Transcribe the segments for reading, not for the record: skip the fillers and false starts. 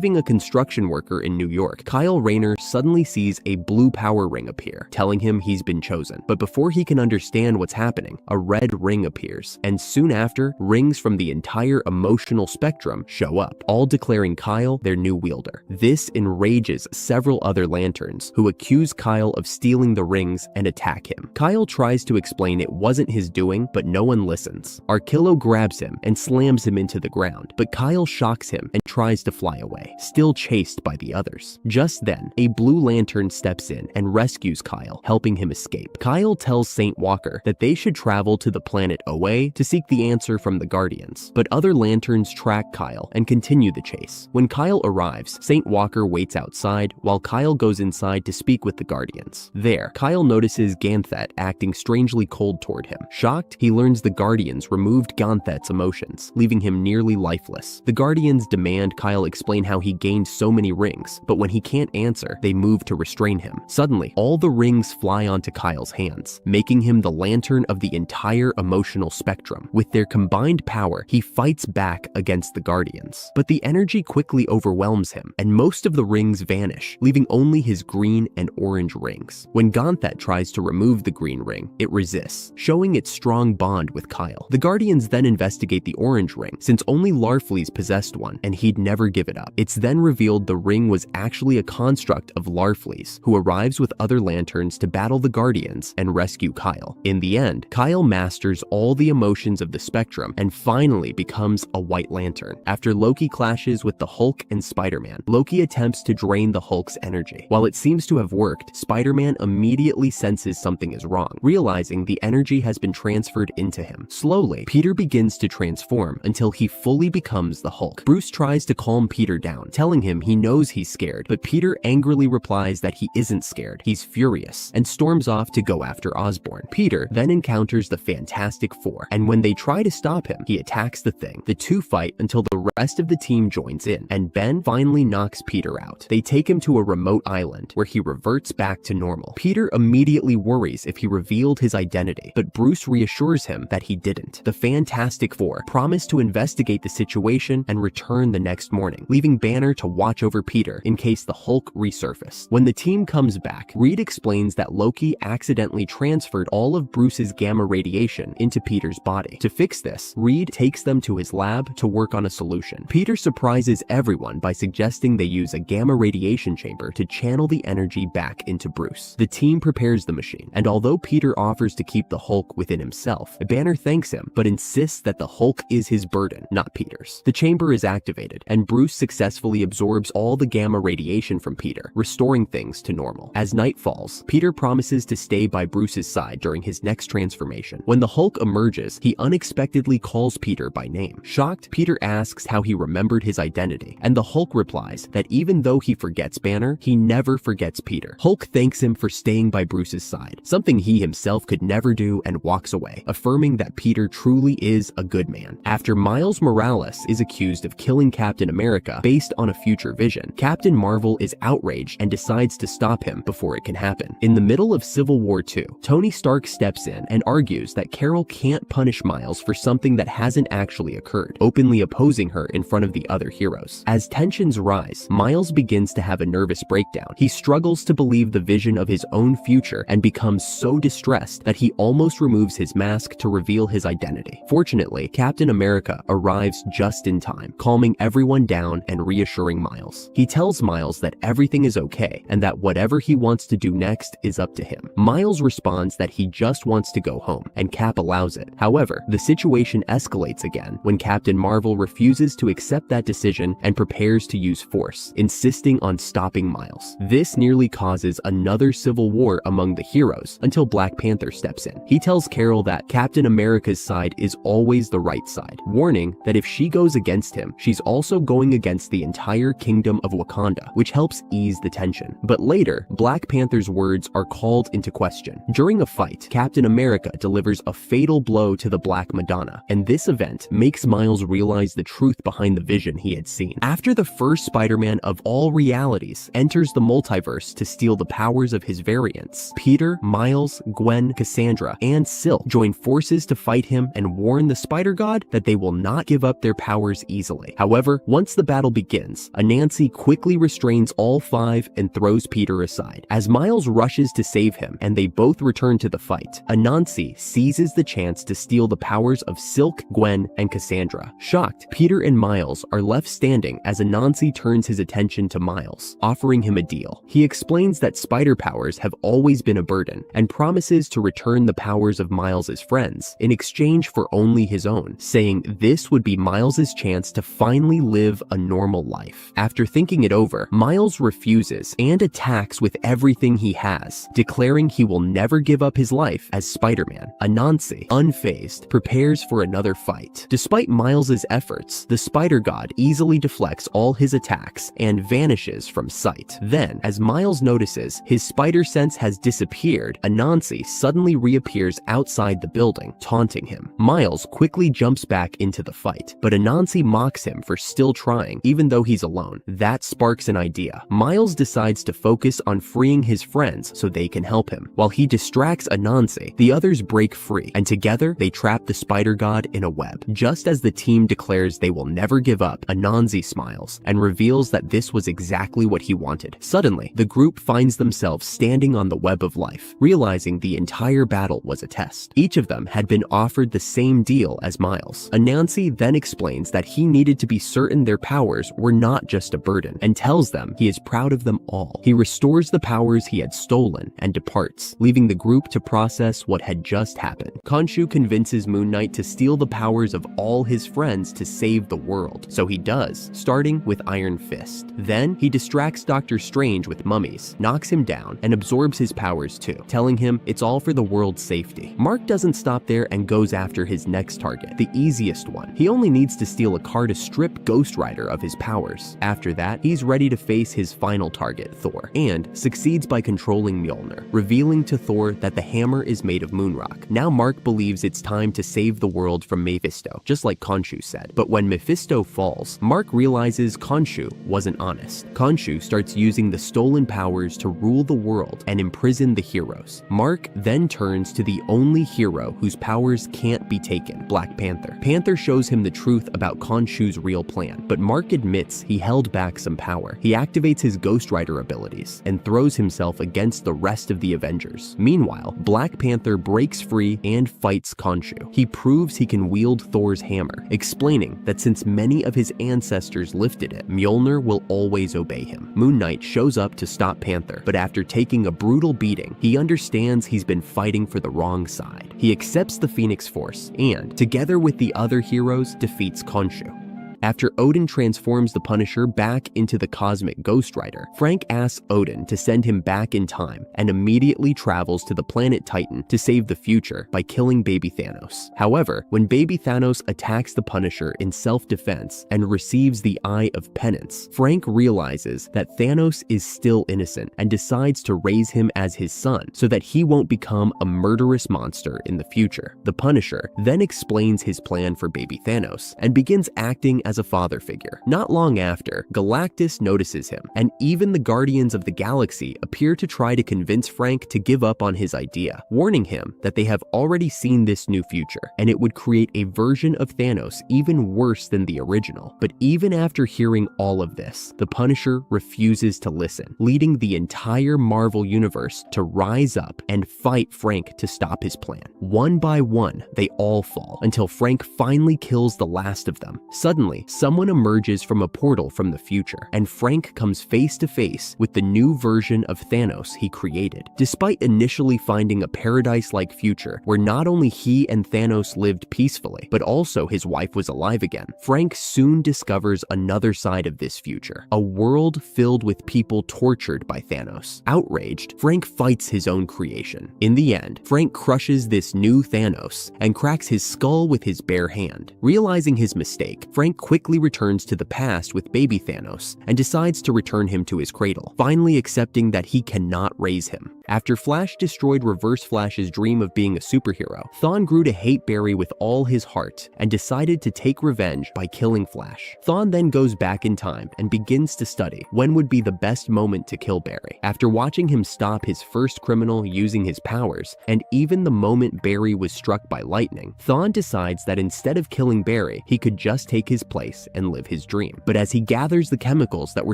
A construction worker in New York, Kyle Rayner suddenly sees a blue power ring appear, telling him he's been chosen. But before he can understand what's happening, a red ring appears, and soon after, rings from the entire emotional spectrum show up, all declaring Kyle their new wielder. This enrages several other lanterns, who accuse Kyle of stealing the rings and attack him. Kyle tries to explain it wasn't his doing, but no one listens. Arkillo grabs him and slams him into the ground, but Kyle shocks him and tries to fly away, still chased by the others. Just then, a blue lantern steps in and rescues Kyle, helping him escape. Kyle tells Saint Walker that they should travel to the planet Oa to seek the answer from the Guardians, but other lanterns track Kyle and continue the chase. When Kyle arrives, Saint Walker waits outside while Kyle goes inside to speak with the Guardians. There, Kyle notices Ganthet acting strangely cold toward him. Shocked, he learns the Guardians removed Ganthet's emotions, leaving him nearly lifeless. The Guardians demand Kyle explain how he gained so many rings, but when he can't answer, they move to restrain him. Suddenly, all the rings fly onto Kyle's hands, making him the lantern of the entire emotional spectrum. With their combined power, he fights back against the Guardians. But the energy quickly overwhelms him, and most of the rings vanish, leaving only his green and orange rings. When Ganthet tries to remove the green ring, it resists, showing its strong bond with Kyle. The Guardians then investigate the orange ring, since only Larfleeze possessed one, and he'd never give it up. It's then revealed the ring was actually a construct of Larfleeze, who arrives with other lanterns to battle the Guardians and rescue Kyle. In the end, Kyle masters all the emotions of the spectrum and finally becomes a White Lantern. After Loki clashes with the Hulk and Spider-Man, Loki attempts to drain the Hulk's energy. While it seems to have worked, Spider-Man immediately senses something is wrong, realizing the energy has been transferred into him. Slowly, Peter begins to transform until he fully becomes the Hulk. Bruce tries to calm Peter down, telling him he knows he's scared, but Peter angrily replies that he isn't scared, he's furious, and storms off to go after Osborn. Peter then encounters the Fantastic Four, and when they try to stop him, he attacks the Thing. The two fight until the rest of the team joins in, and Ben finally knocks Peter out. They take him to a remote island, where he reverts back to normal. Peter immediately worries if he revealed his identity, but Bruce reassures him that he didn't. The Fantastic Four promise to investigate the situation and return the next morning, leaving Banner to watch over Peter in case the Hulk resurfaced. When the team comes back, Reed explains that Loki accidentally transferred all of Bruce's gamma radiation into Peter's body. To fix this, Reed takes them to his lab to work on a solution. Peter surprises everyone by suggesting they use a gamma radiation chamber to channel the energy back into Bruce. The team prepares the machine, and although Peter offers to keep the Hulk within himself, Banner thanks him, but insists that the Hulk is his burden, not Peter's. The chamber is activated, and Bruce successfully absorbs all the gamma radiation from Peter, restoring things to normal. As night falls, Peter promises to stay by Bruce's side during his next transformation. When the Hulk emerges, he unexpectedly calls Peter by name. Shocked, Peter asks how he remembered his identity, and the Hulk replies that even though he forgets Banner, he never forgets Peter. Hulk thanks him for staying by Bruce's side, something he himself could never do, and walks away, affirming that Peter truly is a good man. After Miles Morales is accused of killing Captain America based on a future vision, Captain Marvel is outraged and decides to stop him before it can happen. In the middle of Civil War II, Tony Stark steps in and argues that Carol can't punish Miles for something that hasn't actually occurred, openly opposing her in front of the other heroes. As tensions rise, Miles begins to have a nervous breakdown. He struggles to believe the vision of his own future and becomes so distressed that he almost removes his mask to reveal his identity. Fortunately, Captain America arrives just in time, calming everyone down and reassuring Miles. He tells Miles that everything is okay and that whatever he wants to do next is up to him. Miles responds that he just wants to go home, and Cap allows it. However, the situation escalates again when Captain Marvel refuses to accept that decision and prepares to use force, insisting on stopping Miles. This nearly causes another civil war among the heroes until Black Panther steps in. He tells Carol that Captain America's side is always the right side, warning that if she goes against him, she's also going against the entire kingdom of Wakanda, which helps ease the tension. But later, Black Panther's words are called into question. During a fight, Captain America delivers a fatal blow to the Black Madonna, and this event makes Miles realize the truth behind the vision he had seen. After the first Spider-Man of all realities enters the multiverse to steal the powers of his variants, Peter, Miles, Gwen, Cassandra, and Silk join forces to fight him and warn the Spider-God that they will not give up their powers easily. However, once the battle begins, begins. Anansi quickly restrains all 5 and throws Peter aside. As Miles rushes to save him and they both return to the fight, Anansi seizes the chance to steal the powers of Silk, Gwen, and Cassandra. Shocked, Peter and Miles are left standing as Anansi turns his attention to Miles, offering him a deal. He explains that spider powers have always been a burden and promises to return the powers of Miles's friends in exchange for only his own, saying this would be Miles's chance to finally live a normal life. After thinking it over, Miles refuses and attacks with everything he has, declaring he will never give up his life as Spider-Man. Anansi, unfazed, prepares for another fight. Despite Miles's efforts, the Spider God easily deflects all his attacks and vanishes from sight. Then, as Miles notices his spider sense has disappeared, Anansi suddenly reappears outside the building, taunting him. Miles quickly jumps back into the fight, but Anansi mocks him for still trying, even though he's alone. That sparks an idea. Miles decides to focus on freeing his friends so they can help him. While he distracts Anansi, the others break free, and together they trap the Spider God in a web. Just as the team declares they will never give up, Anansi smiles and reveals that this was exactly what he wanted. Suddenly, the group finds themselves standing on the web of life, realizing the entire battle was a test. Each of them had been offered the same deal as Miles. Anansi then explains that he needed to be certain their powers were not just a burden, and tells them he is proud of them all. He restores the powers he had stolen and departs, leaving the group to process what had just happened. Khonshu convinces Moon Knight to steal the powers of all his friends to save the world, so he does, starting with Iron Fist. Then, he distracts Doctor Strange with mummies, knocks him down, and absorbs his powers too, telling him it's all for the world's safety. Mark doesn't stop there and goes after his next target, the easiest one. He only needs to steal a car to strip Ghost Rider of his powers. After that, he's ready to face his final target, Thor, and succeeds by controlling Mjolnir, revealing to Thor that the hammer is made of moonrock. Now Mark believes it's time to save the world from Mephisto, just like Khonshu said. But when Mephisto falls, Mark realizes Khonshu wasn't honest. Khonshu starts using the stolen powers to rule the world and imprison the heroes. Mark then turns to the only hero whose powers can't be taken, Black Panther. Panther shows him the truth about Khonshu's real plan, but Mark admits he held back some power. He activates his Ghost Rider abilities and throws himself against the rest of the Avengers. Meanwhile, Black Panther breaks free and fights Khonshu. He proves he can wield Thor's hammer, explaining that since many of his ancestors lifted it, Mjolnir will always obey him. Moon Knight shows up to stop Panther, but after taking a brutal beating, he understands he's been fighting for the wrong side. He accepts the Phoenix Force and, together with the other heroes, defeats Khonshu. After Odin transforms the Punisher back into the cosmic Ghost Rider, Frank asks Odin to send him back in time and immediately travels to the planet Titan to save the future by killing Baby Thanos. However, when Baby Thanos attacks the Punisher in self-defense and receives the Eye of Penance, Frank realizes that Thanos is still innocent and decides to raise him as his son so that he won't become a murderous monster in the future. The Punisher then explains his plan for Baby Thanos and begins acting as a father figure. Not long after, Galactus notices him, and even the Guardians of the Galaxy appear to try to convince Frank to give up on his idea, warning him that they have already seen this new future, and it would create a version of Thanos even worse than the original. But even after hearing all of this, the Punisher refuses to listen, leading the entire Marvel Universe to rise up and fight Frank to stop his plan. One by one, they all fall, until Frank finally kills the last of them. Suddenly, someone emerges from a portal from the future, and Frank comes face to face with the new version of Thanos he created. Despite initially finding a paradise-like future where not only he and Thanos lived peacefully, but also his wife was alive again, Frank soon discovers another side of this future, a world filled with people tortured by Thanos. Outraged, Frank fights his own creation. In the end, Frank crushes this new Thanos and cracks his skull with his bare hand. Realizing his mistake, Frank quickly returns to the past with baby Thanos and decides to return him to his cradle, finally accepting that he cannot raise him. After Flash destroyed Reverse Flash's dream of being a superhero, Thawne grew to hate Barry with all his heart and decided to take revenge by killing Flash. Thawne then goes back in time and begins to study when would be the best moment to kill Barry. After watching him stop his first criminal using his powers, and even the moment Barry was struck by lightning, Thawne decides that instead of killing Barry, he could just take his place and live his dream. But as he gathers the chemicals that were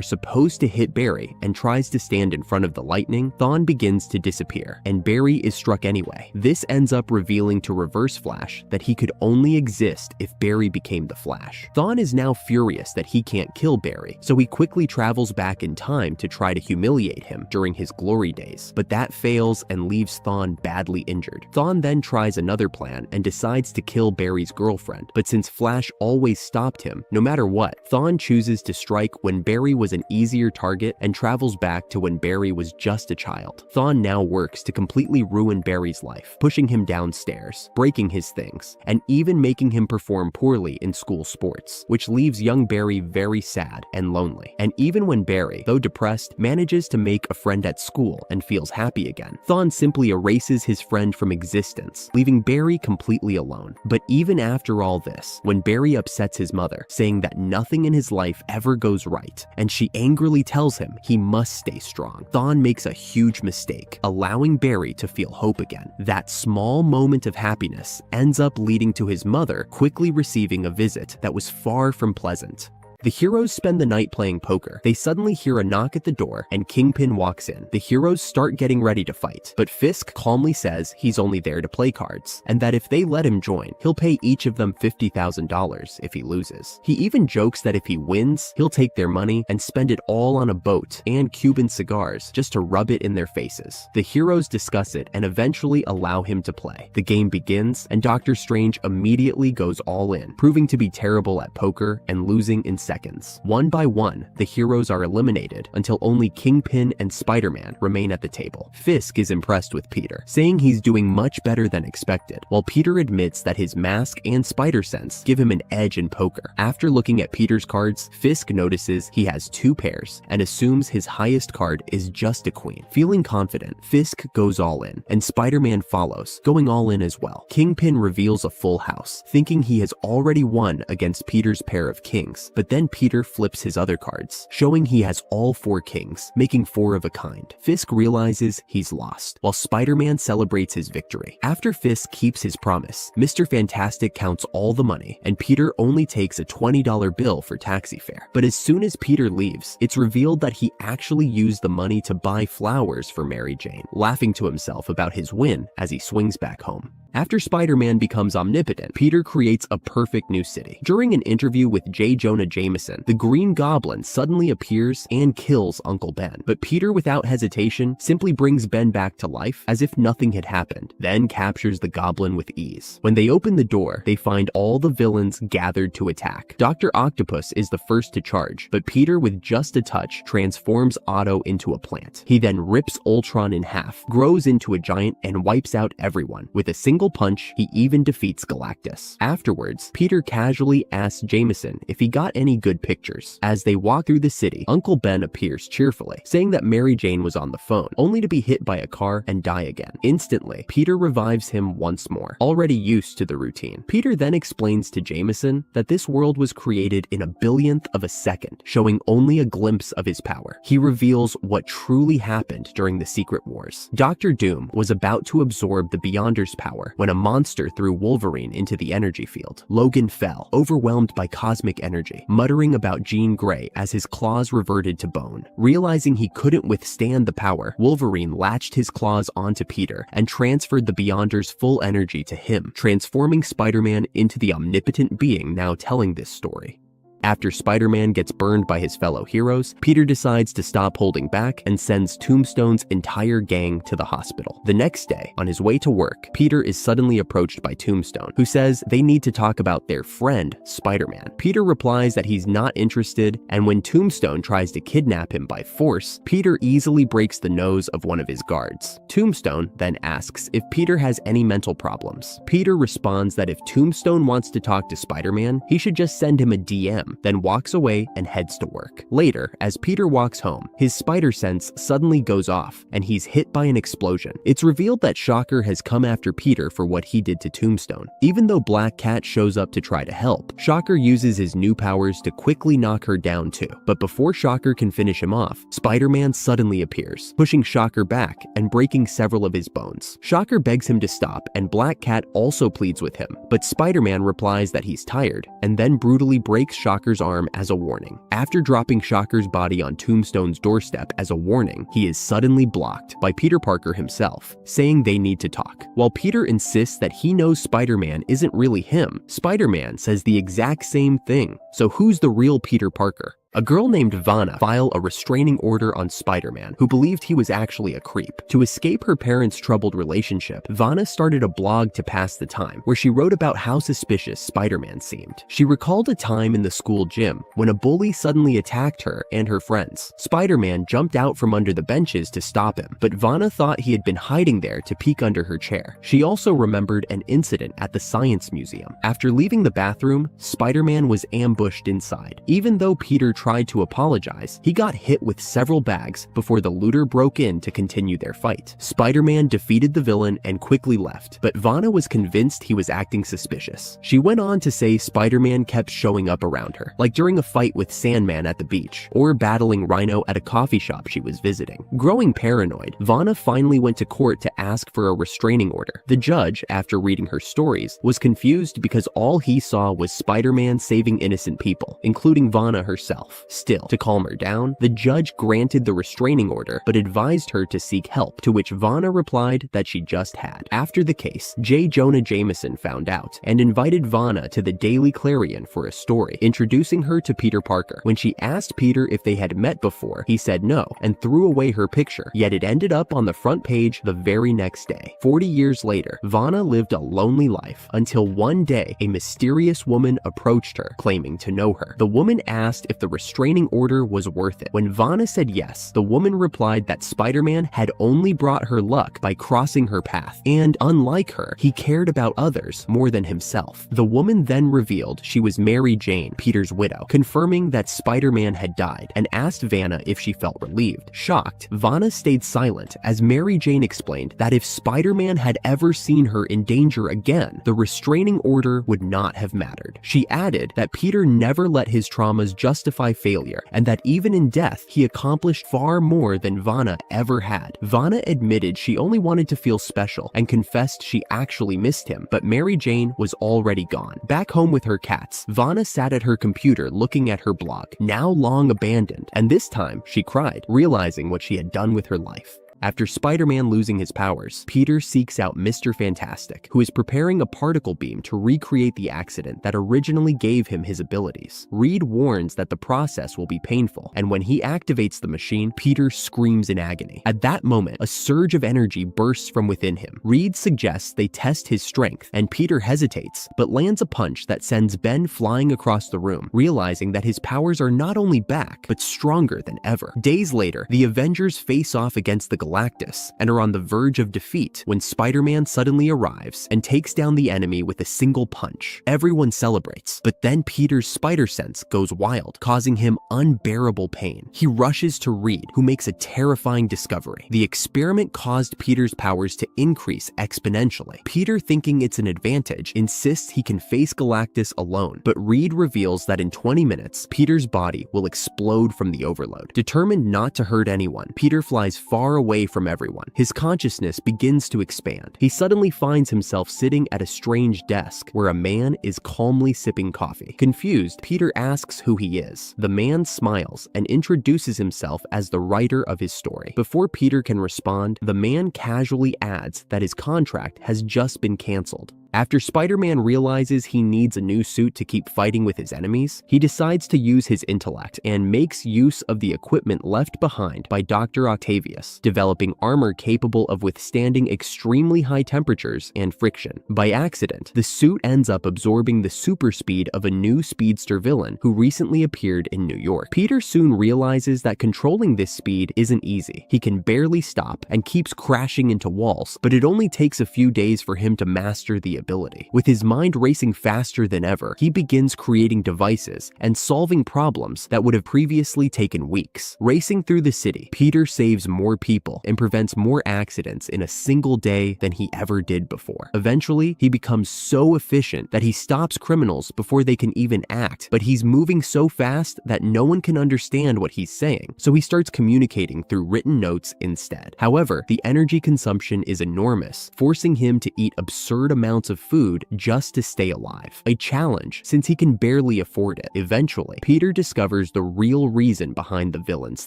supposed to hit Barry and tries to stand in front of the lightning, Thawne begins to disappear, and Barry is struck anyway. This ends up revealing to Reverse Flash that he could only exist if Barry became the Flash. Thawne is now furious that he can't kill Barry, so he quickly travels back in time to try to humiliate him during his glory days, but that fails and leaves Thawne badly injured. Thawne then tries another plan and decides to kill Barry's girlfriend, but since Flash always stopped him, no matter what, Thawne chooses to strike when Barry was an easier target and travels back to when Barry was just a child. Thawne now works to completely ruin Barry's life, pushing him downstairs, breaking his things, and even making him perform poorly in school sports, which leaves young Barry very sad and lonely. And even when Barry, though depressed, manages to make a friend at school and feels happy again, Thawne simply erases his friend from existence, leaving Barry completely alone. But even after all this, when Barry upsets his mother, saying that nothing in his life ever goes right, and she angrily tells him he must stay strong, Thawne makes a huge mistake, allowing Barry to feel hope again. That small moment of happiness ends up leading to his mother quickly receiving a visit that was far from pleasant. The heroes spend the night playing poker. They suddenly hear a knock at the door and Kingpin walks in. The heroes start getting ready to fight, but Fisk calmly says he's only there to play cards, and that if they let him join, he'll pay each of them $50,000 if he loses. He even jokes that if he wins, he'll take their money and spend it all on a boat and Cuban cigars just to rub it in their faces. The heroes discuss it and eventually allow him to play. The game begins, and Doctor Strange immediately goes all in, proving to be terrible at poker and losing in seconds. One by one, the heroes are eliminated until only Kingpin and Spider-Man remain at the table. Fisk is impressed with Peter, saying he's doing much better than expected, while Peter admits that his mask and spider sense give him an edge in poker. After looking at Peter's cards, Fisk notices he has two pairs and assumes his highest card is just a queen. Feeling confident, Fisk goes all in, and Spider-Man follows, going all in as well. Kingpin reveals a full house, thinking he has already won against Peter's pair of kings, but then Peter flips his other cards, showing he has all four kings, making four of a kind. Fisk realizes he's lost, while Spider-Man celebrates his victory. After Fisk keeps his promise, Mr. Fantastic counts all the money, and Peter only takes a $20 bill for taxi fare. But as soon as Peter leaves, it's revealed that he actually used the money to buy flowers for Mary Jane, laughing to himself about his win as he swings back home. After Spider-Man becomes omnipotent, Peter creates a perfect new city. During an interview with J. Jonah Jameson, the Green Goblin suddenly appears and kills Uncle Ben. But Peter, without hesitation, simply brings Ben back to life as if nothing had happened, then captures the Goblin with ease. When they open the door, they find all the villains gathered to attack. Dr. Octopus is the first to charge, but Peter, with just a touch, transforms Otto into a plant. He then rips Ultron in half, grows into a giant, and wipes out everyone. With a single punch, he even defeats Galactus. Afterwards, Peter casually asks Jameson if he got any good pictures. As they walk through the city, Uncle Ben appears cheerfully, saying that Mary Jane was on the phone, only to be hit by a car and die again. Instantly, Peter revives him once more, already used to the routine. Peter then explains to Jameson that this world was created in a billionth of a second, showing only a glimpse of his power. He reveals what truly happened during the Secret Wars. Doctor Doom was about to absorb the Beyonders' power when a monster threw Wolverine into the energy field. Logan fell, overwhelmed by cosmic energy, muttering about Jean Grey as his claws reverted to bone. Realizing he couldn't withstand the power, Wolverine latched his claws onto Peter and transferred the Beyonders' full energy to him, transforming Spider-Man into the omnipotent being now telling this story. After Spider-Man gets burned by his fellow heroes, Peter decides to stop holding back and sends Tombstone's entire gang to the hospital. The next day, on his way to work, Peter is suddenly approached by Tombstone, who says they need to talk about their friend, Spider-Man. Peter replies that he's not interested, and when Tombstone tries to kidnap him by force, Peter easily breaks the nose of one of his guards. Tombstone then asks if Peter has any mental problems. Peter responds that if Tombstone wants to talk to Spider-Man, he should just send him a DM, him, then walks away and heads to work. Later, as Peter walks home, his spider sense suddenly goes off, and he's hit by an explosion. It's revealed that Shocker has come after Peter for what he did to Tombstone. Even though Black Cat shows up to try to help, Shocker uses his new powers to quickly knock her down too. But before Shocker can finish him off, Spider-Man suddenly appears, pushing Shocker back and breaking several of his bones. Shocker begs him to stop, and Black Cat also pleads with him, but Spider-Man replies that he's tired, and then brutally breaks Shocker's arm as a warning. After dropping Shocker's body on Tombstone's doorstep as a warning, he is suddenly blocked by Peter Parker himself, saying they need to talk. While Peter insists that he knows Spider-Man isn't really him, Spider-Man says the exact same thing. So who's the real Peter Parker? A girl named Vanna filed a restraining order on Spider-Man, who believed he was actually a creep. To escape her parents' troubled relationship, Vanna started a blog to pass the time, where she wrote about how suspicious Spider-Man seemed. She recalled a time in the school gym when a bully suddenly attacked her and her friends. Spider-Man jumped out from under the benches to stop him, but Vanna thought he had been hiding there to peek under her chair. She also remembered an incident at the Science Museum. After leaving the bathroom, Spider-Man was ambushed inside. Even though Peter tried to apologize, he got hit with several bags before the looter broke in to continue their fight. Spider-Man defeated the villain and quickly left, but Vanna was convinced he was acting suspicious. She went on to say Spider-Man kept showing up around her, like during a fight with Sandman at the beach, or battling Rhino at a coffee shop she was visiting. Growing paranoid, Vanna finally went to court to ask for a restraining order. The judge, after reading her stories, was confused because all he saw was Spider-Man saving innocent people, including Vanna herself. Still, to calm her down, the judge granted the restraining order but advised her to seek help, to which Vanna replied that she just had. After the case, J. Jonah Jameson found out and invited Vanna to the Daily Clarion for a story, introducing her to Peter Parker. When she asked Peter if they had met before, he said no and threw away her picture, yet it ended up on the front page the very next day. 40 years later, Vanna lived a lonely life until one day a mysterious woman approached her, claiming to know her. The woman asked if the restraining order was worth it. When Vanna said yes, the woman replied that Spider-Man had only brought her luck by crossing her path, and unlike her, he cared about others more than himself. The woman then revealed she was Mary Jane, Peter's widow, confirming that Spider-Man had died, and asked Vanna if she felt relieved. Shocked, Vanna stayed silent as Mary Jane explained that if Spider-Man had ever seen her in danger again, the restraining order would not have mattered. She added that Peter never let his traumas justify failure, and that even in death, he accomplished far more than Vanna ever had. Vanna admitted she only wanted to feel special and confessed she actually missed him, but Mary Jane was already gone. Back home with her cats, Vanna sat at her computer looking at her blog, now long abandoned, and this time she cried, realizing what she had done with her life. After Spider-Man losing his powers, Peter seeks out Mr. Fantastic, who is preparing a particle beam to recreate the accident that originally gave him his abilities. Reed warns that the process will be painful, and when he activates the machine, Peter screams in agony. At that moment, a surge of energy bursts from within him. Reed suggests they test his strength, and Peter hesitates, but lands a punch that sends Ben flying across the room, realizing that his powers are not only back, but stronger than ever. Days later, the Avengers face off against the Galactus and are on the verge of defeat when Spider-Man suddenly arrives and takes down the enemy with a single punch. Everyone celebrates, but then Peter's spider sense goes wild, causing him unbearable pain. He rushes to Reed, who makes a terrifying discovery. The experiment caused Peter's powers to increase exponentially. Peter, thinking it's an advantage, insists he can face Galactus alone, but Reed reveals that in 20 minutes, Peter's body will explode from the overload. Determined not to hurt anyone, Peter flies far away from everyone. His consciousness begins to expand. He suddenly finds himself sitting at a strange desk where a man is calmly sipping coffee. Confused, Peter asks who he is. The man smiles and introduces himself as the writer of his story. Before Peter can respond, the man casually adds that his contract has just been canceled. After Spider-Man realizes he needs a new suit to keep fighting with his enemies, he decides to use his intellect and makes use of the equipment left behind by Dr. Octavius, developing armor capable of withstanding extremely high temperatures and friction. By accident, the suit ends up absorbing the super speed of a new speedster villain who recently appeared in New York. Peter soon realizes that controlling this speed isn't easy. He can barely stop and keeps crashing into walls, but it only takes a few days for him to master the the ability. With his mind racing faster than ever, he begins creating devices and solving problems that would have previously taken weeks. Racing through the city, Peter saves more people and prevents more accidents in a single day than he ever did before. Eventually, he becomes so efficient that he stops criminals before they can even act, but he's moving so fast that no one can understand what he's saying, so he starts communicating through written notes instead. However, the energy consumption is enormous, forcing him to eat absurd amounts of food just to stay alive. A challenge, since he can barely afford it. Eventually, Peter discovers the real reason behind the villain's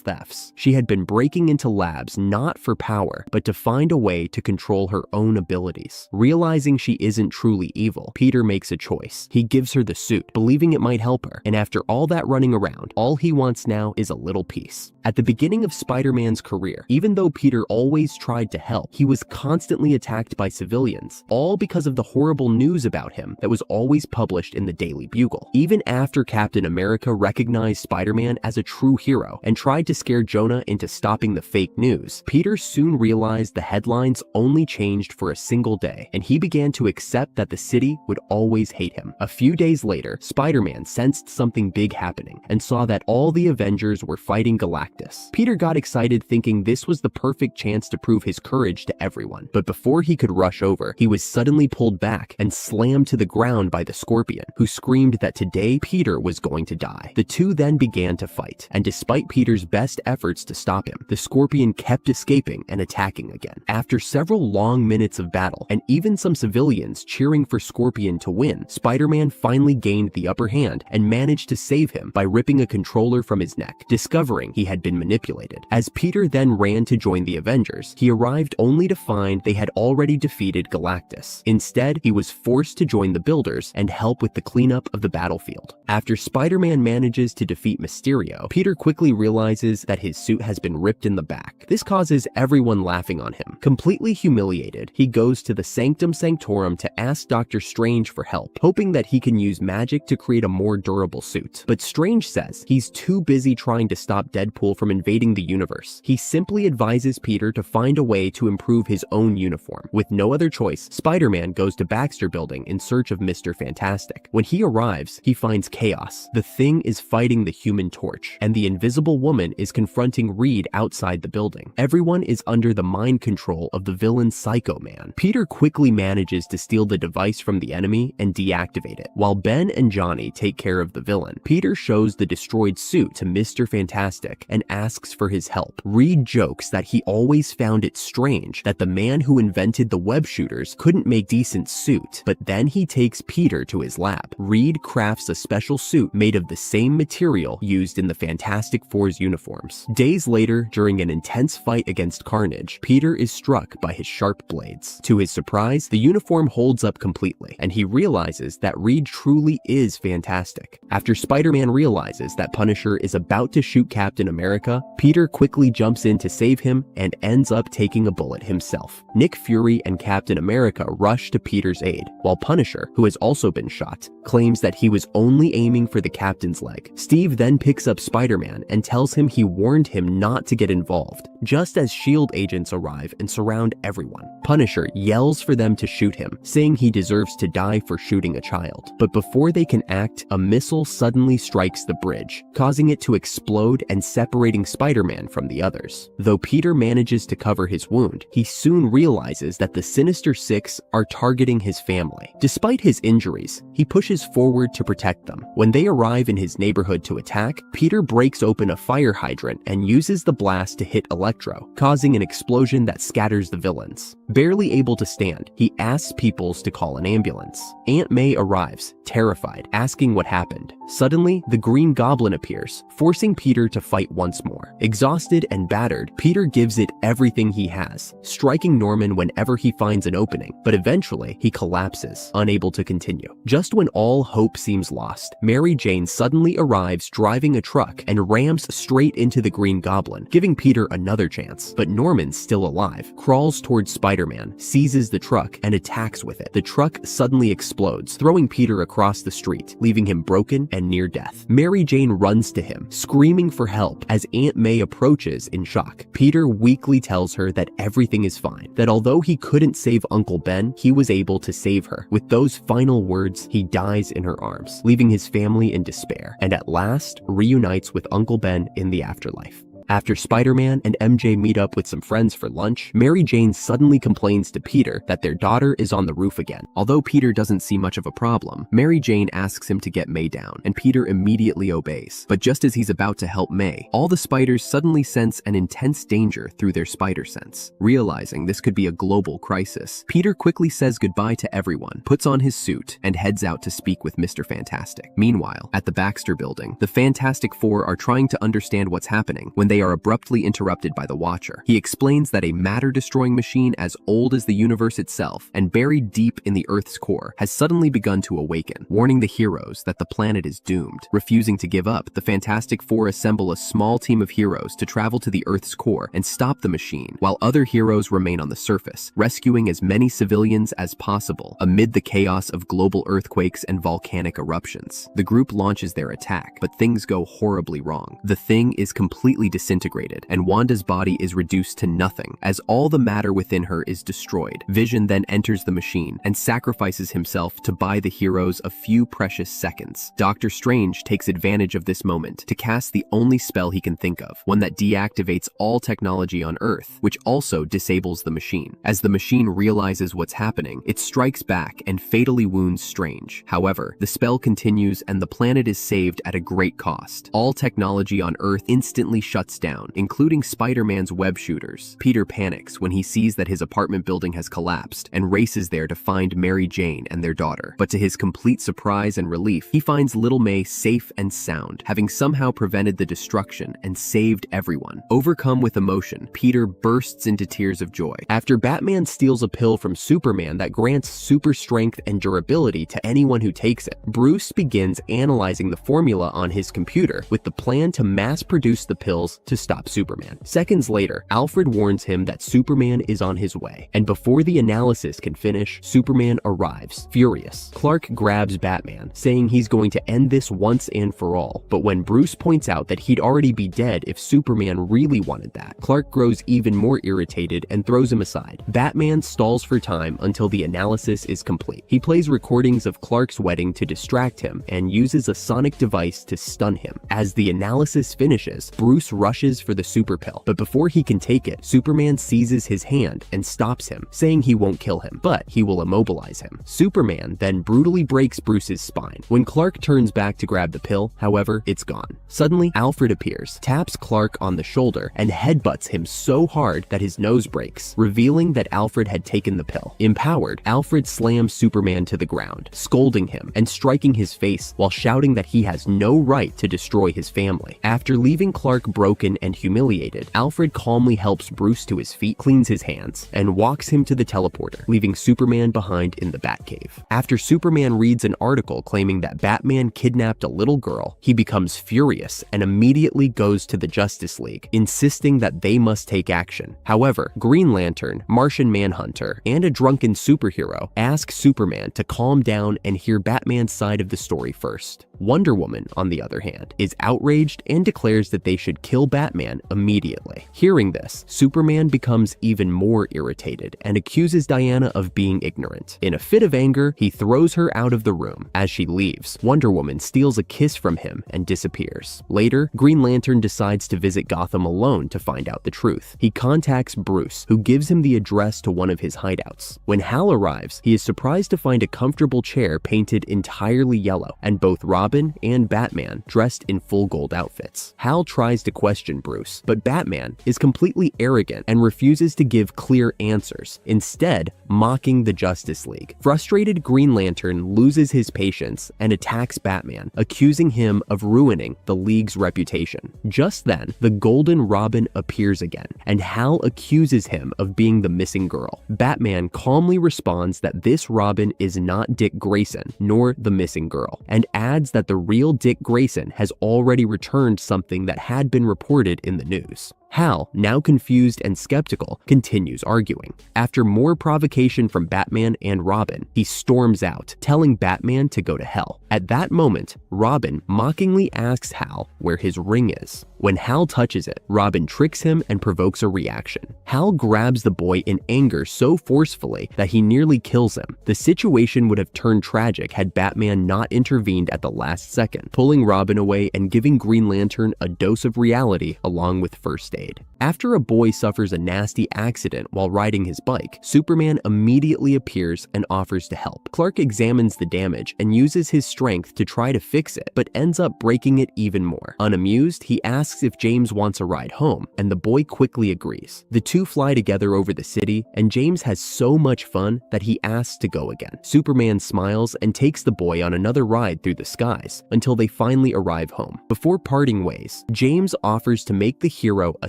thefts. She had been breaking into labs not for power, but to find a way to control her own abilities. Realizing she isn't truly evil, Peter makes a choice. He gives her the suit, believing it might help her, and after all that running around, all he wants now is a little peace. At the beginning of Spider-Man's career, even though Peter always tried to help, he was constantly attacked by civilians, all because of the horrible news about him that was always published in the Daily Bugle. Even after Captain America recognized Spider-Man as a true hero and tried to scare Jonah into stopping the fake news, Peter soon realized the headlines only changed for a single day, and he began to accept that the city would always hate him. A few days later, Spider-Man sensed something big happening and saw that all the Avengers were fighting Galactus. Peter got excited, thinking this was the perfect chance to prove his courage to everyone. But before he could rush over, he was suddenly pulled back and slammed to the ground by the Scorpion, who screamed that today Peter was going to die. The two then began to fight, and despite Peter's best efforts to stop him, the Scorpion kept escaping and attacking again. After several long minutes of battle, and even some civilians cheering for Scorpion to win, Spider-Man finally gained the upper hand and managed to save him by ripping a controller from his neck, discovering he had been manipulated. As Peter then ran to join the Avengers, he arrived only to find they had already defeated Galactus. Instead, he was forced to join the Builders and help with the cleanup of the battlefield. After Spider-Man manages to defeat Mysterio, Peter quickly realizes that his suit has been ripped in the back. This causes everyone laughing on him. Completely humiliated, he goes to the Sanctum Sanctorum to ask Dr. Strange for help, hoping that he can use magic to create a more durable suit. But Strange says he's too busy trying to stop Deadpool from invading the universe. He simply advises Peter to find a way to improve his own uniform. With no other choice, Spider-Man goes to Baxter Building in search of Mr. Fantastic. When he arrives, he finds chaos. The Thing is fighting the Human Torch, and the Invisible Woman is confronting Reed outside the building. Everyone is under the mind control of the villain Psycho Man. Peter quickly manages to steal the device from the enemy and deactivate it. While Ben and Johnny take care of the villain, Peter shows the destroyed suit to Mr. Fantastic and asks for his help. Reed jokes that he always found it strange that the man who invented the web shooters couldn't make decent suit, but then he takes Peter to his lab. Reed crafts a special suit made of the same material used in the Fantastic Four's uniforms. Days later, during an intense fight against Carnage, Peter is struck by his sharp blades. To his surprise, the uniform holds up completely, and he realizes that Reed truly is fantastic. After Spider-Man realizes that Punisher is about to shoot Captain America, Peter quickly jumps in to save him and ends up taking a bullet himself. Nick Fury and Captain America rush to Peter's aid, while Punisher, who has also been shot, claims that he was only aiming for the captain's leg. Steve then picks up Spider-Man and tells him he warned him not to get involved, just as S.H.I.E.L.D. agents arrive and surround everyone. Punisher yells for them to shoot him, saying he deserves to die for shooting a child. But before they can act, a missile suddenly strikes the bridge, causing it to explode and separating Spider-Man from the others. Though Peter manages to cover his wound, he soon realizes that the Sinister Six are targeting his family. Despite his injuries, he pushes forward to protect them. When they arrive in his neighborhood to attack, Peter breaks open a fire hydrant and uses the blast to hit Electro, causing an explosion that scatters the villains. Barely able to stand, he asks Peoples to call an ambulance. Aunt May arrives, terrified, asking what happened. Suddenly, the Green Goblin appears, forcing Peter to fight once more. Exhausted and battered, Peter gives it everything he has, striking Norman whenever he finds an opening, but eventually he collapses, unable to continue. Just when all hope seems lost, Mary Jane suddenly arrives driving a truck and rams straight into the Green Goblin, giving Peter another another chance. But Norman, still alive, crawls towards Spider-Man, seizes the truck, and attacks with it. The truck suddenly explodes, throwing Peter across the street, leaving him broken and near death. Mary Jane runs to him, screaming for help as Aunt May approaches in shock. Peter weakly tells her that everything is fine, that although he couldn't save Uncle Ben, he was able to save her. With those final words, he dies in her arms, leaving his family in despair, and at last reunites with Uncle Ben in the afterlife. After Spider-Man and MJ meet up with some friends for lunch, Mary Jane suddenly complains to Peter that their daughter is on the roof again. Although Peter doesn't see much of a problem, Mary Jane asks him to get May down, and Peter immediately obeys. But just as he's about to help May, all the spiders suddenly sense an intense danger through their spider sense. Realizing this could be a global crisis, Peter quickly says goodbye to everyone, puts on his suit, and heads out to speak with Mr. Fantastic. Meanwhile, at the Baxter Building, the Fantastic Four are trying to understand what's happening when they are abruptly interrupted by the Watcher. He explains that a matter-destroying machine as old as the universe itself and buried deep in the Earth's core has suddenly begun to awaken, warning the heroes that the planet is doomed. Refusing to give up, the Fantastic Four assemble a small team of heroes to travel to the Earth's core and stop the machine, while other heroes remain on the surface, rescuing as many civilians as possible amid the chaos of global earthquakes and volcanic eruptions. The group launches their attack, but things go horribly wrong. The Thing is completely disintegrated, and Wanda's body is reduced to nothing, as all the matter within her is destroyed. Vision then enters the machine and sacrifices himself to buy the heroes a few precious seconds. Doctor Strange takes advantage of this moment to cast the only spell he can think of, one that deactivates all technology on Earth, which also disables the machine. As the machine realizes what's happening, it strikes back and fatally wounds Strange. However, the spell continues and the planet is saved at a great cost. All technology on Earth instantly shuts down, including Spider-Man's web shooters. Peter panics when he sees that his apartment building has collapsed and races there to find Mary Jane and their daughter. But to his complete surprise and relief, he finds little May safe and sound, having somehow prevented the destruction and saved everyone. Overcome with emotion, Peter bursts into tears of joy. After Batman steals a pill from Superman that grants super strength and durability to anyone who takes it, Bruce begins analyzing the formula on his computer with the plan to mass produce the pills to stop Superman. Seconds later, Alfred warns him that Superman is on his way, and before the analysis can finish, Superman arrives, furious. Clark grabs Batman, saying he's going to end this once and for all, but when Bruce points out that he'd already be dead if Superman really wanted that, Clark grows even more irritated and throws him aside. Batman stalls for time until the analysis is complete. He plays recordings of Clark's wedding to distract him and uses a sonic device to stun him. As the analysis finishes, Bruce rushes for the super pill, but before he can take it, Superman seizes his hand and stops him, saying he won't kill him, but he will immobilize him. Superman then brutally breaks Bruce's spine. When Clark turns back to grab the pill, however, it's gone. Suddenly, Alfred appears, taps Clark on the shoulder, and headbutts him so hard that his nose breaks, revealing that Alfred had taken the pill. Empowered, Alfred slams Superman to the ground, scolding him and striking his face while shouting that he has no right to destroy his family. After leaving Clark broken and humiliated, Alfred calmly helps Bruce to his feet, cleans his hands, and walks him to the teleporter, leaving Superman behind in the Batcave. After Superman reads an article claiming that Batman kidnapped a little girl, he becomes furious and immediately goes to the Justice League, insisting that they must take action. However, Green Lantern, Martian Manhunter, and a drunken superhero ask Superman to calm down and hear Batman's side of the story first. Wonder Woman, on the other hand, is outraged and declares that they should kill Batman immediately. Hearing this, Superman becomes even more irritated and accuses Diana of being ignorant. In a fit of anger, he throws her out of the room. As she leaves, Wonder Woman steals a kiss from him and disappears. Later, Green Lantern decides to visit Gotham alone to find out the truth. He contacts Bruce, who gives him the address to one of his hideouts. When Hal arrives, he is surprised to find a comfortable chair painted entirely yellow, and both Robin and Batman dressed in full gold outfits. Hal tries to question Bruce, but Batman is completely arrogant and refuses to give clear answers, instead mocking the Justice League. Frustrated, Green Lantern loses his patience and attacks Batman, accusing him of ruining the League's reputation. Just then, the Golden Robin appears again, and Hal accuses him of being the missing girl. Batman calmly responds that this Robin is not Dick Grayson, nor the missing girl, and adds that the real Dick Grayson has already returned something that had been reported in the news. Hal, now confused and skeptical, continues arguing. After more provocation from Batman and Robin, he storms out, telling Batman to go to hell. At that moment, Robin mockingly asks Hal where his ring is. When Hal touches it, Robin tricks him and provokes a reaction. Hal grabs the boy in anger so forcefully that he nearly kills him. The situation would have turned tragic had Batman not intervened at the last second, pulling Robin away and giving Green Lantern a dose of reality along with first aid. After a boy suffers a nasty accident while riding his bike, Superman immediately appears and offers to help. Clark examines the damage and uses his strength to try to fix it, but ends up breaking it even more. Unamused, he asks if James wants a ride home, and the boy quickly agrees. The two fly together over the city, and James has so much fun that he asks to go again. Superman smiles and takes the boy on another ride through the skies until they finally arrive home. Before parting ways, James offers to make the hero a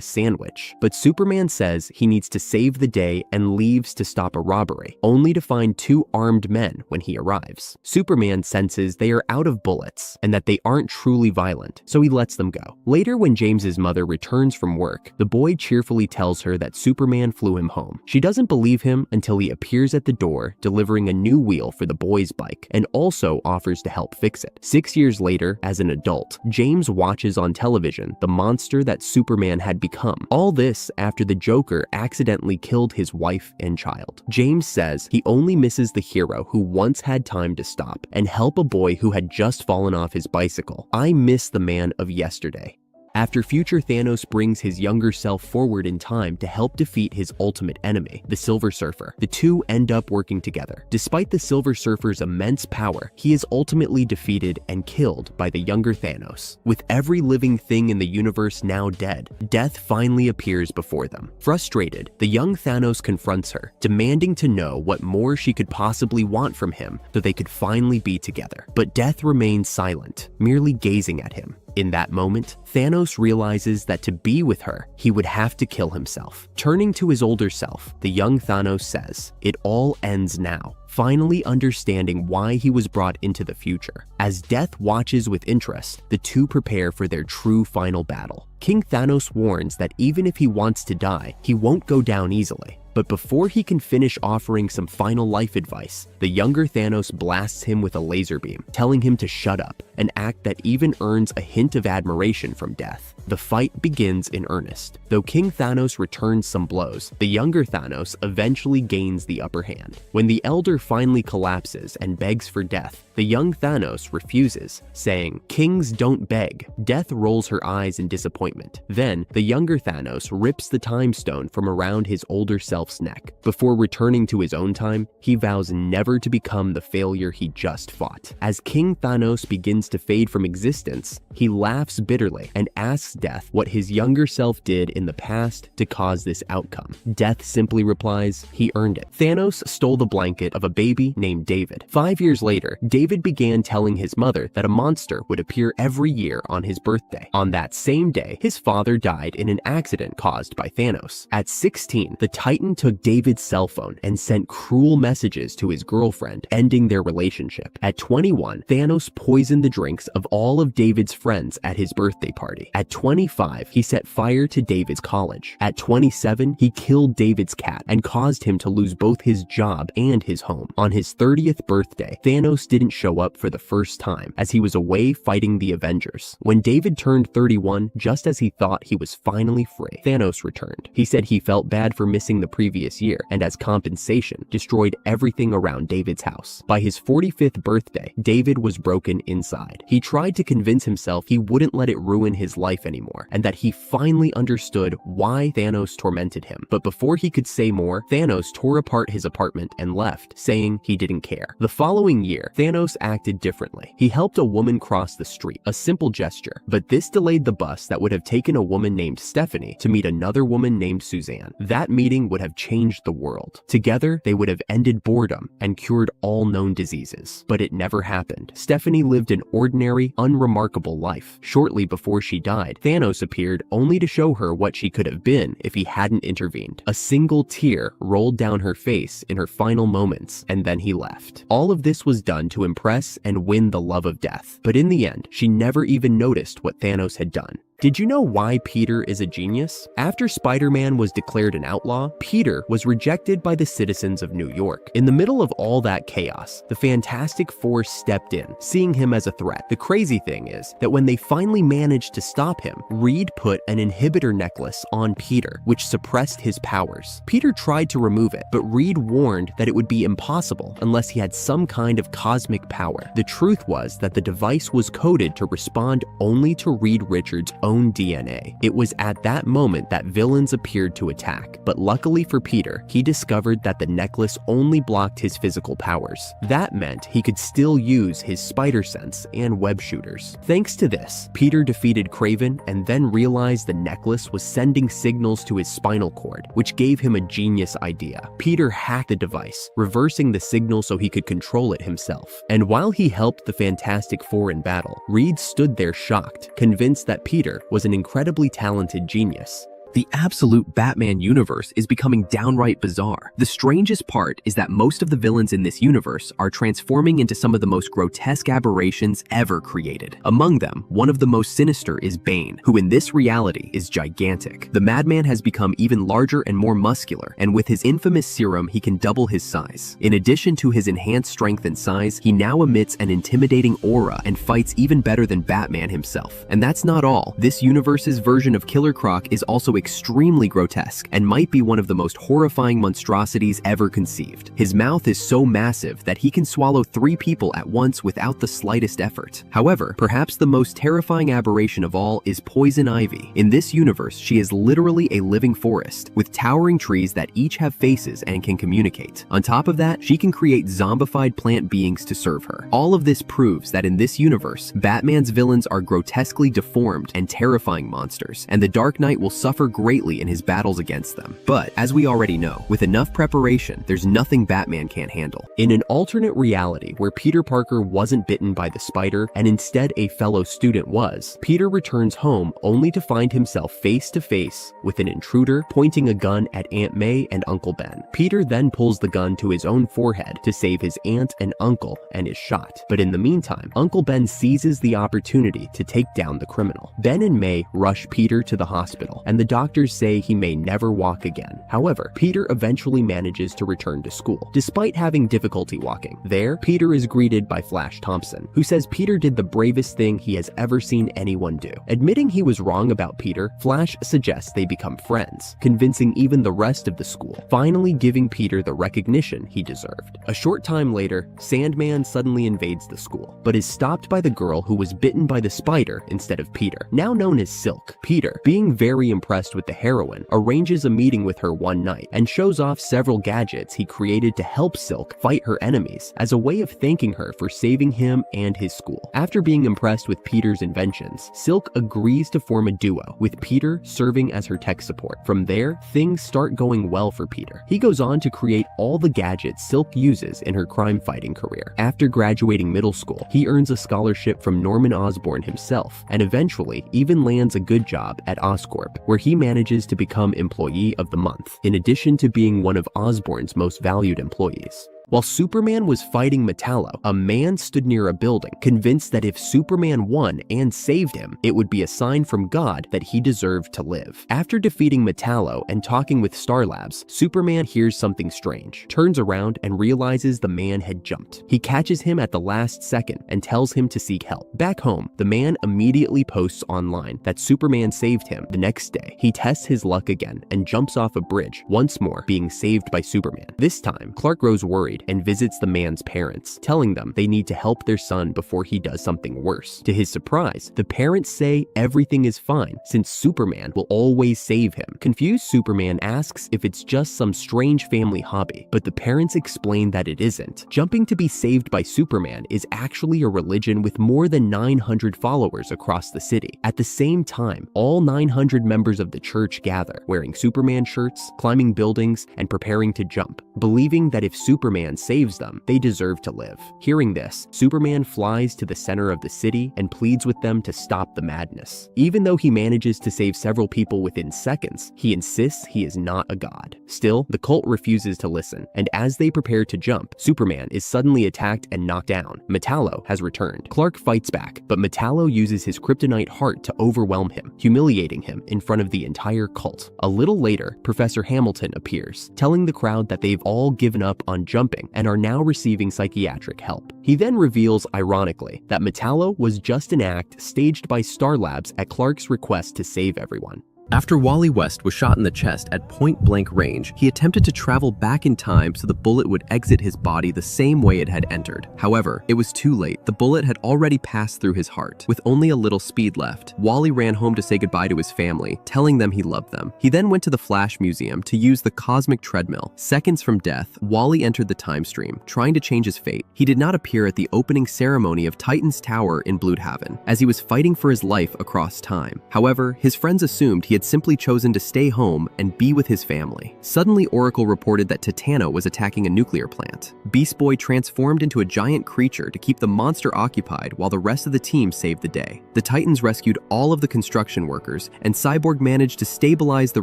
sandwich, but Superman says he needs to save the day and leaves to stop a robbery, only to find two armed men when he arrives. Superman senses they are out of bullets and that they aren't truly violent, so he lets them go. Later, when James's mother returns from work, the boy cheerfully tells her that Superman flew him home. She doesn't believe him until he appears at the door delivering a new wheel for the boy's bike and also offers to help fix it. 6 years later, as an adult, James watches on television the monster that Superman had become. All this after the Joker accidentally killed his wife and child. James says he only misses the hero who once had time to stop and help a boy who had just fallen off his bicycle. I miss the man of yesterday. After future Thanos brings his younger self forward in time to help defeat his ultimate enemy, the Silver Surfer, the two end up working together. Despite the Silver Surfer's immense power, he is ultimately defeated and killed by the younger Thanos. With every living thing in the universe now dead, death finally appears before them. Frustrated, the young Thanos confronts her, demanding to know what more she could possibly want from him so they could finally be together. But death remains silent, merely gazing at him. In that moment, Thanos realizes that to be with her, he would have to kill himself. Turning to his older self, the young Thanos says, "It all ends now," finally understanding why he was brought into the future. As death watches with interest, the two prepare for their true final battle. King Thanos warns that even if he wants to die, he won't go down easily. But before he can finish offering some final life advice, the younger Thanos blasts him with a laser beam, telling him to shut up, an act that even earns a hint of admiration from death. The fight begins in earnest. Though King Thanos returns some blows, the younger Thanos eventually gains the upper hand. When the elder finally collapses and begs for death, the young Thanos refuses, saying, "Kings don't beg." Death rolls her eyes in disappointment. Then, the younger Thanos rips the time stone from around his older self's neck. Before returning to his own time, he vows never to become the failure he just fought. As King Thanos begins to fade from existence, he laughs bitterly and asks Death what his younger self did in the past to cause this outcome. Death simply replies, "He earned it." Thanos stole the blanket of a baby named David. 5 years later, David began telling his mother that a monster would appear every year on his birthday. On that same day, his father died in an accident caused by Thanos. At 16, the Titan took David's cell phone and sent cruel messages to his girlfriend, ending their relationship. At 21, Thanos poisoned the drinks of all of David's friends at his birthday party. At 25, he set fire to David's college. At 27, he killed David's cat and caused him to lose both his job and his home. On his 30th birthday, Thanos didn't show up for the first time, as he was away fighting the Avengers. When David turned 31, just as he thought he was finally free, Thanos returned. He said he felt bad for missing the previous year, and as compensation, destroyed everything around David's house. By his 45th birthday, David was broken inside. He tried to convince himself he wouldn't let it ruin his life anymore, and that he finally understood why Thanos tormented him. But before he could say more, Thanos tore apart his apartment and left, saying he didn't care. The following year, Thanos acted differently. He helped a woman cross the street, a simple gesture, but this delayed the bus that would have taken a woman named Stephanie to meet another woman named Suzanne. That meeting would have changed the world. Together, they would have ended boredom and cured all known diseases. But it never happened. Stephanie lived an ordinary, unremarkable life. Shortly before she died, Thanos appeared only to show her what she could have been if he hadn't intervened. A single tear rolled down her face in her final moments, and then he left. All of this was done to impress and win the love of Death. But in the end, she never even noticed what Thanos had done. Did you know why Peter is a genius? After Spider-Man was declared an outlaw, Peter was rejected by the citizens of New York. In the middle of all that chaos, the Fantastic Four stepped in, seeing him as a threat. The crazy thing is that when they finally managed to stop him, Reed put an inhibitor necklace on Peter, which suppressed his powers. Peter tried to remove it, but Reed warned that it would be impossible unless he had some kind of cosmic power. The truth was that the device was coded to respond only to Reed Richards' own DNA. It was at that moment that villains appeared to attack, but luckily for Peter, he discovered that the necklace only blocked his physical powers. That meant he could still use his spider sense and web shooters. Thanks to this, Peter defeated Kraven and then realized the necklace was sending signals to his spinal cord, which gave him a genius idea. Peter hacked the device, reversing the signal so he could control it himself. And while he helped the Fantastic Four in battle, Reed stood there shocked, convinced that Peter was an incredibly talented genius. The absolute Batman universe is becoming downright bizarre. The strangest part is that most of the villains in this universe are transforming into some of the most grotesque aberrations ever created. Among them, one of the most sinister is Bane, who in this reality is gigantic. The Madman has become even larger and more muscular, and with his infamous serum, he can double his size. In addition to his enhanced strength and size, he now emits an intimidating aura and fights even better than Batman himself. And that's not all. This universe's version of Killer Croc is also extremely grotesque and might be one of the most horrifying monstrosities ever conceived. His mouth is so massive that he can swallow 3 people at once without the slightest effort. However, perhaps the most terrifying aberration of all is Poison Ivy. In this universe, she is literally a living forest, with towering trees that each have faces and can communicate. On top of that, she can create zombified plant beings to serve her. All of this proves that in this universe, Batman's villains are grotesquely deformed and terrifying monsters, and the Dark Knight will suffer greatly in his battles against them. But, as we already know, with enough preparation, there's nothing Batman can't handle. In an alternate reality where Peter Parker wasn't bitten by the spider and instead a fellow student was, Peter returns home only to find himself face to face with an intruder pointing a gun at Aunt May and Uncle Ben. Peter then pulls the gun to his own forehead to save his aunt and uncle and is shot. But in the meantime, Uncle Ben seizes the opportunity to take down the criminal. Ben and May rush Peter to the hospital, and the doctors say he may never walk again. However, Peter eventually manages to return to school, despite having difficulty walking. There, Peter is greeted by Flash Thompson, who says Peter did the bravest thing he has ever seen anyone do. Admitting he was wrong about Peter, Flash suggests they become friends, convincing even the rest of the school, finally giving Peter the recognition he deserved. A short time later, Sandman suddenly invades the school, but is stopped by the girl who was bitten by the spider instead of Peter, now known as Silk. Peter, being very impressed with the heroine, arranges a meeting with her one night and shows off several gadgets he created to help Silk fight her enemies as a way of thanking her for saving him and his school. After being impressed with Peter's inventions, Silk agrees to form a duo, with Peter serving as her tech support. From there, things start going well for Peter. He goes on to create all the gadgets Silk uses in her crime-fighting career. After graduating middle school, he earns a scholarship from Norman Osborn himself, and eventually even lands a good job at Oscorp, where he manages to become Employee of the Month, in addition to being one of Osborn's most valued employees. While Superman was fighting Metallo, a man stood near a building, convinced that if Superman won and saved him, it would be a sign from God that he deserved to live. After defeating Metallo and talking with Star Labs, Superman hears something strange, turns around and realizes the man had jumped. He catches him at the last second and tells him to seek help. Back home, the man immediately posts online that Superman saved him. The next day, he tests his luck again and jumps off a bridge, once more being saved by Superman. This time, Clark grows worried and visits the man's parents, telling them they need to help their son before he does something worse. To his surprise, the parents say everything is fine since Superman will always save him. Confused Superman asks if it's just some strange family hobby, but the parents explain that it isn't. Jumping to be saved by Superman is actually a religion with more than 900 followers across the city. At the same time, all 900 members of the church gather, wearing Superman shirts, climbing buildings, and preparing to jump, believing that if Superman Superman saves them, they deserve to live. Hearing this, Superman flies to the center of the city and pleads with them to stop the madness. Even though he manages to save several people within seconds, he insists he is not a god. Still, the cult refuses to listen, and as they prepare to jump, Superman is suddenly attacked and knocked down. Metallo has returned. Clark fights back, but Metallo uses his kryptonite heart to overwhelm him, humiliating him in front of the entire cult. A little later, Professor Hamilton appears, telling the crowd that they've all given up on jumping and are now receiving psychiatric help. He then reveals, ironically, that Metallo was just an act staged by Star Labs at Clark's request to save everyone. After Wally West was shot in the chest at point-blank range, he attempted to travel back in time so the bullet would exit his body the same way it had entered. However, it was too late. The bullet had already passed through his heart. With only a little speed left, Wally ran home to say goodbye to his family, telling them he loved them. He then went to the Flash Museum to use the cosmic treadmill. Seconds from death, Wally entered the time stream, trying to change his fate. He did not appear at the opening ceremony of Titan's Tower in Bloodhaven, as he was fighting for his life across time. However, his friends assumed he had simply chosen to stay home and be with his family. Suddenly, Oracle reported that Titano was attacking a nuclear plant. Beast Boy transformed into a giant creature to keep the monster occupied while the rest of the team saved the day. The Titans rescued all of the construction workers, and Cyborg managed to stabilize the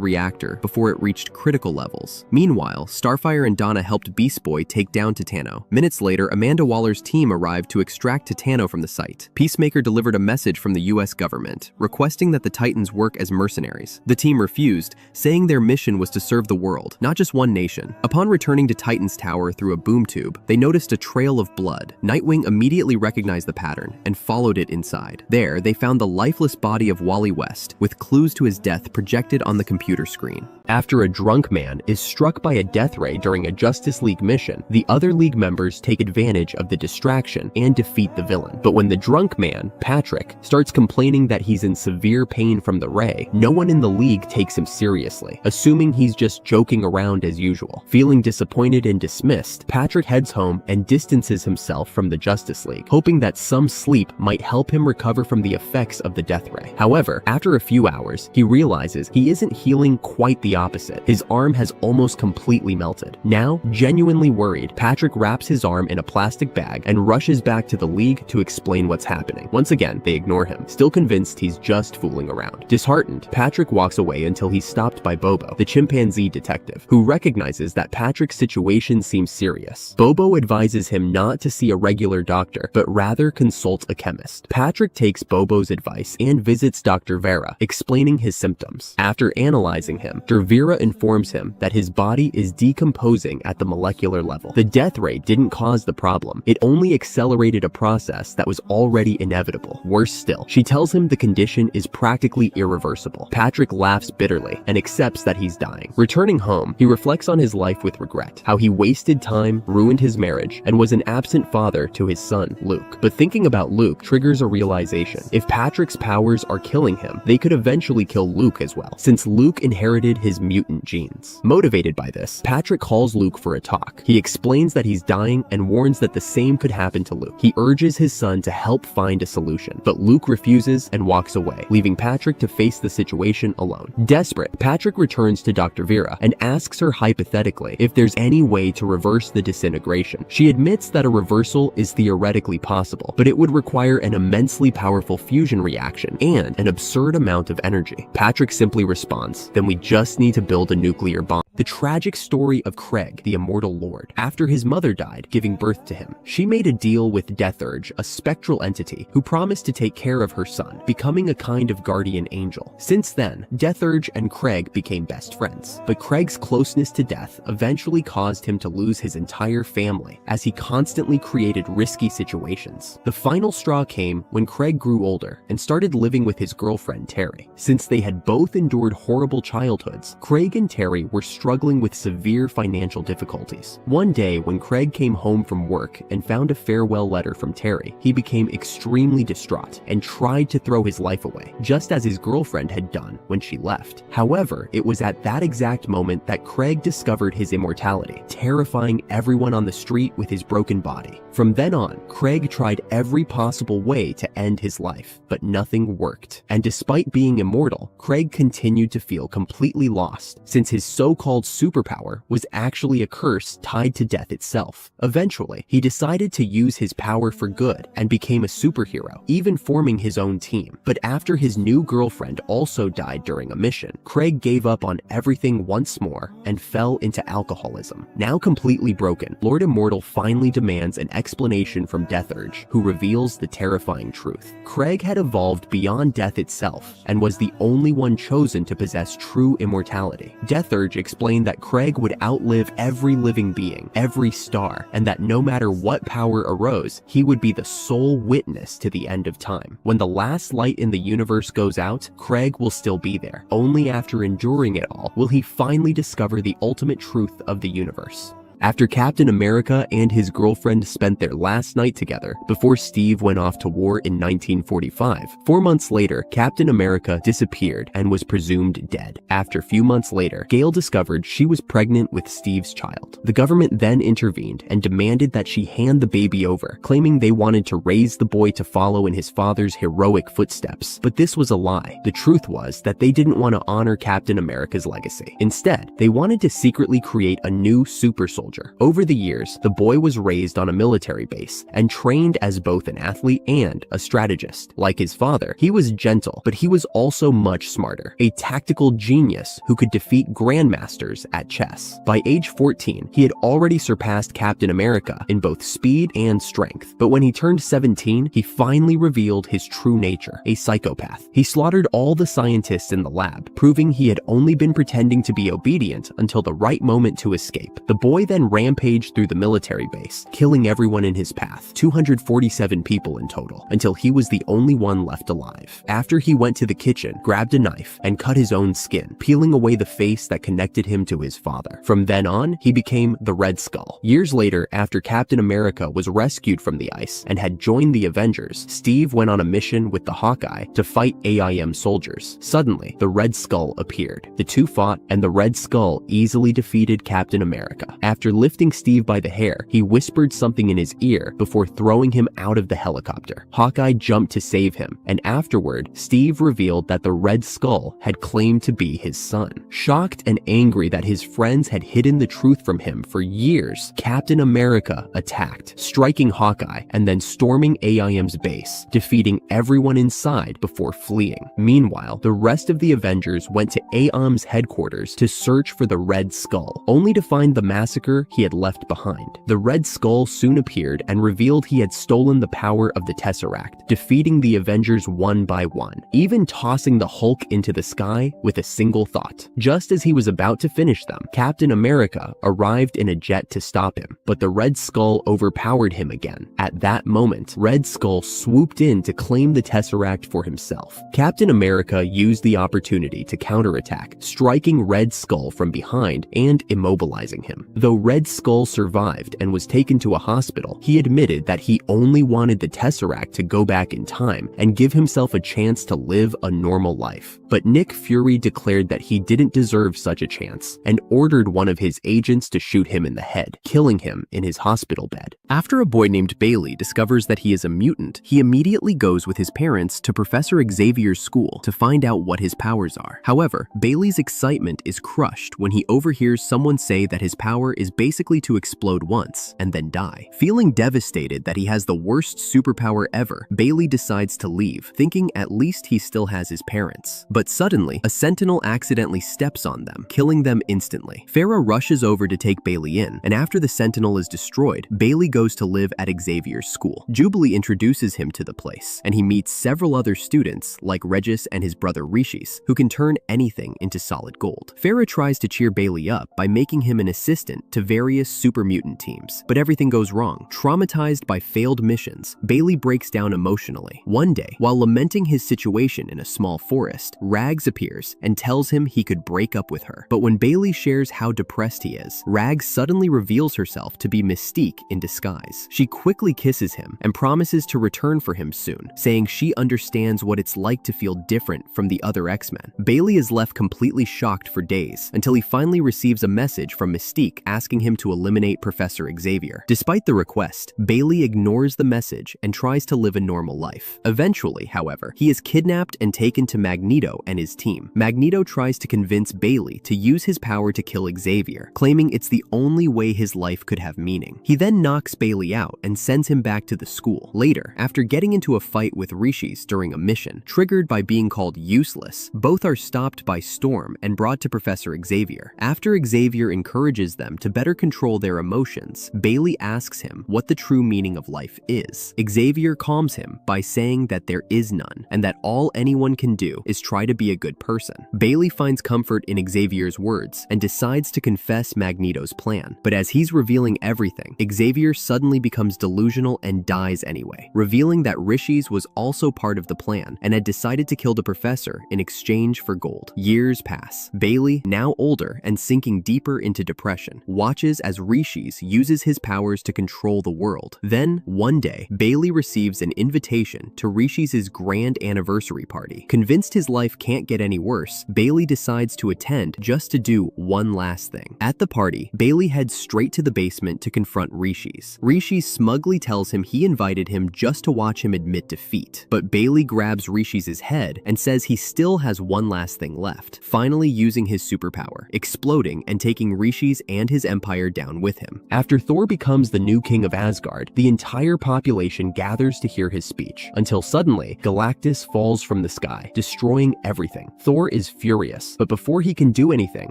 reactor before it reached critical levels. Meanwhile, Starfire and Donna helped Beast Boy take down Titano. Minutes later, Amanda Waller's team arrived to extract Titano from the site. Peacemaker delivered a message from the US government, requesting that the Titans work as mercenaries. The team refused, saying their mission was to serve the world, not just one nation. Upon returning to Titan's Tower through a boom tube, they noticed a trail of blood. Nightwing immediately recognized the pattern and followed it inside. There, they found the lifeless body of Wally West, with clues to his death projected on the computer screen. After a drunk man is struck by a death ray during a Justice League mission, the other League members take advantage of the distraction and defeat the villain. But when the drunk man, Patrick, starts complaining that he's in severe pain from the ray, no one in the League takes him seriously, assuming he's just joking around as usual. Feeling disappointed and dismissed, Patrick heads home and distances himself from the Justice League, hoping that some sleep might help him recover from the effects of the death ray. However, after a few hours, he realizes he isn't healing quite the opposite. His arm has almost completely melted. Now, genuinely worried, Patrick wraps his arm in a plastic bag and rushes back to the League to explain what's happening. Once again, they ignore him, still convinced he's just fooling around. Disheartened, Patrick walks away until he's stopped by Bobo, the chimpanzee detective, who recognizes that Patrick's situation seems serious. Bobo advises him not to see a regular doctor, but rather consult a chemist. Patrick takes Bobo's advice and visits Dr. Vera, explaining his symptoms. After analyzing him, Vera informs him that his body is decomposing at the molecular level. The death ray didn't cause the problem, it only accelerated a process that was already inevitable. Worse still, she tells him the condition is practically irreversible. Patrick laughs bitterly and accepts that he's dying. Returning home, he reflects on his life with regret, how he wasted time, ruined his marriage, and was an absent father to his son, Luke. But thinking about Luke triggers a realization. If Patrick's powers are killing him, they could eventually kill Luke as well, since Luke inherited his mutant genes. Motivated by this, Patrick calls Luke for a talk. He explains that he's dying and warns that the same could happen to Luke. He urges his son to help find a solution, but Luke refuses and walks away, leaving Patrick to face the situation alone. Desperate, Patrick returns to Dr. Vera and asks her hypothetically if there's any way to reverse the disintegration. She admits that a reversal is theoretically possible, but it would require an immensely powerful fusion reaction and an absurd amount of energy. Patrick simply responds, "Then we just need to build a nuclear bomb." The tragic story of Craig, the Immortal Lord. After his mother died, giving birth to him, she made a deal with Deathurge, a spectral entity who promised to take care of her son, becoming a kind of guardian angel. Since then, Deathurge and Craig became best friends, but Craig's closeness to death eventually caused him to lose his entire family, as he constantly created risky situations. The final straw came when Craig grew older and started living with his girlfriend Terry. Since they had both endured horrible childhoods, Craig and Terry were struggling with severe financial difficulties. One day, when Craig came home from work and found a farewell letter from Terry, he became extremely distraught and tried to throw his life away, just as his girlfriend had done when she left. However, it was at that exact moment that Craig discovered his immortality, terrifying everyone on the street with his broken body. From then on, Craig tried every possible way to end his life, but nothing worked. And despite being immortal, Craig continued to feel completely lost, since his so-called so-called superpower was actually a curse tied to death itself. Eventually, he decided to use his power for good and became a superhero, even forming his own team. But after his new girlfriend also died during a mission, Craig gave up on everything once more and fell into alcoholism. Now completely broken, Lord Immortal finally demands an explanation from Death Urge, who reveals the terrifying truth. Craig had evolved beyond death itself and was the only one chosen to possess true immortality. Death Urge explained that Craig would outlive every living being, every star, and that no matter what power arose, he would be the sole witness to the end of time. When the last light in the universe goes out, Craig will still be there. Only after enduring it all will he finally discover the ultimate truth of the universe. After Captain America and his girlfriend spent their last night together before Steve went off to war in 1945, 4 months later, Captain America disappeared and was presumed dead. After a few months later, Gail discovered she was pregnant with Steve's child. The government then intervened and demanded that she hand the baby over, claiming they wanted to raise the boy to follow in his father's heroic footsteps. But this was a lie. The truth was that they didn't want to honor Captain America's legacy. Instead, they wanted to secretly create a new super soldier. Over the years, the boy was raised on a military base and trained as both an athlete and a strategist. Like his father, he was gentle, but he was also much smarter, a tactical genius who could defeat grandmasters at chess. By age 14, he had already surpassed Captain America in both speed and strength. But when he turned 17, he finally revealed his true nature, a psychopath. He slaughtered all the scientists in the lab, proving he had only been pretending to be obedient until the right moment to escape. The boy then rampaged through the military base, killing everyone in his path, 247 people in total, until he was the only one left alive. After he went to the kitchen, grabbed a knife, and cut his own skin, peeling away the face that connected him to his father. From then on, he became the Red Skull. Years later, after Captain America was rescued from the ice and had joined the Avengers, Steve went on a mission with the Hawkeye to fight AIM soldiers. Suddenly, the Red Skull appeared. The two fought, and the Red Skull easily defeated Captain America. After lifting Steve by the hair, he whispered something in his ear before throwing him out of the helicopter. Hawkeye jumped to save him, and afterward, Steve revealed that the Red Skull had claimed to be his son. Shocked and angry that his friends had hidden the truth from him for years, Captain America attacked, striking Hawkeye and then storming AIM's base, defeating everyone inside before fleeing. Meanwhile, the rest of the Avengers went to AIM's headquarters to search for the Red Skull, only to find the massacre he had left behind. The Red Skull soon appeared and revealed he had stolen the power of the Tesseract, defeating the Avengers one by one, even tossing the Hulk into the sky with a single thought. Just as he was about to finish them, Captain America arrived in a jet to stop him, but the Red Skull overpowered him again. At that moment, Red Skull swooped in to claim the Tesseract for himself. Captain America used the opportunity to counterattack, striking Red Skull from behind and immobilizing him. Though Red Skull survived and was taken to a hospital, he admitted that he only wanted the Tesseract to go back in time and give himself a chance to live a normal life. But Nick Fury declared that he didn't deserve such a chance and ordered one of his agents to shoot him in the head, killing him in his hospital bed. After a boy named Bailey discovers that he is a mutant, he immediately goes with his parents to Professor Xavier's school to find out what his powers are. However, Bailey's excitement is crushed when he overhears someone say that his power is basically to explode once and then die. Feeling devastated that he has the worst superpower ever, Bailey decides to leave, thinking at least he still has his parents. But suddenly, a sentinel accidentally steps on them, killing them instantly. Farah rushes over to take Bailey in, and after the sentinel is destroyed, Bailey goes to live at Xavier's school. Jubilee introduces him to the place, and he meets several other students like Regis and his brother Rishis, who can turn anything into solid gold. Farah tries to cheer Bailey up by making him an assistant to various super mutant teams, but everything goes wrong. Traumatized by failed missions, Bailey breaks down emotionally. One day, while lamenting his situation in a small forest, Rags appears and tells him he could break up with her. But when Bailey shares how depressed he is, Rags suddenly reveals herself to be Mystique in disguise. She quickly kisses him and promises to return for him soon, saying she understands what it's like to feel different from the other X-Men. Bailey is left completely shocked for days until he finally receives a message from Mystique asking asking him to eliminate Professor Xavier. Despite the request, Bailey ignores the message and tries to live a normal life. Eventually, however, he is kidnapped and taken to Magneto and his team. Magneto tries to convince Bailey to use his power to kill Xavier, claiming it's the only way his life could have meaning. He then knocks Bailey out and sends him back to the school. Later, after getting into a fight with Rishis during a mission, triggered by being called useless, both are stopped by Storm and brought to Professor Xavier. After Xavier encourages them to better control their emotions, Bailey asks him what the true meaning of life is. Xavier calms him by saying that there is none, and that all anyone can do is try to be a good person. Bailey finds comfort in Xavier's words and decides to confess Magneto's plan. But as he's revealing everything, Xavier suddenly becomes delusional and dies anyway, revealing that Rishis was also part of the plan and had decided to kill the professor in exchange for gold. Years pass. Bailey, now older and sinking deeper into depression, watches as Rishis uses his powers to control the world. Then, one day, Bailey receives an invitation to Rishis' grand anniversary party. Convinced his life can't get any worse, Bailey decides to attend just to do one last thing. At the party, Bailey heads straight to the basement to confront Rishis. Rishis smugly tells him he invited him just to watch him admit defeat, but Bailey grabs Rishis' head and says he still has one last thing left, finally using his superpower, exploding and taking Rishis and his empire down with him. After Thor becomes the new king of Asgard, the entire population gathers to hear his speech, until suddenly, Galactus falls from the sky, destroying everything. Thor is furious, but before he can do anything,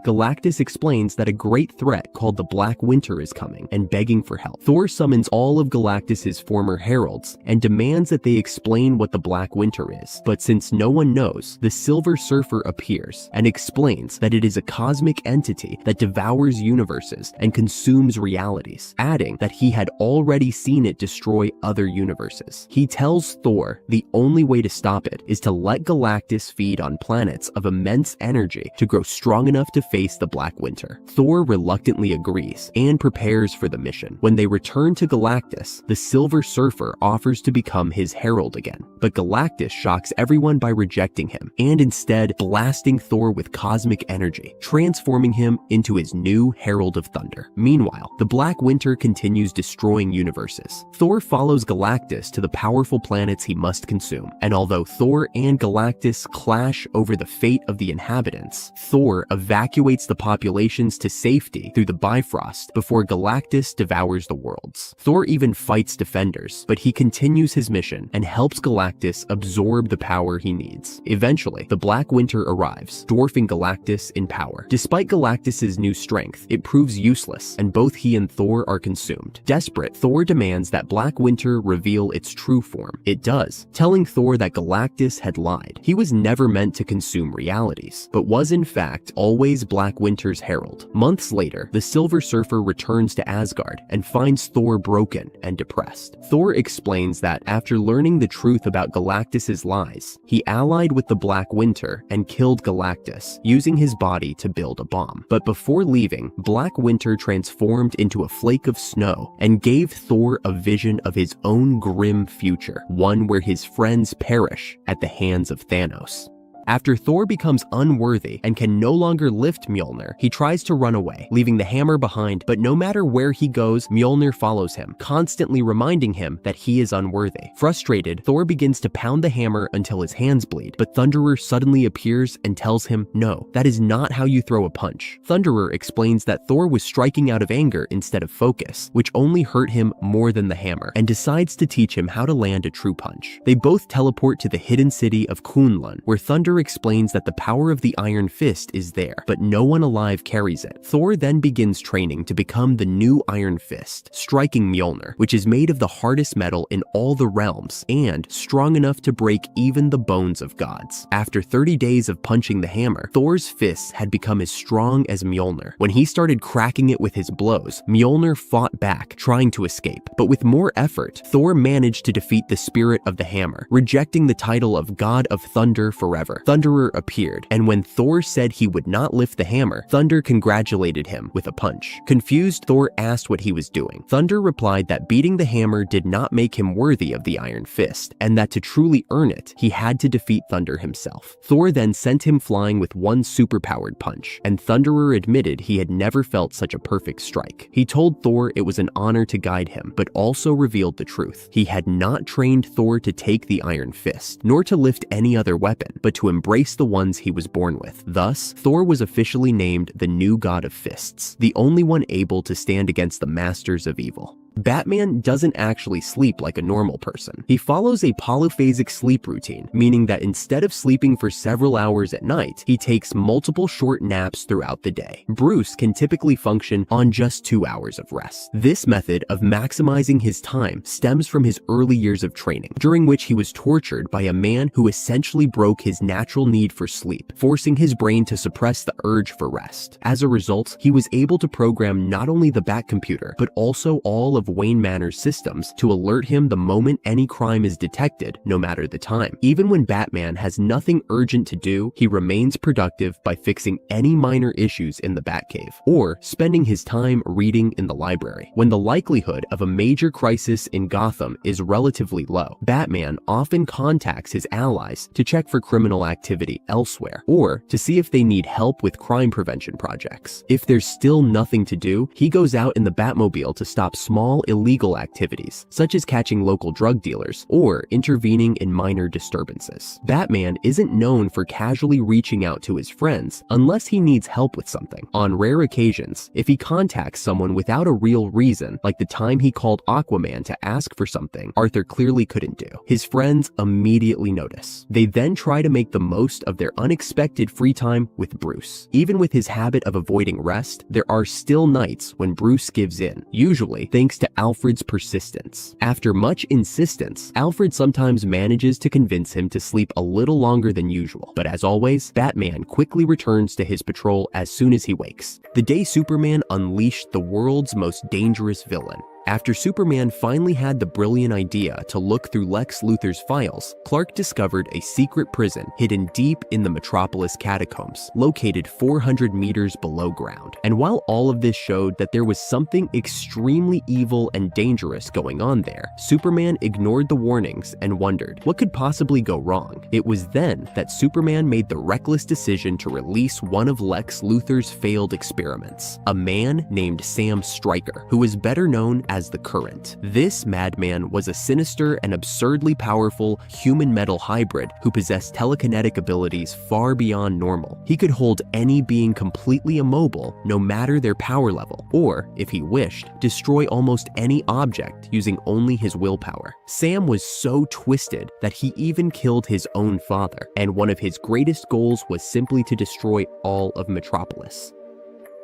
Galactus explains that a great threat called the Black Winter is coming and begging for help. Thor summons all of Galactus's former heralds and demands that they explain what the Black Winter is. But since no one knows, the Silver Surfer appears and explains that it is a cosmic entity that devours universes and consumes realities, adding that he had already seen it destroy other universes. He tells Thor the only way to stop it is to let Galactus feed on planets of immense energy to grow strong enough to face the Black Winter. Thor reluctantly agrees and prepares for the mission. When they return to Galactus, the Silver Surfer offers to become his herald again, but Galactus shocks everyone by rejecting him and instead blasting Thor with cosmic energy, transforming him into his new Herald of Thunder. Meanwhile, the Black Winter continues destroying universes. Thor follows Galactus to the powerful planets he must consume, and although Thor and Galactus clash over the fate of the inhabitants, Thor evacuates the populations to safety through the Bifrost before Galactus devours the worlds. Thor even fights defenders, but he continues his mission and helps Galactus absorb the power he needs. Eventually, the Black Winter arrives, dwarfing Galactus in power. Despite Galactus's new strength, it proves useless, and both he and Thor are consumed. Desperate, Thor demands that Black Winter reveal its true form. It does, telling Thor that Galactus had lied. He was never meant to consume realities, but was in fact always Black Winter's herald. Months later, the Silver Surfer returns to Asgard and finds Thor broken and depressed. Thor explains that after learning the truth about Galactus's lies, he allied with the Black Winter and killed Galactus, using his body to build a bomb. But before leaving, Black Winter transformed into a flake of snow and gave Thor a vision of his own grim future, one where his friends perish at the hands of Thanos. After Thor becomes unworthy and can no longer lift Mjolnir, he tries to run away, leaving the hammer behind, but no matter where he goes, Mjolnir follows him, constantly reminding him that he is unworthy. Frustrated, Thor begins to pound the hammer until his hands bleed, but Thunderer suddenly appears and tells him, "No, that is not how you throw a punch." Thunderer explains that Thor was striking out of anger instead of focus, which only hurt him more than the hammer, and decides to teach him how to land a true punch. They both teleport to the hidden city of Kunlun, where Thunderer explains that the power of the Iron Fist is there, but no one alive carries it. Thor then begins training to become the new Iron Fist, striking Mjolnir, which is made of the hardest metal in all the realms and strong enough to break even the bones of gods. After 30 days of punching the hammer, Thor's fists had become as strong as Mjolnir. When he started cracking it with his blows, Mjolnir fought back, trying to escape. But with more effort, Thor managed to defeat the spirit of the hammer, rejecting the title of God of Thunder forever. hammer, Thunderer appeared, and when Thor said he would not lift the hammer, Thunder congratulated him with a punch. Confused, Thor asked what he was doing. Thunder replied that beating the hammer did not make him worthy of the Iron Fist, and that to truly earn it, he had to defeat Thunder himself. Thor then sent him flying with one superpowered punch, and Thunderer admitted he had never felt such a perfect strike. He told Thor it was an honor to guide him, but also revealed the truth. He had not trained Thor to take the Iron Fist, nor to lift any other weapon, but to embrace the ones he was born with. Thus, Thor was officially named the new god of fists, the only one able to stand against the masters of evil. Batman doesn't actually sleep like a normal person. He follows a polyphasic sleep routine, meaning that instead of sleeping for several hours at night, he takes multiple short naps throughout the day. Bruce can typically function on just 2 hours of rest. This method of maximizing his time stems from his early years of training, during which he was tortured by a man who essentially broke his natural need for sleep, forcing his brain to suppress the urge for rest. As a result, he was able to program not only the Batcomputer, but also all of Wayne Manor's systems to alert him the moment any crime is detected, no matter the time. Even when Batman has nothing urgent to do, he remains productive by fixing any minor issues in the Batcave, or spending his time reading in the library. When the likelihood of a major crisis in Gotham is relatively low, Batman often contacts his allies to check for criminal activity elsewhere, or to see if they need help with crime prevention projects. If there's still nothing to do, he goes out in the Batmobile to stop small illegal activities, such as catching local drug dealers or intervening in minor disturbances. Batman isn't known for casually reaching out to his friends unless he needs help with something. On rare occasions, if he contacts someone without a real reason, like the time he called Aquaman to ask for something Arthur clearly couldn't do, his friends immediately notice. They then try to make the most of their unexpected free time with Bruce. Even with his habit of avoiding rest, there are still nights when Bruce gives in, usually thanks to Alfred's persistence. After much insistence, Alfred sometimes manages to convince him to sleep a little longer than usual, but as always, Batman quickly returns to his patrol as soon as he wakes. The day Superman unleashed the world's most dangerous villain. After Superman finally had the brilliant idea to look through Lex Luthor's files, Clark discovered a secret prison hidden deep in the Metropolis catacombs, located 400 meters below ground. And while all of this showed that there was something extremely evil and dangerous going on there, Superman ignored the warnings and wondered what could possibly go wrong. It was then that Superman made the reckless decision to release one of Lex Luthor's failed experiments, a man named Sam Stryker, who was better known as the Current. This madman was a sinister and absurdly powerful human metal hybrid who possessed telekinetic abilities far beyond normal. He could hold any being completely immobile, no matter their power level, or, if he wished, destroy almost any object using only his willpower. Sam was so twisted that he even killed his own father, and one of his greatest goals was simply to destroy all of Metropolis.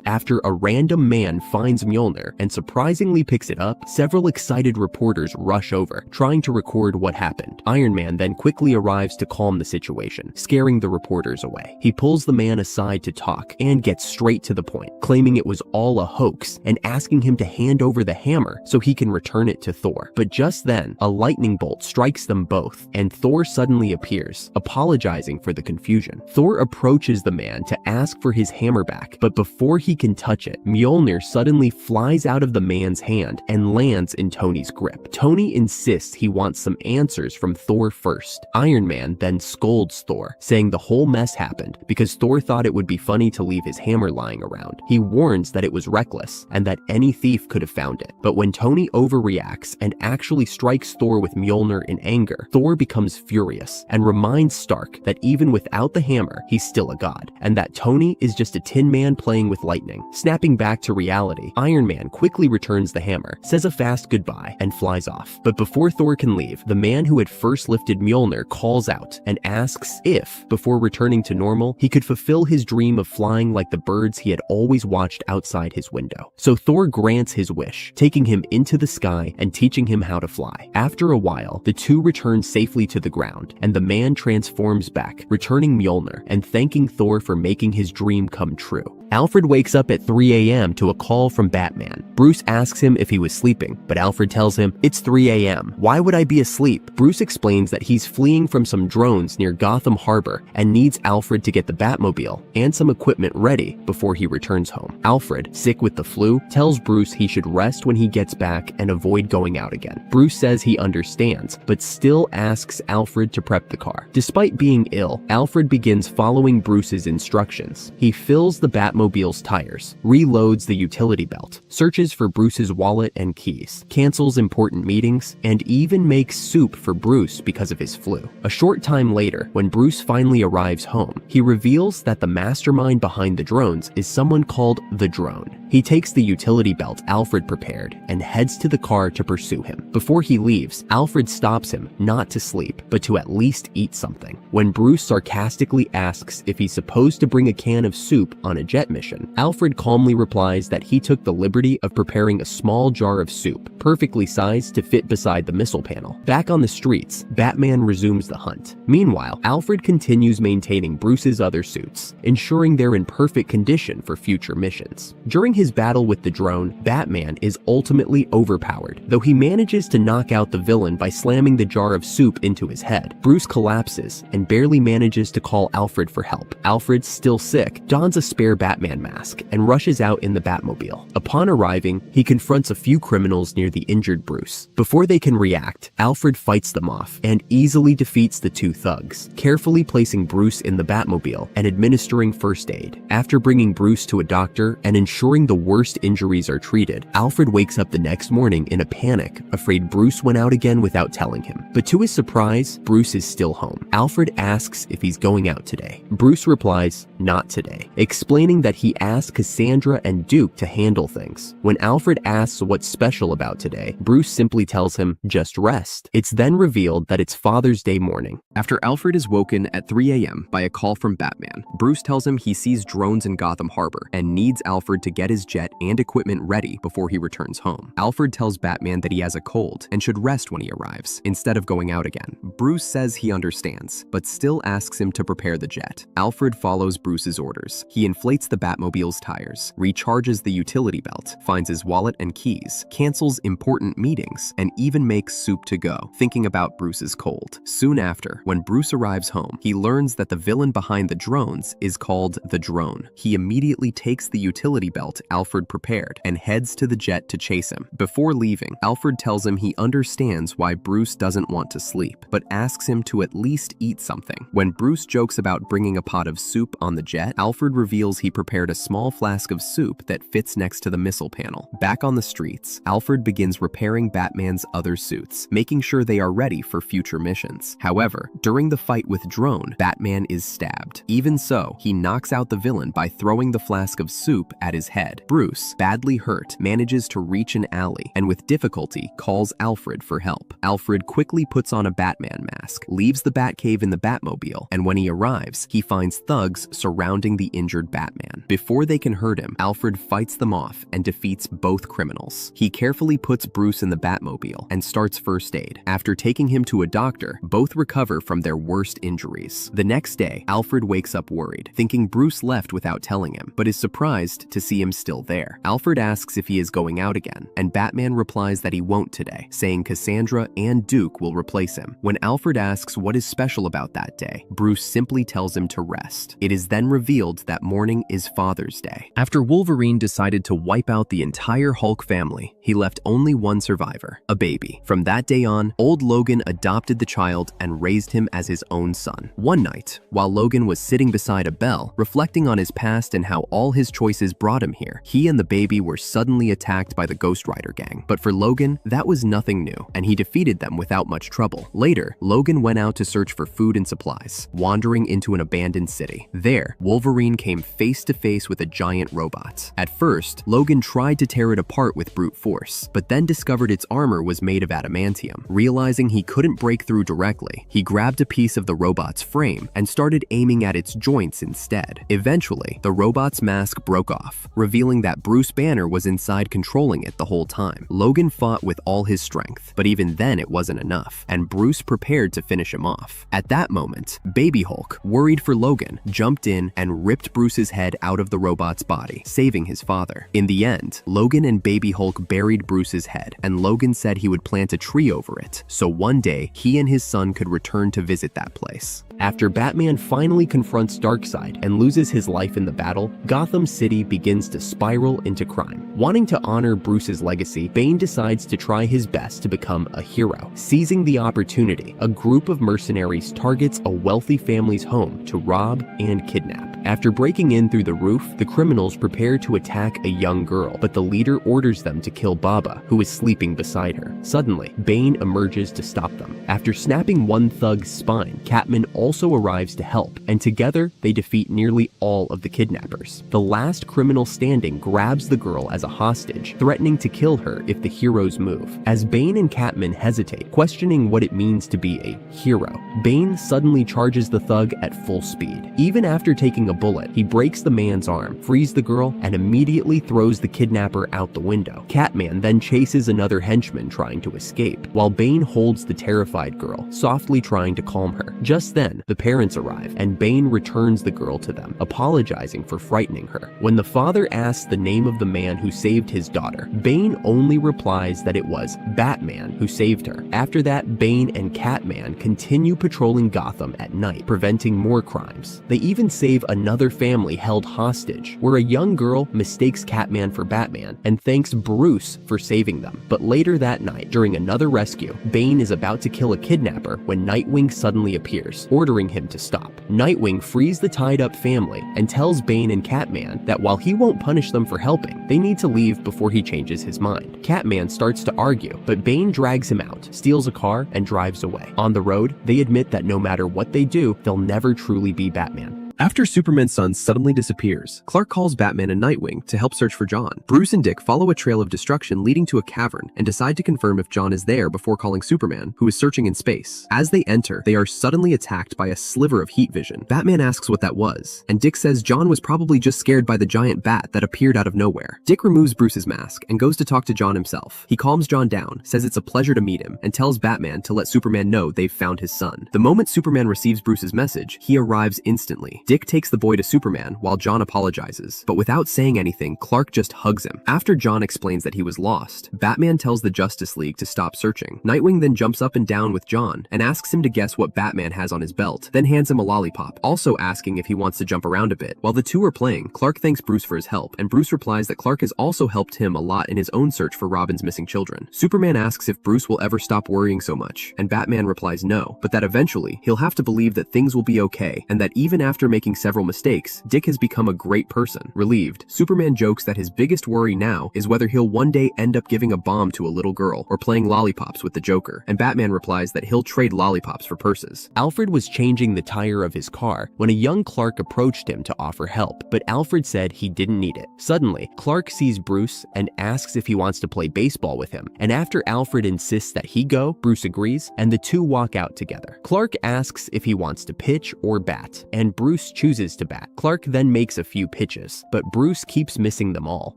After a random man finds Mjolnir and surprisingly picks it up, several excited reporters rush over, trying to record what happened. Iron Man then quickly arrives to calm the situation, scaring the reporters away. He pulls the man aside to talk and gets straight to the point, claiming it was all a hoax and asking him to hand over the hammer so he can return it to Thor. But just then, a lightning bolt strikes them both, and Thor suddenly appears, apologizing for the confusion. Thor approaches the man to ask for his hammer back, but before he can touch it, Mjolnir suddenly flies out of the man's hand and lands in Tony's grip. Tony insists he wants some answers from Thor first. Iron Man then scolds Thor, saying the whole mess happened because Thor thought it would be funny to leave his hammer lying around. He warns that it was reckless and that any thief could have found it. But when Tony overreacts and actually strikes Thor with Mjolnir in anger, Thor becomes furious and reminds Stark that even without the hammer, he's still a god, and that Tony is just a tin man playing with lightning. Snapping back to reality, Iron Man quickly returns the hammer, says a fast goodbye, and flies off. But before Thor can leave, the man who had first lifted Mjolnir calls out and asks if, before returning to normal, he could fulfill his dream of flying like the birds he had always watched outside his window. So Thor grants his wish, taking him into the sky and teaching him how to fly. After a while, the two return safely to the ground, and the man transforms back, returning Mjolnir and thanking Thor for making his dream come true. Alfred wakes up at 3 a.m. to a call from Batman. Bruce asks him if he was sleeping, but Alfred tells him, "It's 3 a.m. Why would I be asleep?" Bruce explains that he's fleeing from some drones near Gotham Harbor and needs Alfred to get the Batmobile and some equipment ready before he returns home. Alfred, sick with the flu, tells Bruce he should rest when he gets back and avoid going out again. Bruce says he understands, but still asks Alfred to prep the car. Despite being ill, Alfred begins following Bruce's instructions. He fills the Batmobile's tires, reloads the utility belt, searches for Bruce's wallet and keys, cancels important meetings, and even makes soup for Bruce because of his flu. A short time later, when Bruce finally arrives home, he reveals that the mastermind behind the drones is someone called the Drone. He takes the utility belt Alfred prepared and heads to the car to pursue him. Before he leaves, Alfred stops him not to sleep, but to at least eat something. When Bruce sarcastically asks if he's supposed to bring a can of soup on a jet mission, Alfred calmly replies that he took the liberty of preparing a small jar of soup, perfectly sized to fit beside the missile panel. Back on the streets, Batman resumes the hunt. Meanwhile, Alfred continues maintaining Bruce's other suits, ensuring they're in perfect condition for future missions. During his battle with the Drone, Batman is ultimately overpowered, though he manages to knock out the villain by slamming the jar of soup into his head. Bruce collapses and barely manages to call Alfred for help. Alfred, still sick, dons a spare Batman mask and rushes out in the Batmobile. Upon arriving, he confronts a few criminals near the injured Bruce. Before they can react, Alfred fights them off and easily defeats the two thugs, carefully placing Bruce in the Batmobile and administering first aid. After bringing Bruce to a doctor and ensuring the worst injuries are treated, Alfred wakes up the next morning in a panic, afraid Bruce went out again without telling him. But to his surprise, Bruce is still home. Alfred asks if he's going out today. Bruce replies, "Not today," explaining that he asked Cassandra and Duke to handle things. When Alfred asks what's special about today, Bruce simply tells him, "Just rest." It's then revealed that it's Father's Day morning. After Alfred is woken at 3 a.m. by a call from Batman, Bruce tells him he sees drones in Gotham Harbor and needs Alfred to get his jet and equipment ready before he returns home. Alfred tells Batman that he has a cold and should rest when he arrives, instead of going out again. Bruce says he understands, but still asks him to prepare the jet. Alfred follows Bruce's orders. He inflates the Batmobile's tires, recharges the utility belt, finds his wallet and keys, cancels important meetings, and even makes soup to go, thinking about Bruce's cold. Soon after, when Bruce arrives home, he learns that the villain behind the drones is called the Drone. He immediately takes the utility belt Alfred prepared and heads to the jet to chase him. Before leaving, Alfred tells him he understands why Bruce doesn't want to sleep, but asks him to at least eat something. When Bruce jokes about bringing a pot of soup on the jet, Alfred reveals he prepared a small flask of soup that fits next to the missile panel. Back on the streets, Alfred begins repairing Batman's other suits, making sure they are ready for future missions. However, during the fight with Drone, Batman is stabbed. Even so, he knocks out the villain by throwing the flask of soup at his head. Bruce, badly hurt, manages to reach an alley and with difficulty calls Alfred for help. Alfred quickly puts on a Batman mask, leaves the Batcave in the Batmobile, and when he arrives, he finds thugs surrounding the injured Batman. Before they can hurt him, Alfred fights them off and defeats both criminals. He carefully puts Bruce in the Batmobile and starts first aid. After taking him to a doctor, both recover from their worst injuries. The next day, Alfred wakes up worried, thinking Bruce left without telling him, but is surprised to see him still there. Alfred asks if he is going out again, and Batman replies that he won't today, saying Cassandra and Duke will replace him. When Alfred asks what is special about that day, Bruce simply tells him to rest. It is then revealed that morning is Father's Day. After Wolverine decided to wipe out the entire Hulk family, he left only one survivor, a baby. From that day on, old Logan adopted the child and raised him as his own son. One night, while Logan was sitting beside a bell, reflecting on his past and how all his choices brought him here, he and the baby were suddenly attacked by the Ghost Rider gang. But for Logan, that was nothing new, and he defeated them without much trouble. Later, Logan went out to search for food and supplies, wandering into an abandoned city. There, Wolverine came face to face with a giant robot. At first, Logan tried to tear it apart with brute force, but then discovered its armor was made of adamantium. Realizing he couldn't break through directly, he grabbed a piece of the robot's frame and started aiming at its joints instead. Eventually, the robot's mask broke off, revealing that Bruce Banner was inside controlling it the whole time. Logan fought with all his strength, but even then it wasn't enough, and Bruce prepared to finish him off. At that moment, Baby Hulk, worried for Logan, jumped in and ripped Bruce's head head out of the robot's body, saving his father. In the end, Logan and Baby Hulk buried Bruce's head, and Logan said he would plant a tree over it, so one day he and his son could return to visit that place. After Batman finally confronts Darkseid and loses his life in the battle, Gotham City begins to spiral into crime. Wanting to honor Bruce's legacy, Bane decides to try his best to become a hero. Seizing the opportunity, a group of mercenaries targets a wealthy family's home to rob and kidnap. After breaking in through the roof, the criminals prepare to attack a young girl, but the leader orders them to kill Baba, who is sleeping beside her. Suddenly, Bane emerges to stop them. After snapping one thug's spine, Catman also arrives to help, and together they defeat nearly all of the kidnappers. The last criminal standing grabs the girl as a hostage, threatening to kill her if the heroes move. As Bane and Catman hesitate, questioning what it means to be a hero, Bane suddenly charges the thug at full speed. Even after taking a bullet, he breaks the man's arm, frees the girl, and immediately throws the kidnapper out the window. Catman then chases another henchman trying to escape, while Bane holds the terrified girl, softly trying to calm her. Just then, the parents arrive, and Bane returns the girl to them, apologizing for frightening her. When the father asks the name of the man who saved his daughter, Bane only replies that it was Batman who saved her. After that, Bane and Catman continue patrolling Gotham at night, preventing more crimes. They even save another family held hostage, where a young girl mistakes Catman for Batman and thanks Bruce for saving them. But later that night, during another rescue, Bane is about to kill a kidnapper when Nightwing suddenly appears, ordering him to stop. Nightwing frees the tied-up family and tells Bane and Catman that while he won't punish them for helping, they need to leave before he changes his mind. Catman starts to argue, but Bane drags him out, steals a car, and drives away. On the road, they admit that no matter what they do, they'll never truly be Batman. After Superman's son suddenly disappears, Clark calls Batman and Nightwing to help search for John. Bruce and Dick follow a trail of destruction leading to a cavern and decide to confirm if John is there before calling Superman, who is searching in space. As they enter, they are suddenly attacked by a sliver of heat vision. Batman asks what that was, and Dick says John was probably just scared by the giant bat that appeared out of nowhere. Dick removes Bruce's mask and goes to talk to John himself. He calms John down, says it's a pleasure to meet him, and tells Batman to let Superman know they've found his son. The moment Superman receives Bruce's message, he arrives instantly. Dick takes the boy to Superman while John apologizes, but without saying anything, Clark just hugs him. After John explains that he was lost, Batman tells the Justice League to stop searching. Nightwing then jumps up and down with John and asks him to guess what Batman has on his belt, then hands him a lollipop, also asking if he wants to jump around a bit. While the two are playing, Clark thanks Bruce for his help, and Bruce replies that Clark has also helped him a lot in his own search for Robin's missing children. Superman asks if Bruce will ever stop worrying so much, and Batman replies no, but that eventually he'll have to believe that things will be okay, and that even after making several mistakes, Dick has become a great person. Relieved, Superman jokes that his biggest worry now is whether he'll one day end up giving a bomb to a little girl or playing lollipops with the Joker, and Batman replies that he'll trade lollipops for purses. Alfred was changing the tire of his car when a young Clark approached him to offer help, but Alfred said he didn't need it. Suddenly, Clark sees Bruce and asks if he wants to play baseball with him, and after Alfred insists that he go, Bruce agrees, and the two walk out together. Clark asks if he wants to pitch or bat, and Bruce chooses to bat. Clark then makes a few pitches, but Bruce keeps missing them all,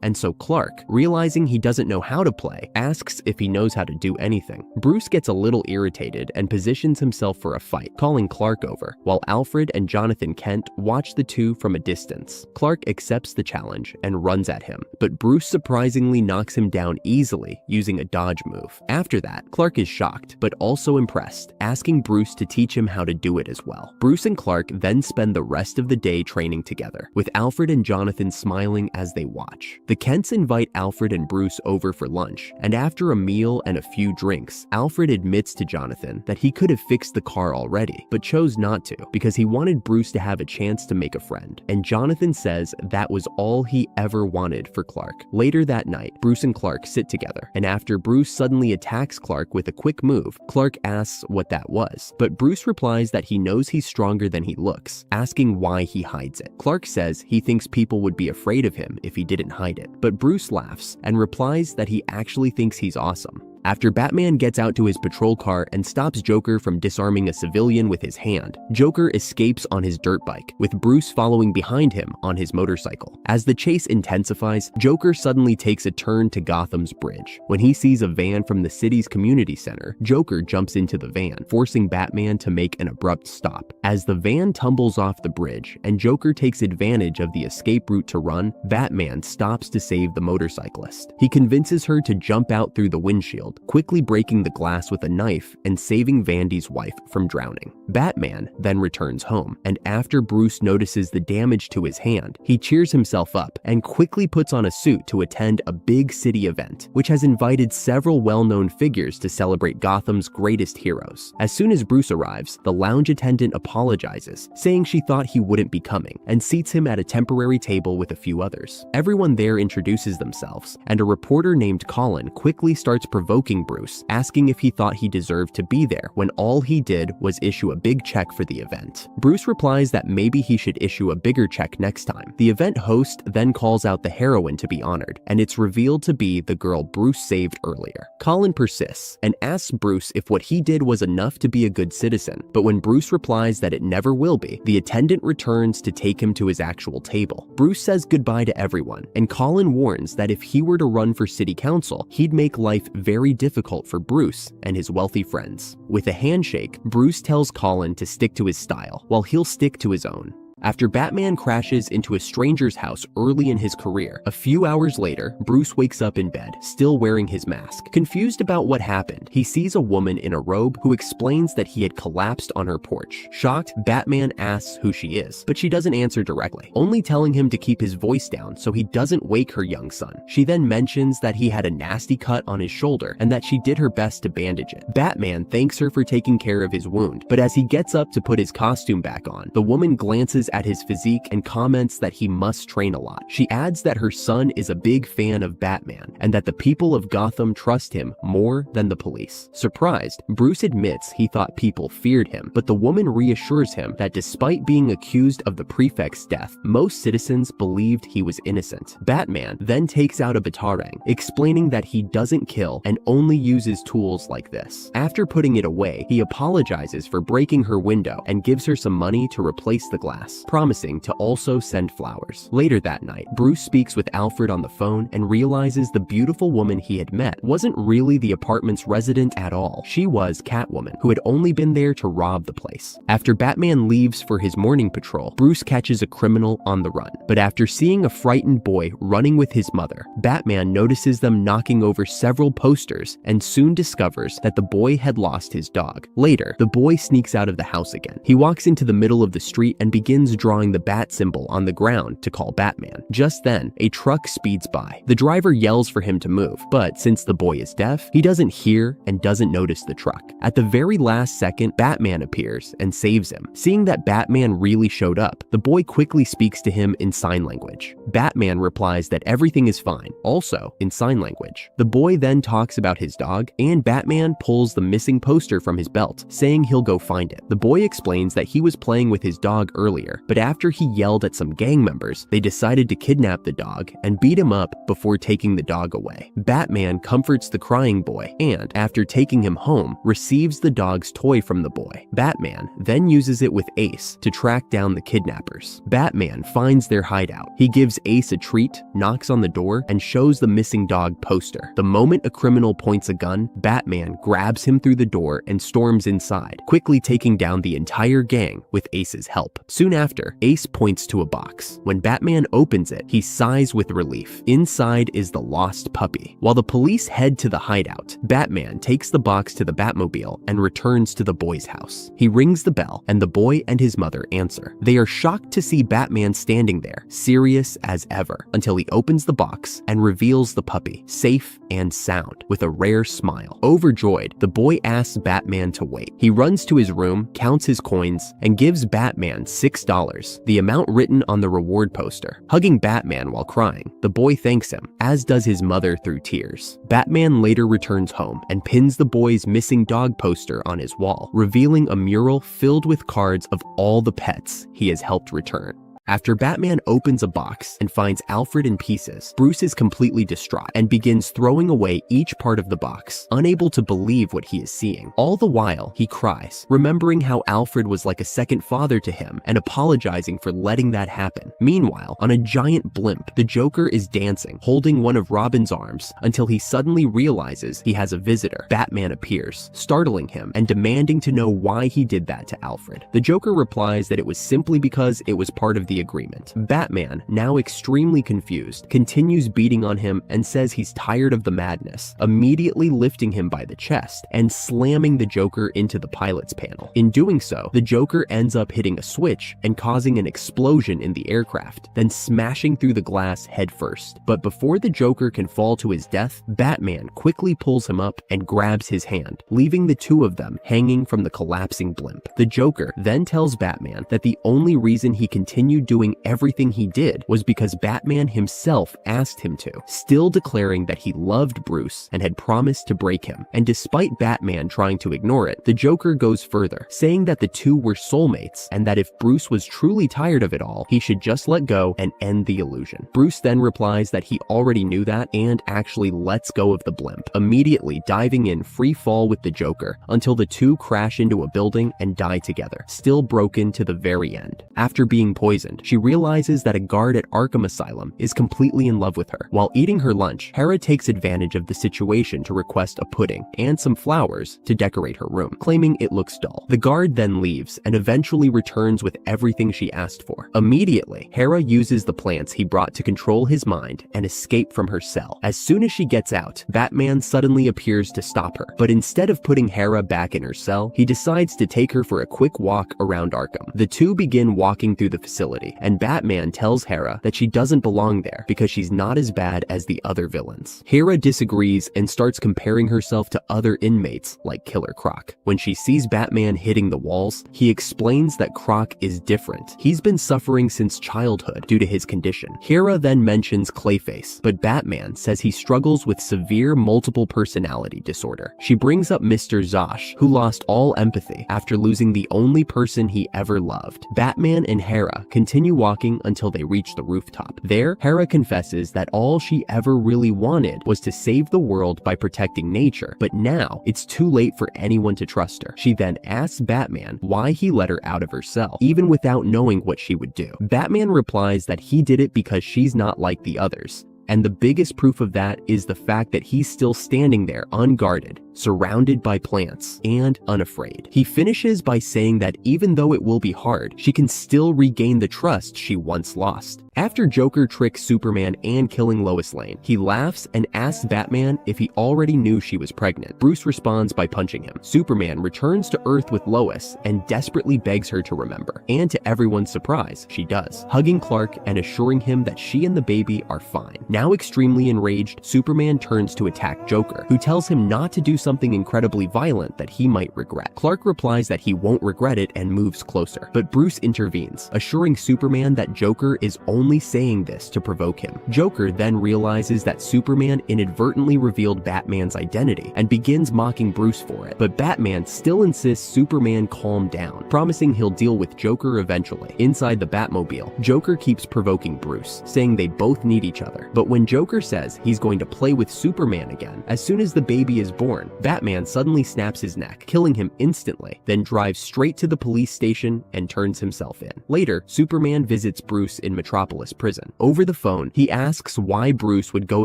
and so Clark, realizing he doesn't know how to play, asks if he knows how to do anything. Bruce gets a little irritated and positions himself for a fight, calling Clark over, while Alfred and Jonathan Kent watch the two from a distance. Clark accepts the challenge and runs at him, but Bruce surprisingly knocks him down easily using a dodge move. After that, Clark is shocked, but also impressed, asking Bruce to teach him how to do it as well. Bruce and Clark then spend the rest of the day training together, with Alfred and Jonathan smiling as they watch. The Kents invite Alfred and Bruce over for lunch, and after a meal and a few drinks, Alfred admits to Jonathan that he could have fixed the car already, but chose not to because he wanted Bruce to have a chance to make a friend, and Jonathan says that was all he ever wanted for Clark. Later that night, Bruce and Clark sit together, and after Bruce suddenly attacks Clark with a quick move, Clark asks what that was, but Bruce replies that he knows he's stronger than he looks, asking why he hides it. Clark says he thinks people would be afraid of him if he didn't hide it, but Bruce laughs and replies that he actually thinks he's awesome. After Batman gets out to his patrol car and stops Joker from disarming a civilian with his hand, Joker escapes on his dirt bike, with Bruce following behind him on his motorcycle. As the chase intensifies, Joker suddenly takes a turn to Gotham's bridge. When he sees a van from the city's community center, Joker jumps into the van, forcing Batman to make an abrupt stop. As the van tumbles off the bridge and Joker takes advantage of the escape route to run, Batman stops to save the motorcyclist. He convinces her to jump out through the windshield, quickly breaking the glass with a knife and saving Vandy's wife from drowning. Batman then returns home, and after Bruce notices the damage to his hand, he cheers himself up and quickly puts on a suit to attend a big city event, which has invited several well-known figures to celebrate Gotham's greatest heroes. As soon as Bruce arrives, the lounge attendant apologizes, saying she thought he wouldn't be coming, and seats him at a temporary table with a few others. Everyone there introduces themselves, and a reporter named Colin quickly starts provoking Bruce, asking if he thought he deserved to be there when all he did was issue a big check for the event. Bruce replies that maybe he should issue a bigger check next time. The event host then calls out the heroine to be honored, and it's revealed to be the girl Bruce saved earlier. Colin persists and asks Bruce if what he did was enough to be a good citizen, but when Bruce replies that it never will be, the attendant returns to take him to his actual table. Bruce says goodbye to everyone, and Colin warns that if he were to run for city council, he'd make life very difficult for Bruce and his wealthy friends. With a handshake, Bruce tells Colin to stick to his style, while he'll stick to his own. After Batman crashes into a stranger's house early in his career, a few hours later, Bruce wakes up in bed, still wearing his mask. Confused about what happened, he sees a woman in a robe who explains that he had collapsed on her porch. Shocked, Batman asks who she is, but she doesn't answer directly, only telling him to keep his voice down so he doesn't wake her young son. She then mentions that he had a nasty cut on his shoulder and that she did her best to bandage it. Batman thanks her for taking care of his wound, but as he gets up to put his costume back on, the woman glances at his physique and comments that he must train a lot. She adds that her son is a big fan of Batman and that the people of Gotham trust him more than the police. Surprised, Bruce admits he thought people feared him, but the woman reassures him that despite being accused of the prefect's death, most citizens believed he was innocent. Batman then takes out a batarang, explaining that he doesn't kill and only uses tools like this. After putting it away, he apologizes for breaking her window and gives her some money to replace the glass, promising to also send flowers. Later that night, Bruce speaks with Alfred on the phone and realizes the beautiful woman he had met wasn't really the apartment's resident at all. She was Catwoman, who had only been there to rob the place. After Batman leaves for his morning patrol, Bruce catches a criminal on the run. But after seeing a frightened boy running with his mother, Batman notices them knocking over several posters and soon discovers that the boy had lost his dog. Later, the boy sneaks out of the house again. He walks into the middle of the street and begins drawing the bat symbol on the ground to call Batman. Just then, a truck speeds by. The driver yells for him to move, but since the boy is deaf, he doesn't hear and doesn't notice the truck. At the very last second, Batman appears and saves him. Seeing that Batman really showed up, the boy quickly speaks to him in sign language. Batman replies that everything is fine, also in sign language. The boy then talks about his dog, and Batman pulls the missing poster from his belt, saying he'll go find it. The boy explains that he was playing with his dog earlier, but after he yelled at some gang members, they decided to kidnap the dog and beat him up before taking the dog away. Batman comforts the crying boy and, after taking him home, receives the dog's toy from the boy. Batman then uses it with Ace to track down the kidnappers. Batman finds their hideout. He gives Ace a treat, knocks on the door, and shows the missing dog poster. The moment a criminal points a gun, Batman grabs him through the door and storms inside, quickly taking down the entire gang with Ace's help. Soon after, Ace points to a box. When Batman opens it, he sighs with relief. Inside is the lost puppy. While the police head to the hideout, Batman takes the box to the Batmobile and returns to the boy's house. He rings the bell, and the boy and his mother answer. They are shocked to see Batman standing there, serious as ever, until he opens the box and reveals the puppy, safe and sound, with a rare smile. Overjoyed, the boy asks Batman to wait. He runs to his room, counts his coins, and gives Batman $6, the amount written on the reward poster. Hugging Batman while crying, the boy thanks him, as does his mother through tears. Batman later returns home and pins the boy's missing dog poster on his wall, revealing a mural filled with cards of all the pets he has helped return. After Batman opens a box and finds Alfred in pieces, Bruce is completely distraught and begins throwing away each part of the box, unable to believe what he is seeing. All the while, he cries, remembering how Alfred was like a second father to him and apologizing for letting that happen. Meanwhile, on a giant blimp, the Joker is dancing, holding one of Robin's arms until he suddenly realizes he has a visitor. Batman appears, startling him and demanding to know why he did that to Alfred. The Joker replies that it was simply because it was part of the agreement. Batman, now extremely confused, continues beating on him and says he's tired of the madness, immediately lifting him by the chest and slamming the Joker into the pilot's panel. In doing so, the Joker ends up hitting a switch and causing an explosion in the aircraft, then smashing through the glass headfirst. But before the Joker can fall to his death, Batman quickly pulls him up and grabs his hand, leaving the two of them hanging from the collapsing blimp. The Joker then tells Batman that the only reason he continued doing everything he did was because Batman himself asked him to, still declaring that he loved Bruce and had promised to break him. And despite Batman trying to ignore it, the Joker goes further, saying that the two were soulmates and that if Bruce was truly tired of it all, he should just let go and end the illusion. Bruce then replies that he already knew that and actually lets go of the blimp, immediately diving in free fall with the Joker until the two crash into a building and die together, still broken to the very end. After being poisoned, she realizes that a guard at Arkham Asylum is completely in love with her. While eating her lunch, Hera takes advantage of the situation to request a pudding and some flowers to decorate her room, claiming it looks dull. The guard then leaves and eventually returns with everything she asked for. Immediately, Hera uses the plants he brought to control his mind and escape from her cell. As soon as she gets out, Batman suddenly appears to stop her, but instead of putting Hera back in her cell, he decides to take her for a quick walk around Arkham. The two begin walking through the facility, and Batman tells Hera that she doesn't belong there because she's not as bad as the other villains. Hera disagrees and starts comparing herself to other inmates like Killer Croc. When she sees Batman hitting the walls, he explains that Croc is different. He's been suffering since childhood due to his condition. Hera then mentions Clayface, but Batman says he struggles with severe multiple personality disorder. She brings up Mr. Zosh, who lost all empathy after losing the only person he ever loved. Batman and Hera continue walking until they reach the rooftop. There, Hera confesses that all she ever really wanted was to save the world by protecting nature, but now it's too late for anyone to trust her. She then asks Batman why he let her out of her cell, even without knowing what she would do. Batman replies that he did it because she's not like the others. And the biggest proof of that is the fact that he's still standing there unguarded, surrounded by plants, and unafraid. He finishes by saying that even though it will be hard, she can still regain the trust she once lost. After Joker tricks Superman and killing Lois Lane, he laughs and asks Batman if he already knew she was pregnant. Bruce responds by punching him. Superman returns to Earth with Lois and desperately begs her to remember. And to everyone's surprise, she does, hugging Clark and assuring him that she and the baby are fine. Now extremely enraged, Superman turns to attack Joker, who tells him not to do something incredibly violent that he might regret. Clark replies that he won't regret it and moves closer, but Bruce intervenes, assuring Superman that Joker is only saying this to provoke him. Joker then realizes that Superman inadvertently revealed Batman's identity and begins mocking Bruce for it, but Batman still insists Superman calm down, promising he'll deal with Joker eventually. Inside the Batmobile, Joker keeps provoking Bruce, saying they both need each other, but when Joker says he's going to play with Superman again, as soon as the baby is born, Batman suddenly snaps his neck, killing him instantly, then drives straight to the police station and turns himself in. Later, Superman visits Bruce in Metropolis prison. Over the phone, he asks why Bruce would go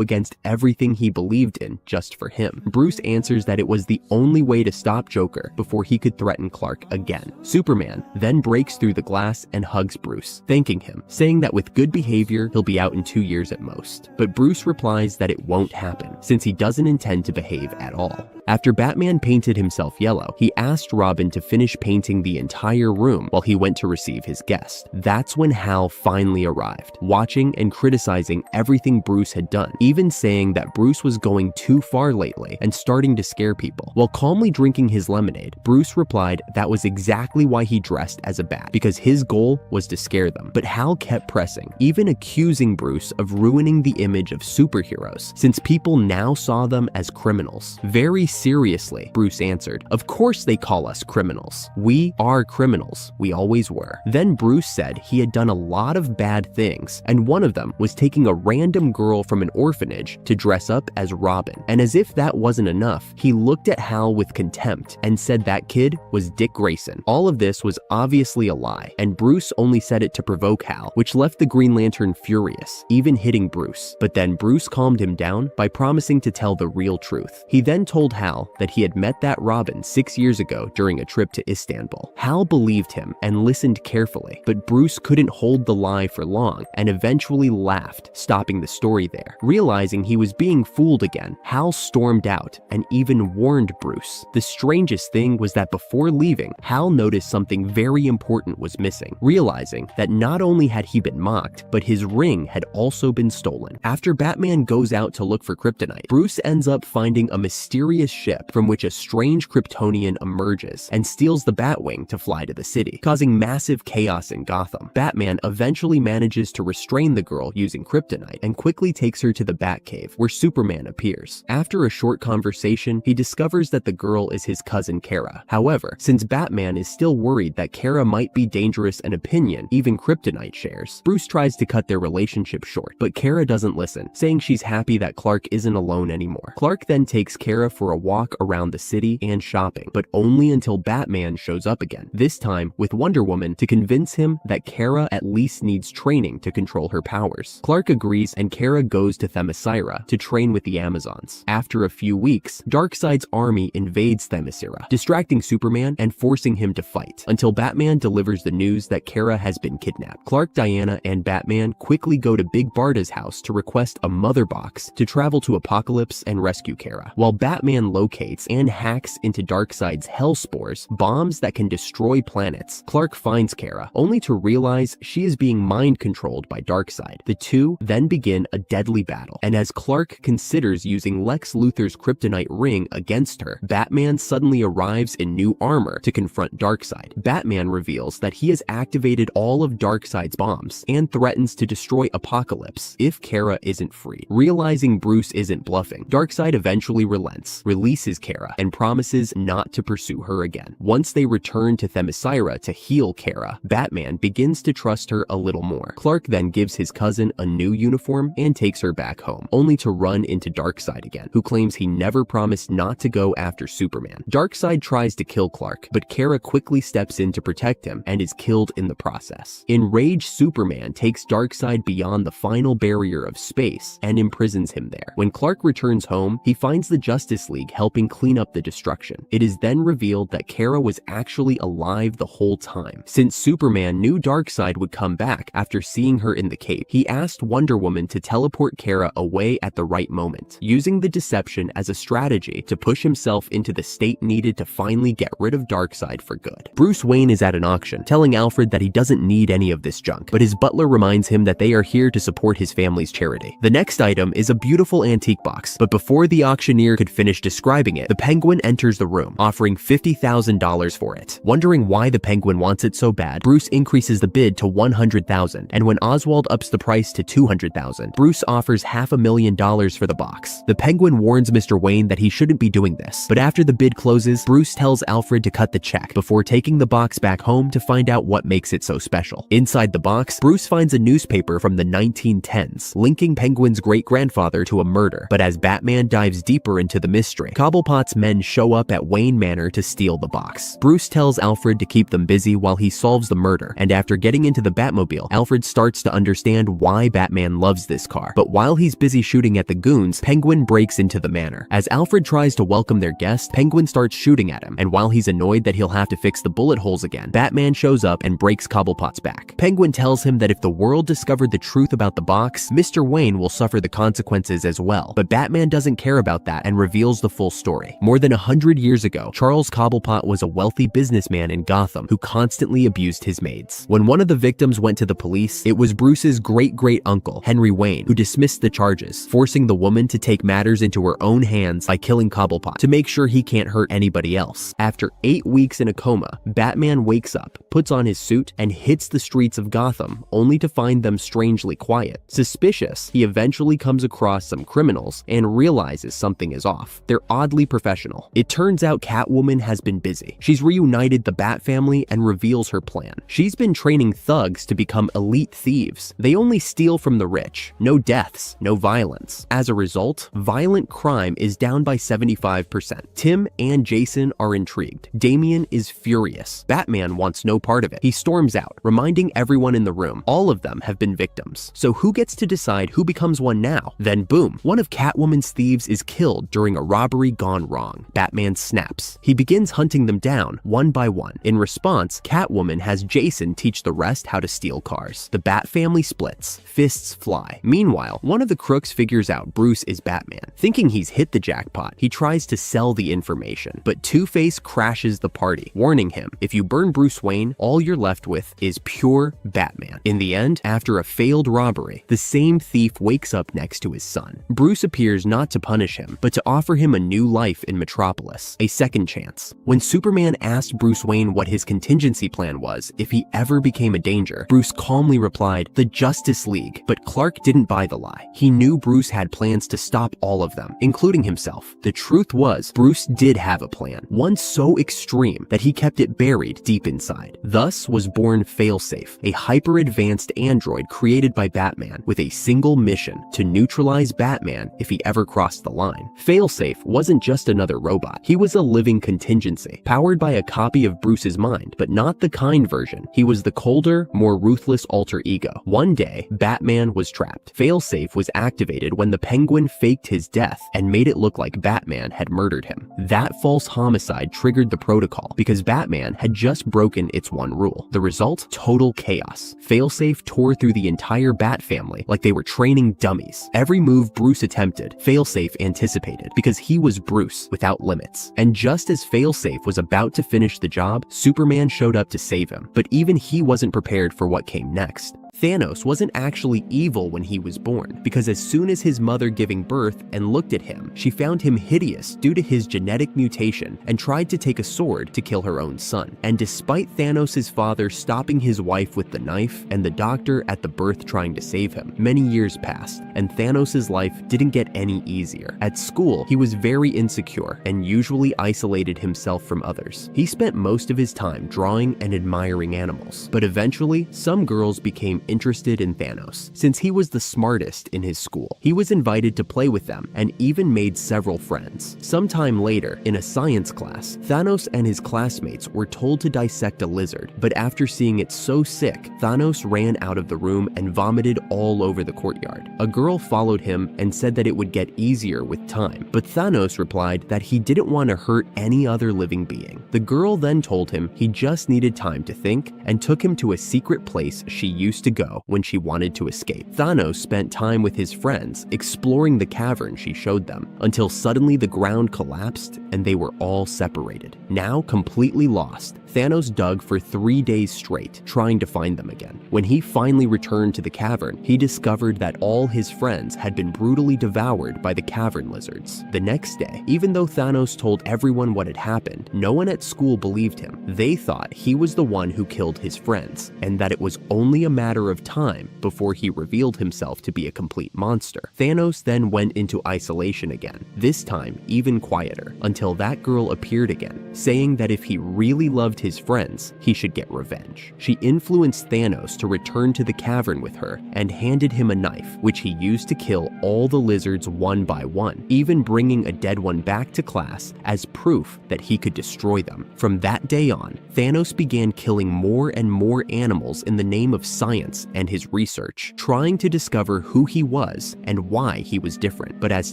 against everything he believed in just for him. Bruce answers that it was the only way to stop Joker before he could threaten Clark again. Superman then breaks through the glass and hugs Bruce, thanking him, saying that with good behavior, he'll be out in 2 years at most. But Bruce replies that it won't happen, since he doesn't intend to behave at all. After Batman painted himself yellow, he asked Robin to finish painting the entire room while he went to receive his guest. That's when Hal finally arrived, watching and criticizing everything Bruce had done, even saying that Bruce was going too far lately and starting to scare people. While calmly drinking his lemonade, Bruce replied that was exactly why he dressed as a bat, because his goal was to scare them. But Hal kept pressing, even accusing Bruce of ruining the image of superheroes, since people now saw them as criminals. "Very seriously," Bruce answered. "Of course they call us criminals. We are criminals. We always were." Then Bruce said he had done a lot of bad things, and one of them was taking a random girl from an orphanage to dress up as Robin. And as if that wasn't enough, he looked at Hal with contempt and said that kid was Dick Grayson. All of this was obviously a lie, and Bruce only said it to provoke Hal, which left the Green Lantern furious, even hitting Bruce. But then Bruce calmed him down by promising to tell the real truth. He then told Hal that he had met that Robin 6 years ago during a trip to Istanbul. Hal believed him and listened carefully, but Bruce couldn't hold the lie for long and eventually laughed, stopping the story there. Realizing he was being fooled again, Hal stormed out and even warned Bruce. The strangest thing was that before leaving, Hal noticed something very important was missing, realizing that not only had he been mocked, but his ring had also been stolen. After Batman goes out to look for kryptonite, Bruce ends up finding a mysterious ship from which a strange Kryptonian emerges and steals the Batwing to fly to the city, causing massive chaos in Gotham. Batman eventually manages to restrain the girl using kryptonite and quickly takes her to the Batcave, where Superman appears. After a short conversation, he discovers that the girl is his cousin Kara. However, since Batman is still worried that Kara might be dangerous an opinion even kryptonite shares, Bruce tries to cut their relationship short, but Kara doesn't listen, saying she's happy that Clark isn't alone anymore. Clark then takes Kara for a walk around the city and shopping, but only until Batman shows up again, this time with Wonder Woman to convince him that Kara at least needs training to control her powers. Clark agrees and Kara goes to Themyscira to train with the Amazons. After a few weeks, Darkseid's army invades Themyscira, distracting Superman and forcing him to fight, until Batman delivers the news that Kara has been kidnapped. Clark, Diana, and Batman quickly go to Big Barda's house to request a mother box to travel to Apokolips and rescue Kara, while Batman locates and hacks into Darkseid's Hellspores, bombs that can destroy planets. Clark finds Kara, only to realize she is being mind-controlled by Darkseid. The two then begin a deadly battle, and as Clark considers using Lex Luthor's kryptonite ring against her, Batman suddenly arrives in new armor to confront Darkseid. Batman reveals that he has activated all of Darkseid's bombs and threatens to destroy Apokolips if Kara isn't free. Realizing Bruce isn't bluffing, Darkseid eventually relents, releases Kara, and promises not to pursue her again. Once they return to Themyscira to heal Kara, Batman begins to trust her a little more. Clark then gives his cousin a new uniform and takes her back home, only to run into Darkseid again, who claims he never promised not to go after Superman. Darkseid tries to kill Clark, but Kara quickly steps in to protect him and is killed in the process. Enraged, Superman takes Darkseid beyond the final barrier of space and imprisons him there. When Clark returns home, he finds the Justice League helping clean up the destruction. It is then revealed that Kara was actually alive the whole time. Since Superman knew Darkseid would come back after seeing her in the cape, he asked Wonder Woman to teleport Kara away at the right moment, using the deception as a strategy to push himself into the state needed to finally get rid of Darkseid for good. Bruce Wayne is at an auction, telling Alfred that he doesn't need any of this junk, but his butler reminds him that they are here to support his family's charity. The next item is a beautiful antique box, but before the auctioneer could finish describing it, the Penguin enters the room, offering $50,000 for it. Wondering why the Penguin wants it so bad, Bruce increases the bid to $100,000, and when Oswald ups the price to $200,000, Bruce offers $500,000 for the box. The Penguin warns Mr. Wayne that he shouldn't be doing this, but after the bid closes, Bruce tells Alfred to cut the check before taking the box back home to find out what makes it so special. Inside the box, Bruce finds a newspaper from the 1910s, linking Penguin's great-grandfather to a murder, but as Batman dives deeper into the mystery, Cobblepot's men show up at Wayne Manor to steal the box. Bruce tells Alfred to keep them busy while he solves the murder, and after getting into the Batmobile, Alfred starts to understand why Batman loves this car. But while he's busy shooting at the goons, Penguin breaks into the manor. As Alfred tries to welcome their guest, Penguin starts shooting at him, and while he's annoyed that he'll have to fix the bullet holes again, Batman shows up and breaks Cobblepot's back. Penguin tells him that if the world discovered the truth about the box, Mr. Wayne will suffer the consequences as well, but Batman doesn't care about that and reveals the full story. More than 100 years ago, Charles Cobblepot was a wealthy businessman in Gotham who constantly abused his maids. When one of the victims went to the police, it was Bruce's great-great-uncle, Henry Wayne, who dismissed the charges, forcing the woman to take matters into her own hands by killing Cobblepot to make sure he can't hurt anybody else. After 8 weeks in a coma, Batman wakes up, puts on his suit, and hits the streets of Gotham, only to find them strangely quiet. Suspicious, he eventually comes across some criminals criminals and realizes something is off. They're oddly professional. It turns out Catwoman has been busy. She's reunited the Bat family and reveals her plan. She's been training thugs to become elite thieves. They only steal from the rich. No deaths, no violence. As a result, violent crime is down by 75%. Tim and Jason are intrigued. Damian is furious. Batman wants no part of it. He storms out, reminding everyone in the room all of them have been victims. So who gets to decide who becomes one now? Then boom, one of Catwoman's thieves is killed during a robbery gone wrong. Batman snaps. He begins hunting them down one by one. In response, Catwoman has Jason teach the rest how to steal cars. The Bat family splits. Fists fly. Meanwhile, one of the crooks figures out Bruce is Batman. Thinking he's hit the jackpot, he tries to sell the information, but Two-Face crashes the party, warning him, if you burn Bruce Wayne, all you're left with is pure Batman. In the end, after a failed robbery, the same thief wakes up next to his son. Bruce appears not to punish him, but to offer him a new life in Metropolis, a second chance. When Superman asked Bruce Wayne what his contingency plan was if he ever became a danger, Bruce calmly replied, "The Justice League." But Clark didn't buy the lie. He knew Bruce had plans to stop all of them, including himself. The truth was, Bruce did have a plan, one so extreme that he kept it buried deep inside. Thus was born Failsafe, a hyper-advanced android created by Batman with a single mission: to neutralize Batman if he ever crossed the line. Failsafe wasn't just another robot. He was a living contingency, powered by a copy of Bruce's mind, but not the kind version. He was the colder, more ruthless alter ego. One day, Batman was trapped. Failsafe was activated when the Penguin faked his death and made it look like Batman had murdered him. That false homicide triggered the protocol because Batman had just broken its one rule. The result? Total chaos. Failsafe tore through the entire Bat family like they were training dummies. Every move Bruce attempted, Failsafe anticipated because he was Bruce without limits. And just as Failsafe was about to finish the job, Superman showed up to save him. But even he wasn't prepared for what came next. Thanos wasn't actually evil when he was born, because as soon as his mother giving birth and looked at him, she found him hideous due to his genetic mutation and tried to take a sword to kill her own son. And despite Thanos' father stopping his wife with the knife and the doctor at the birth trying to save him, many years passed, and Thanos' life didn't get any easier. At school, he was very insecure and usually isolated himself from others. He spent most of his time drawing and admiring animals, but eventually, some girls became interested in Thanos, since he was the smartest in his school. He was invited to play with them and even made several friends. Sometime later, in a science class, Thanos and his classmates were told to dissect a lizard, but after seeing it so sick, Thanos ran out of the room and vomited all over the courtyard. A girl followed him and said that it would get easier with time, but Thanos replied that he didn't want to hurt any other living being. The girl then told him he just needed time to think and took him to a secret place she used to go when she wanted to escape. Thanos spent time with his friends exploring the cavern she showed them until suddenly the ground collapsed and they were all separated. Now completely lost, Thanos dug for 3 days straight, trying to find them again. When he finally returned to the cavern, he discovered that all his friends had been brutally devoured by the cavern lizards. The next day, even though Thanos told everyone what had happened, no one at school believed him. They thought he was the one who killed his friends, and that it was only a matter of time before he revealed himself to be a complete monster. Thanos then went into isolation again, this time even quieter, until that girl appeared again, saying that if he really loved his friends, he should get revenge. She influenced Thanos to return to the cavern with her and handed him a knife, which he used to kill all the lizards one by one, even bringing a dead one back to class as proof that he could destroy them. From that day on, Thanos began killing more and more animals in the name of science and his research, trying to discover who he was and why he was different. But as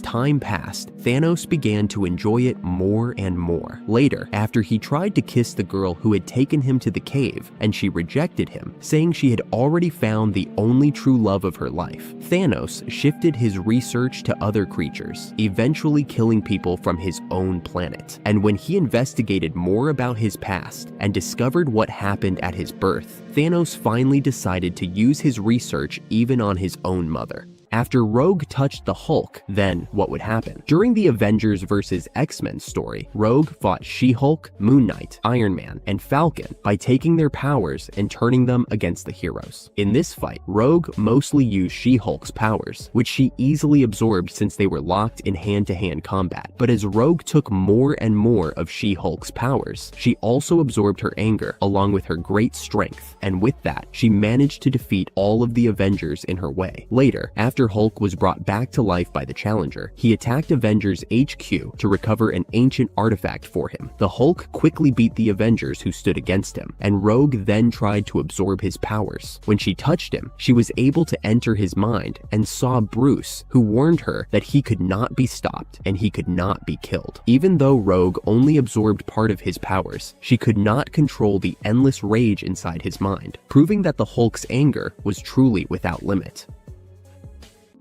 time passed, Thanos began to enjoy it more and more. Later, after he tried to kiss the girl who had taken him to the cave, and she rejected him, saying she had already found the only true love of her life, Thanos shifted his research to other creatures, eventually killing people from his own planet. And when he investigated more about his past and discovered what happened at his birth, Thanos finally decided to use his research even on his own mother. After Rogue touched the Hulk, then what would happen? During the Avengers vs. X-Men story, Rogue fought She-Hulk, Moon Knight, Iron Man, and Falcon by taking their powers and turning them against the heroes. In this fight, Rogue mostly used She-Hulk's powers, which she easily absorbed since they were locked in hand-to-hand combat. But as Rogue took more and more of She-Hulk's powers, she also absorbed her anger along with her great strength, and with that, she managed to defeat all of the Avengers in her way. Later, after Hulk was brought back to life by the Challenger, he attacked Avengers HQ to recover an ancient artifact for him. The Hulk quickly beat the Avengers who stood against him, and Rogue then tried to absorb his powers. When she touched him, she was able to enter his mind and saw Bruce, who warned her that he could not be stopped and he could not be killed. Even though Rogue only absorbed part of his powers, she could not control the endless rage inside his mind, proving that the Hulk's anger was truly without limit.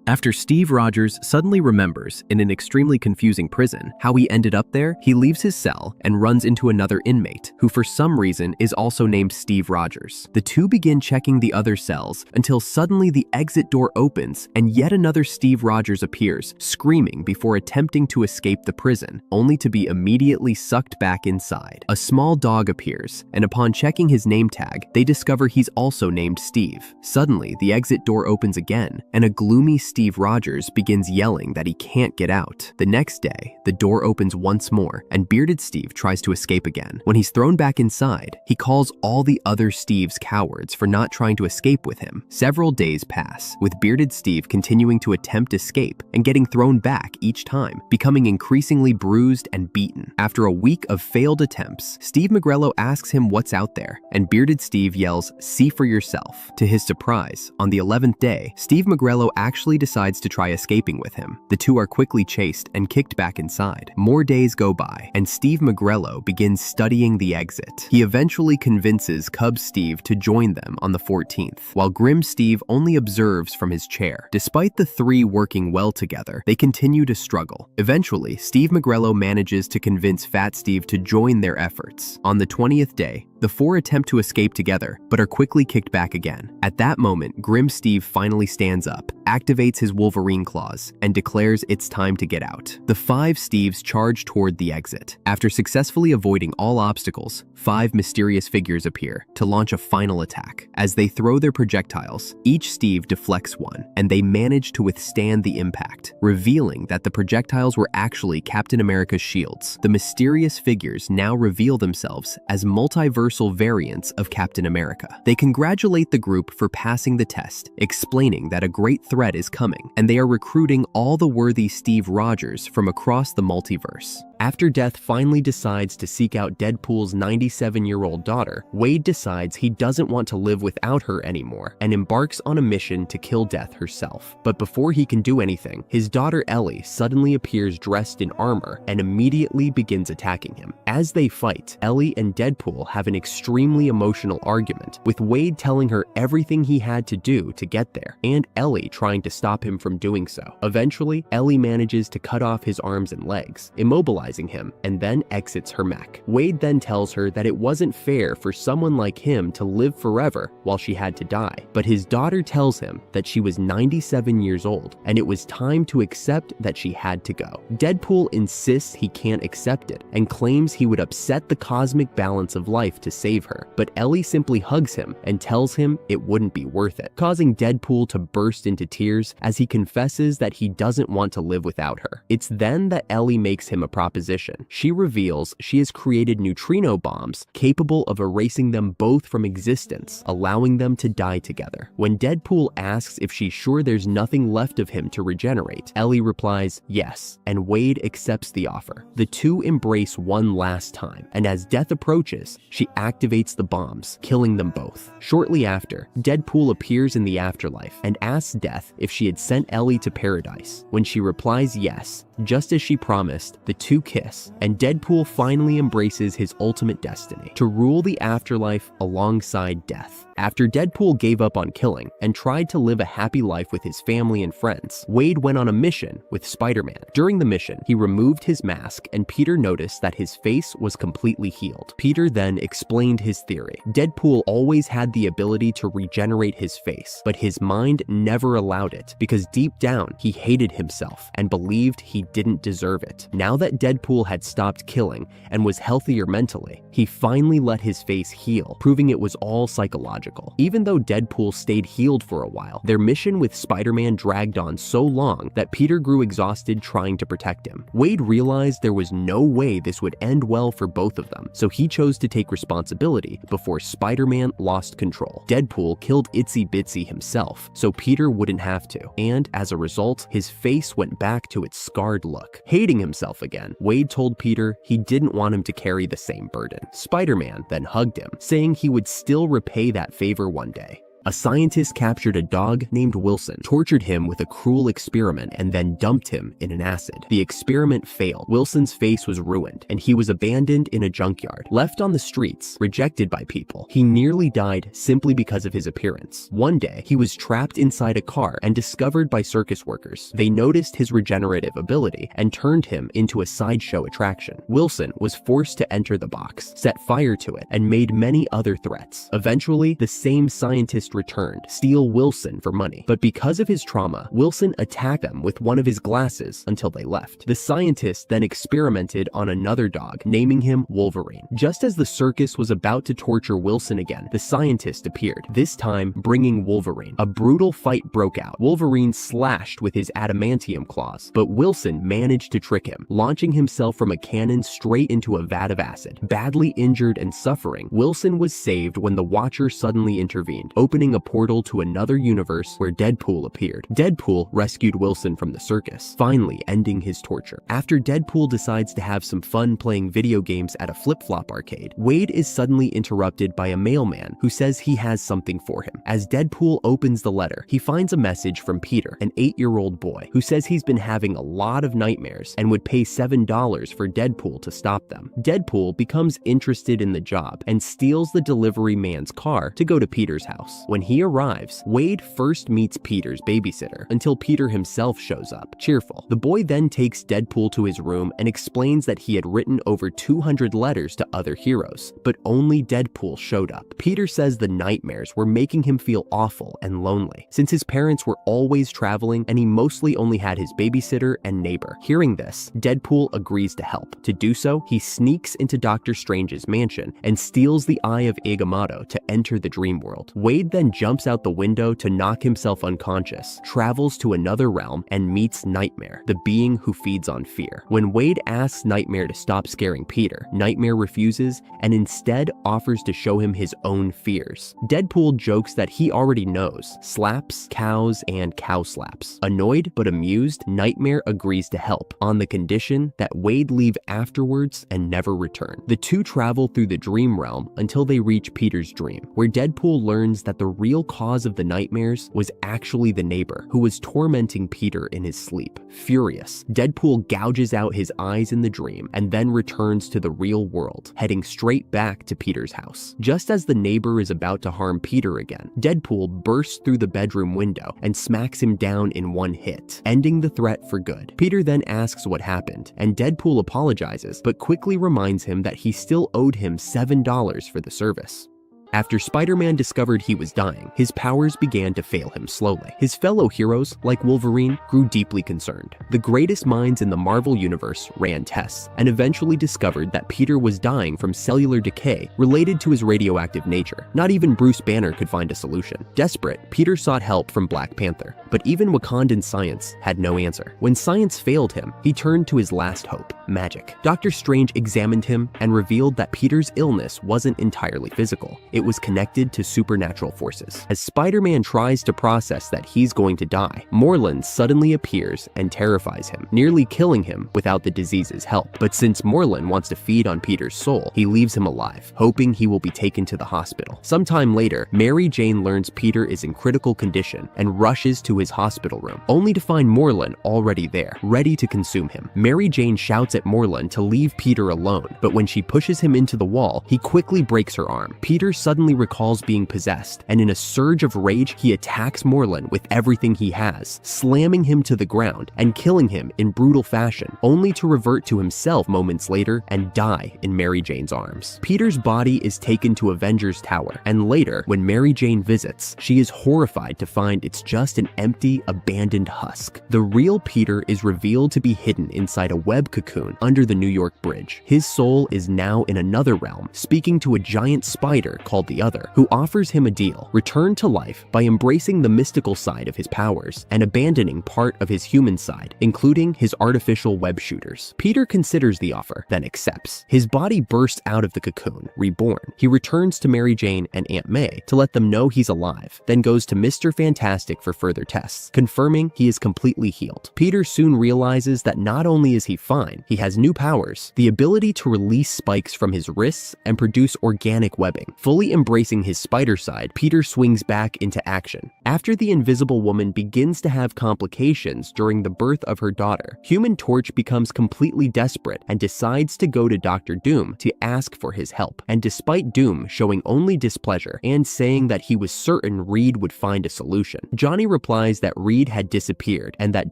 After Steve Rogers suddenly remembers, in an extremely confusing prison, how he ended up there, he leaves his cell and runs into another inmate, who for some reason is also named Steve Rogers. The two begin checking the other cells until suddenly the exit door opens and yet another Steve Rogers appears, screaming before attempting to escape the prison, only to be immediately sucked back inside. A small dog appears, and upon checking his name tag, they discover he's also named Steve. Suddenly, the exit door opens again, and a gloomy Steve Rogers begins yelling that he can't get out. The next day, the door opens once more, and bearded Steve tries to escape again. When he's thrown back inside, he calls all the other Steves cowards for not trying to escape with him. Several days pass, with bearded Steve continuing to attempt escape and getting thrown back each time, becoming increasingly bruised and beaten. After a week of failed attempts, Steve Magrello asks him what's out there, and bearded Steve yells, "See for yourself." To his surprise, on the 11th day, Steve Magrello actually decides to try escaping with him. The two are quickly chased and kicked back inside. More days go by, and Steve Magrello begins studying the exit. He eventually convinces Cub Steve to join them on the 14th, while Grim Steve only observes from his chair. Despite the three working well together, they continue to struggle. Eventually, Steve Magrello manages to convince Fat Steve to join their efforts. On the 20th day, the four attempt to escape together, but are quickly kicked back again. At that moment, Grim Steve finally stands up, activates his Wolverine claws, and declares it's time to get out. The five Steves charge toward the exit. After successfully avoiding all obstacles, five mysterious figures appear to launch a final attack. As they throw their projectiles, each Steve deflects one, and they manage to withstand the impact, revealing that the projectiles were actually Captain America's shields. The mysterious figures now reveal themselves as multiversal variants of Captain America. They congratulate the group for passing the test, explaining that a great threat is coming, and they are recruiting all the worthy Steve Rogers from across the multiverse. After Death finally decides to seek out Deadpool's 97-year-old daughter, Wade decides he doesn't want to live without her anymore and embarks on a mission to kill Death herself. But before he can do anything, his daughter Ellie suddenly appears dressed in armor and immediately begins attacking him. As they fight, Ellie and Deadpool have an extremely emotional argument, with Wade telling her everything he had to do to get there, and Ellie trying to stop him from doing so. Eventually, Ellie manages to cut off his arms and legs, immobilizing him, and then exits her mech. Wade then tells her that it wasn't fair for someone like him to live forever while she had to die, but his daughter tells him that she was 97 years old, and it was time to accept that she had to go. Deadpool insists he can't accept it, and claims he would upset the cosmic balance of life to save her, but Ellie simply hugs him and tells him it wouldn't be worth it, causing Deadpool to burst into tears as he confesses that he doesn't want to live without her. It's then that Ellie makes him a proposition. She reveals she has created neutrino bombs capable of erasing them both from existence, allowing them to die together. When Deadpool asks if she's sure there's nothing left of him to regenerate, Ellie replies yes, and Wade accepts the offer. The two embrace one last time, and as Death approaches, she activates the bombs, killing them both. Shortly after, Deadpool appears in the afterlife and asks Death if she had sent Ellie to paradise. When she replies yes, just as she promised, the two two kiss, and Deadpool finally embraces his ultimate destiny, to rule the afterlife alongside death. After Deadpool gave up on killing and tried to live a happy life with his family and friends, Wade went on a mission with Spider-Man. During the mission, he removed his mask and Peter noticed that his face was completely healed. Peter then explained his theory. Deadpool always had the ability to regenerate his face, but his mind never allowed it because deep down he hated himself and believed he didn't deserve it. Now that Deadpool had stopped killing and was healthier mentally, he finally let his face heal, proving it was all psychological. Even though Deadpool stayed healed for a while, their mission with Spider-Man dragged on so long that Peter grew exhausted trying to protect him. Wade realized there was no way this would end well for both of them, so he chose to take responsibility before Spider-Man lost control. Deadpool killed Itsy Bitsy himself, so Peter wouldn't have to, and as a result, his face went back to its scarred look. Hating himself again, Wade told Peter he didn't want him to carry the same burden. Spider-Man then hugged him, saying he would still repay that favor one day. A scientist captured a dog named Wilson, tortured him with a cruel experiment, and then dumped him in an acid. The experiment failed. Wilson's face was ruined, and he was abandoned in a junkyard. Left on the streets, rejected by people, he nearly died simply because of his appearance. One day, he was trapped inside a car and discovered by circus workers. They noticed his regenerative ability and turned him into a sideshow attraction. Wilson was forced to enter the box, set fire to it, and made many other threats. Eventually, the same scientist returned, steal Wilson for money. But because of his trauma, Wilson attacked them with one of his glasses until they left. The scientist then experimented on another dog, naming him Wolverine. Just as the circus was about to torture Wilson again, the scientist appeared, this time bringing Wolverine. A brutal fight broke out. Wolverine slashed with his adamantium claws, but Wilson managed to trick him, launching himself from a cannon straight into a vat of acid. Badly injured and suffering, Wilson was saved when the Watcher suddenly intervened, opening a portal to another universe where Deadpool appeared. Deadpool rescued Wilson from the circus, finally ending his torture. After Deadpool decides to have some fun playing video games at a flip-flop arcade, Wade is suddenly interrupted by a mailman who says he has something for him. As Deadpool opens the letter, he finds a message from Peter, an 8-year-old boy, who says he's been having a lot of nightmares and would pay $7 for Deadpool to stop them. Deadpool becomes interested in the job and steals the delivery man's car to go to Peter's house. When he arrives, Wade first meets Peter's babysitter until Peter himself shows up, cheerful. The boy then takes Deadpool to his room and explains that he had written over 200 letters to other heroes, but only Deadpool showed up. Peter says the nightmares were making him feel awful and lonely, since his parents were always traveling and he mostly only had his babysitter and neighbor. Hearing this, Deadpool agrees to help. To do so, he sneaks into Doctor Strange's mansion and steals the Eye of Agamotto to enter the dream world. Wade then jumps out the window to knock himself unconscious, travels to another realm, and meets Nightmare, the being who feeds on fear. When Wade asks Nightmare to stop scaring Peter, Nightmare refuses and instead offers to show him his own fears. Deadpool jokes that he already knows slaps, cows, and cow slaps. Annoyed but amused, Nightmare agrees to help, on the condition that Wade leave afterwards and never return. The two travel through the dream realm until they reach Peter's dream, where Deadpool learns that the real cause of the nightmares was actually the neighbor who was tormenting Peter in his sleep. Furious, Deadpool gouges out his eyes in the dream and then returns to the real world, heading straight back to Peter's house. Just as the neighbor is about to harm Peter again, Deadpool bursts through the bedroom window and smacks him down in one hit, ending the threat for good. Peter then asks what happened, and Deadpool apologizes, but quickly reminds him that he still owed him $7 for the service. After Spider-Man discovered he was dying, his powers began to fail him slowly. His fellow heroes, like Wolverine, grew deeply concerned. The greatest minds in the Marvel Universe ran tests and eventually discovered that Peter was dying from cellular decay related to his radioactive nature. Not even Bruce Banner could find a solution. Desperate, Peter sought help from Black Panther, but even Wakandan science had no answer. When science failed him, he turned to his last hope, magic. Doctor Strange examined him and revealed that Peter's illness wasn't entirely physical. It it was connected to supernatural forces. As Spider-Man tries to process that he's going to die, Morlun suddenly appears and terrifies him, nearly killing him without the disease's help. But since Morlun wants to feed on Peter's soul, he leaves him alive, hoping he will be taken to the hospital. Sometime later, Mary Jane learns Peter is in critical condition and rushes to his hospital room, only to find Morlun already there, ready to consume him. Mary Jane shouts at Morlun to leave Peter alone, but when she pushes him into the wall, he quickly breaks her arm. Peter suddenly recalls being possessed, and in a surge of rage, he attacks Morlun with everything he has, slamming him to the ground and killing him in brutal fashion, only to revert to himself moments later and die in Mary Jane's arms. Peter's body is taken to Avengers Tower, and later, when Mary Jane visits, she is horrified to find it's just an empty, abandoned husk. The real Peter is revealed to be hidden inside a web cocoon under the New York Bridge. His soul is now in another realm, speaking to a giant spider called the Other, who offers him a deal: return to life by embracing the mystical side of his powers and abandoning part of his human side, including his artificial web shooters. Peter considers the offer, then accepts. His body bursts out of the cocoon, reborn. He returns to Mary Jane and Aunt May to let them know he's alive, then goes to Mr. Fantastic for further tests, confirming he is completely healed. Peter soon realizes that not only is he fine, he has new powers: the ability to release spikes from his wrists and produce organic webbing. Fully embracing his spider side, Peter swings back into action. After the Invisible Woman begins to have complications during the birth of her daughter, Human Torch becomes completely desperate and decides to go to Dr. Doom to ask for his help. And despite Doom showing only displeasure and saying that he was certain Reed would find a solution, Johnny replies that Reed had disappeared and that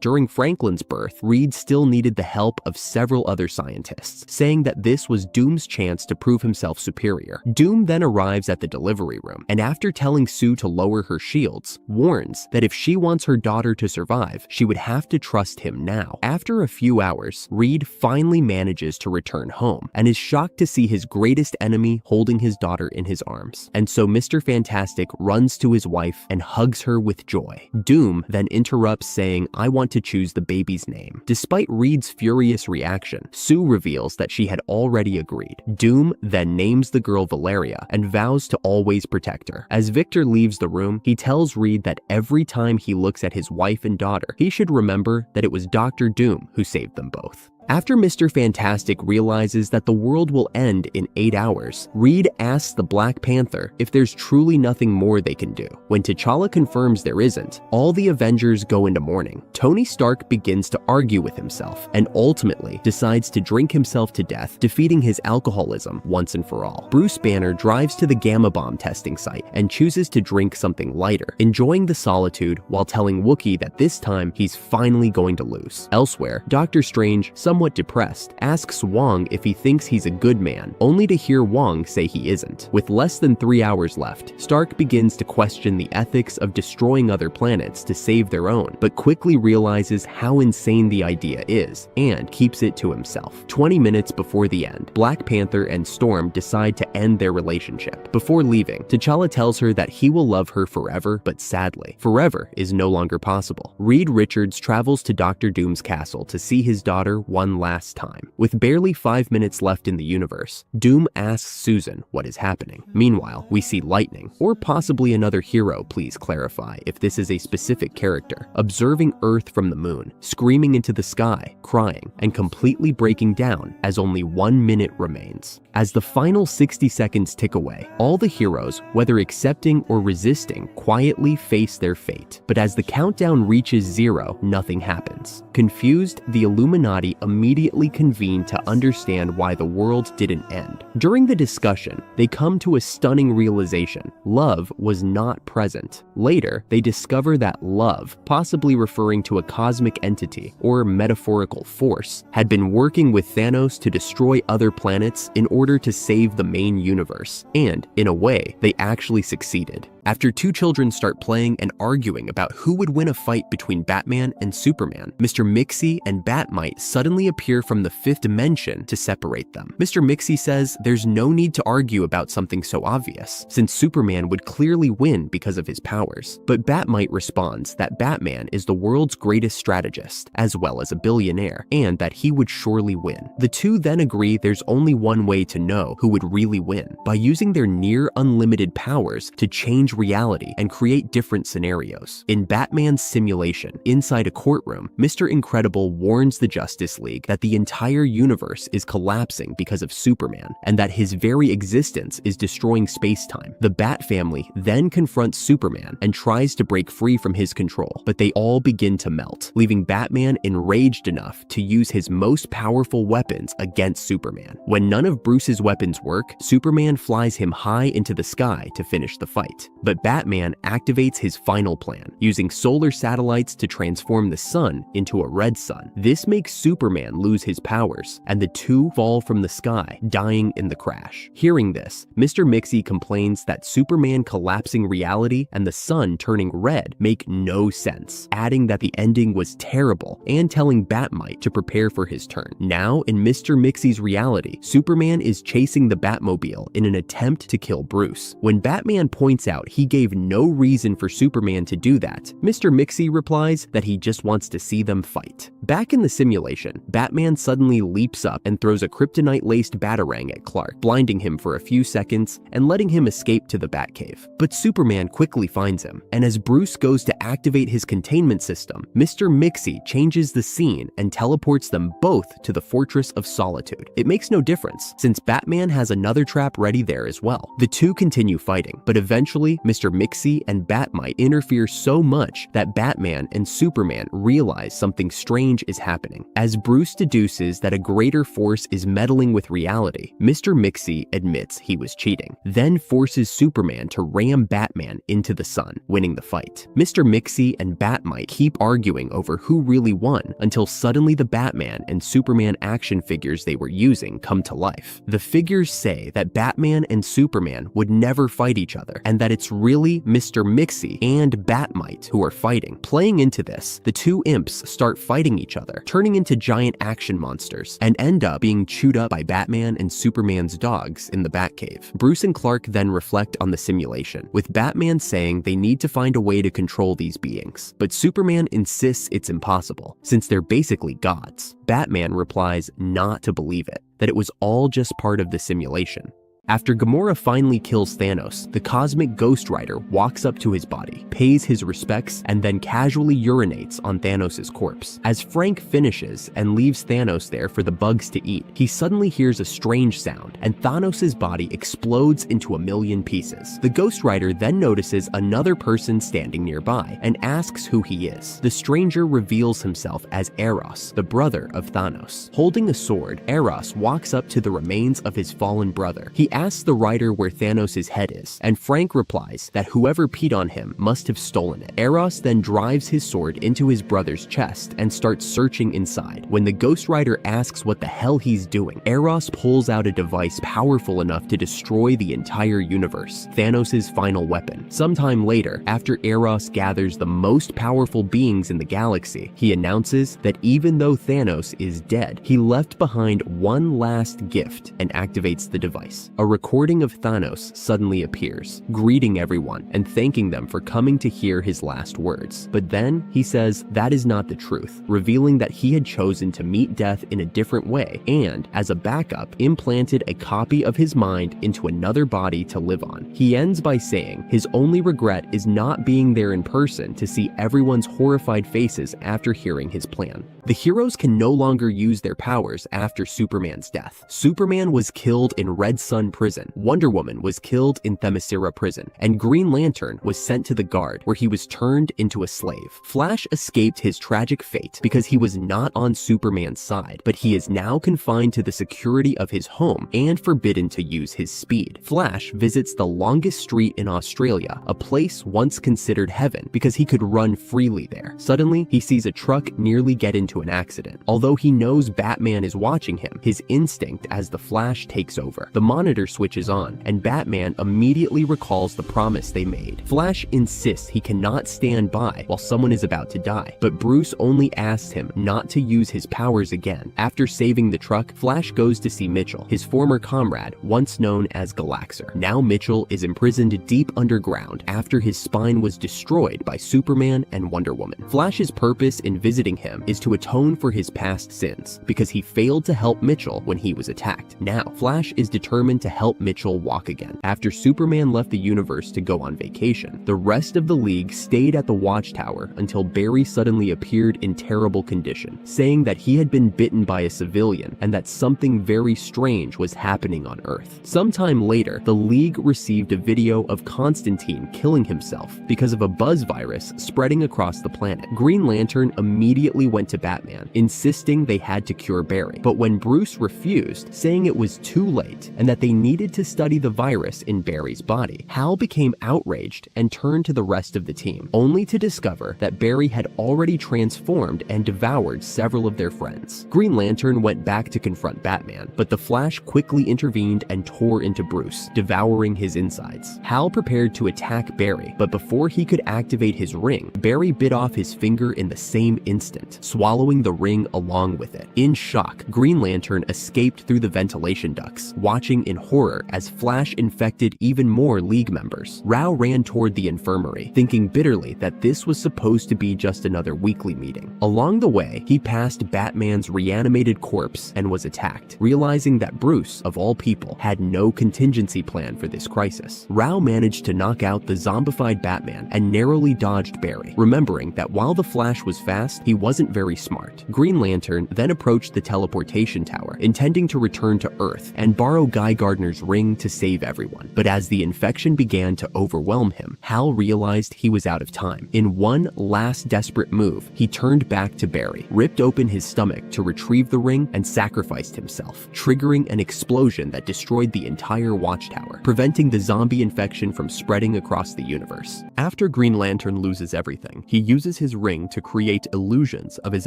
during Franklin's birth, Reed still needed the help of several other scientists, saying that this was Doom's chance to prove himself superior. Doom then arrives at the delivery room, and after telling Sue to lower her shields, warns that if she wants her daughter to survive, she would have to trust him now. After a few hours, Reed finally manages to return home and is shocked to see his greatest enemy holding his daughter in his arms. And so Mr. Fantastic runs to his wife and hugs her with joy. Doom then interrupts, saying, "I want to choose the baby's name." Despite Reed's furious reaction, Sue reveals that she had already agreed. Doom then names the girl Valeria and vows to always protect her. As Victor leaves the room, he tells Reed that every time he looks at his wife and daughter, he should remember that it was Dr. Doom who saved them both. After Mr. Fantastic realizes that the world will end in 8 hours, Reed asks the Black Panther if there's truly nothing more they can do. When T'Challa confirms there isn't, all the Avengers go into mourning. Tony Stark begins to argue with himself and ultimately decides to drink himself to death, defeating his alcoholism once and for all. Bruce Banner drives to the Gamma Bomb testing site and chooses to drink something lighter, enjoying the solitude while telling Wookiee that this time he's finally going to lose. Elsewhere, Doctor Strange, somewhat depressed, asks Wong if he thinks he's a good man, only to hear Wong say he isn't. With less than 3 hours left, Stark begins to question the ethics of destroying other planets to save their own, but quickly realizes how insane the idea is and keeps it to himself. 20 minutes before the end, Black Panther and Storm decide to end their relationship. Before leaving, T'Challa tells her that he will love her forever, but sadly, forever is no longer possible. Reed Richards travels to Dr. Doom's castle to see his daughter one last time. With barely 5 minutes left in the universe, Doom asks Susan what is happening. Meanwhile, we see Lightning, or possibly another hero, please clarify if this is a specific character, observing Earth from the moon, screaming into the sky, crying, and completely breaking down as only 1 minute remains. As the final 60 seconds tick away, all the heroes, whether accepting or resisting, quietly face their fate. But as the countdown reaches 0, nothing happens. Confused, the Illuminati immediately convene to understand why the world didn't end. During the discussion, they come to a stunning realization: love was not present. Later, they discover that love, possibly referring to a cosmic entity or metaphorical force, had been working with Thanos to destroy other planets in order to save the main universe. And, in a way, they actually succeeded. After two children start playing and arguing about who would win a fight between Batman and Superman, Mr. Mixie and Batmite suddenly appear from the fifth dimension to separate them. Mr. Mixie says there's no need to argue about something so obvious, since Superman would clearly win because of his powers. But Batmite responds that Batman is the world's greatest strategist, as well as a billionaire, and that he would surely win. The two then agree there's only one way to know who would really win, by using their near unlimited powers to change reality and create different scenarios. In Batman's simulation, inside a courtroom, Mr. Incredible warns the Justice League that the entire universe is collapsing because of Superman, and that his very existence is destroying space-time. The Bat family then confronts Superman and tries to break free from his control, but they all begin to melt, leaving Batman enraged enough to use his most powerful weapons against Superman. When none of Bruce's weapons work, Superman flies him high into the sky to finish the fight. But Batman activates his final plan, using solar satellites to transform the sun into a red sun. This makes Superman lose his powers, and the two fall from the sky, dying in the crash. Hearing this, Mr. Mixie complains that Superman collapsing reality and the sun turning red make no sense, adding that the ending was terrible and telling Batmite to prepare for his turn. Now, in Mr. Mixie's reality, Superman is chasing the Batmobile in an attempt to kill Bruce. When Batman points out he gave no reason for Superman to do that, Mr. Mixie replies that he just wants to see them fight. Back in the simulation, Batman suddenly leaps up and throws a kryptonite-laced batarang at Clark, blinding him for a few seconds and letting him escape to the Batcave. But Superman quickly finds him, and as Bruce goes to activate his containment system, Mr. Mixie changes the scene and teleports them both to the Fortress of Solitude. It makes no difference, since Batman has another trap ready there as well. The two continue fighting, but eventually Mr. Mixie and Batmite interfere so much that Batman and Superman realize something strange is happening. As Bruce deduces that a greater force is meddling with reality, Mr. Mixie admits he was cheating, then forces Superman to ram Batman into the sun, winning the fight. Mr. Mixie and Batmite keep arguing over who really won until suddenly the Batman and Superman action figures they were using come to life. The figures say that Batman and Superman would never fight each other, and that it's really Mr. Mixie and Batmite who are fighting. Playing into this, the two imps start fighting each other, turning into giant action monsters, and end up being chewed up by Batman and Superman's dogs in the Batcave. Bruce and Clark then reflect on the simulation, with Batman saying they need to find a way to control these beings, but Superman insists it's impossible, since they're basically gods. Batman replies not to believe it, that it was all just part of the simulation. After Gamora finally kills Thanos, the cosmic Ghost Rider walks up to his body, pays his respects, and then casually urinates on Thanos' corpse. As Frank finishes and leaves Thanos there for the bugs to eat, he suddenly hears a strange sound, and Thanos' body explodes into a million pieces. The Ghost Rider then notices another person standing nearby and asks who he is. The stranger reveals himself as Eros, the brother of Thanos. Holding a sword, Eros walks up to the remains of his fallen brother. He asks the Rider where Thanos' head is, and Frank replies that whoever peed on him must have stolen it. Eros then drives his sword into his brother's chest and starts searching inside. When the Ghost Rider asks what the hell he's doing, Eros pulls out a device powerful enough to destroy the entire universe, Thanos' final weapon. Sometime later, after Eros gathers the most powerful beings in the galaxy, he announces that even though Thanos is dead, he left behind one last gift and activates the device. A recording of Thanos suddenly appears, greeting everyone and thanking them for coming to hear his last words. But then he says that is not the truth, revealing that he had chosen to meet death in a different way and, as a backup, implanted a copy of his mind into another body to live on. He ends by saying his only regret is not being there in person to see everyone's horrified faces after hearing his plan. The heroes can no longer use their powers after Superman's death. Superman was killed in Red Sun Prison, Wonder Woman was killed in Themyscira Prison, and Green Lantern was sent to the Guard, where he was turned into a slave. Flash escaped his tragic fate because he was not on Superman's side, but he is now confined to the security of his home and forbidden to use his speed. Flash visits the longest street in Australia, a place once considered heaven because he could run freely there. Suddenly, he sees a truck nearly get into an accident. Although he knows Batman is watching him, his instinct as the Flash takes over. The monitor generator switches on, and Batman immediately recalls the promise they made. Flash insists he cannot stand by while someone is about to die, but Bruce only asks him not to use his powers again. After saving the truck, Flash goes to see Mitchell, his former comrade, once known as Galaxer. Now Mitchell is imprisoned deep underground after his spine was destroyed by Superman and Wonder Woman. Flash's purpose in visiting him is to atone for his past sins, because he failed to help Mitchell when he was attacked. Now, Flash is determined to help Mitchell walk again. After Superman left the universe to go on vacation, the rest of the League stayed at the Watchtower until Barry suddenly appeared in terrible condition, saying that he had been bitten by a civilian and that something very strange was happening on Earth. Sometime later, the League received a video of Constantine killing himself because of a buzz virus spreading across the planet. Green Lantern immediately went to Batman, insisting they had to cure Barry. But when Bruce refused, saying it was too late and that they needed to study the virus in Barry's body, Hal became outraged and turned to the rest of the team, only to discover that Barry had already transformed and devoured several of their friends. Green Lantern went back to confront Batman, but the Flash quickly intervened and tore into Bruce, devouring his insides. Hal prepared to attack Barry, but before he could activate his ring, Barry bit off his finger in the same instant, swallowing the ring along with it. In shock, Green Lantern escaped through the ventilation ducts, watching in horror as Flash infected even more League members. Rao ran toward the infirmary, thinking bitterly that this was supposed to be just another weekly meeting. Along the way, he passed Batman's reanimated corpse and was attacked, realizing that Bruce, of all people, had no contingency plan for this crisis. Rao managed to knock out the zombified Batman and narrowly dodged Barry, remembering that while the Flash was fast, he wasn't very smart. Green Lantern then approached the teleportation tower, intending to return to Earth and borrow Guy Gardner's ring to save everyone. But as the infection began to overwhelm him, Hal realized he was out of time. In one last desperate move, he turned back to Barry, ripped open his stomach to retrieve the ring, and sacrificed himself, triggering an explosion that destroyed the entire Watchtower, preventing the zombie infection from spreading across the universe. After Green Lantern loses everything, he uses his ring to create illusions of his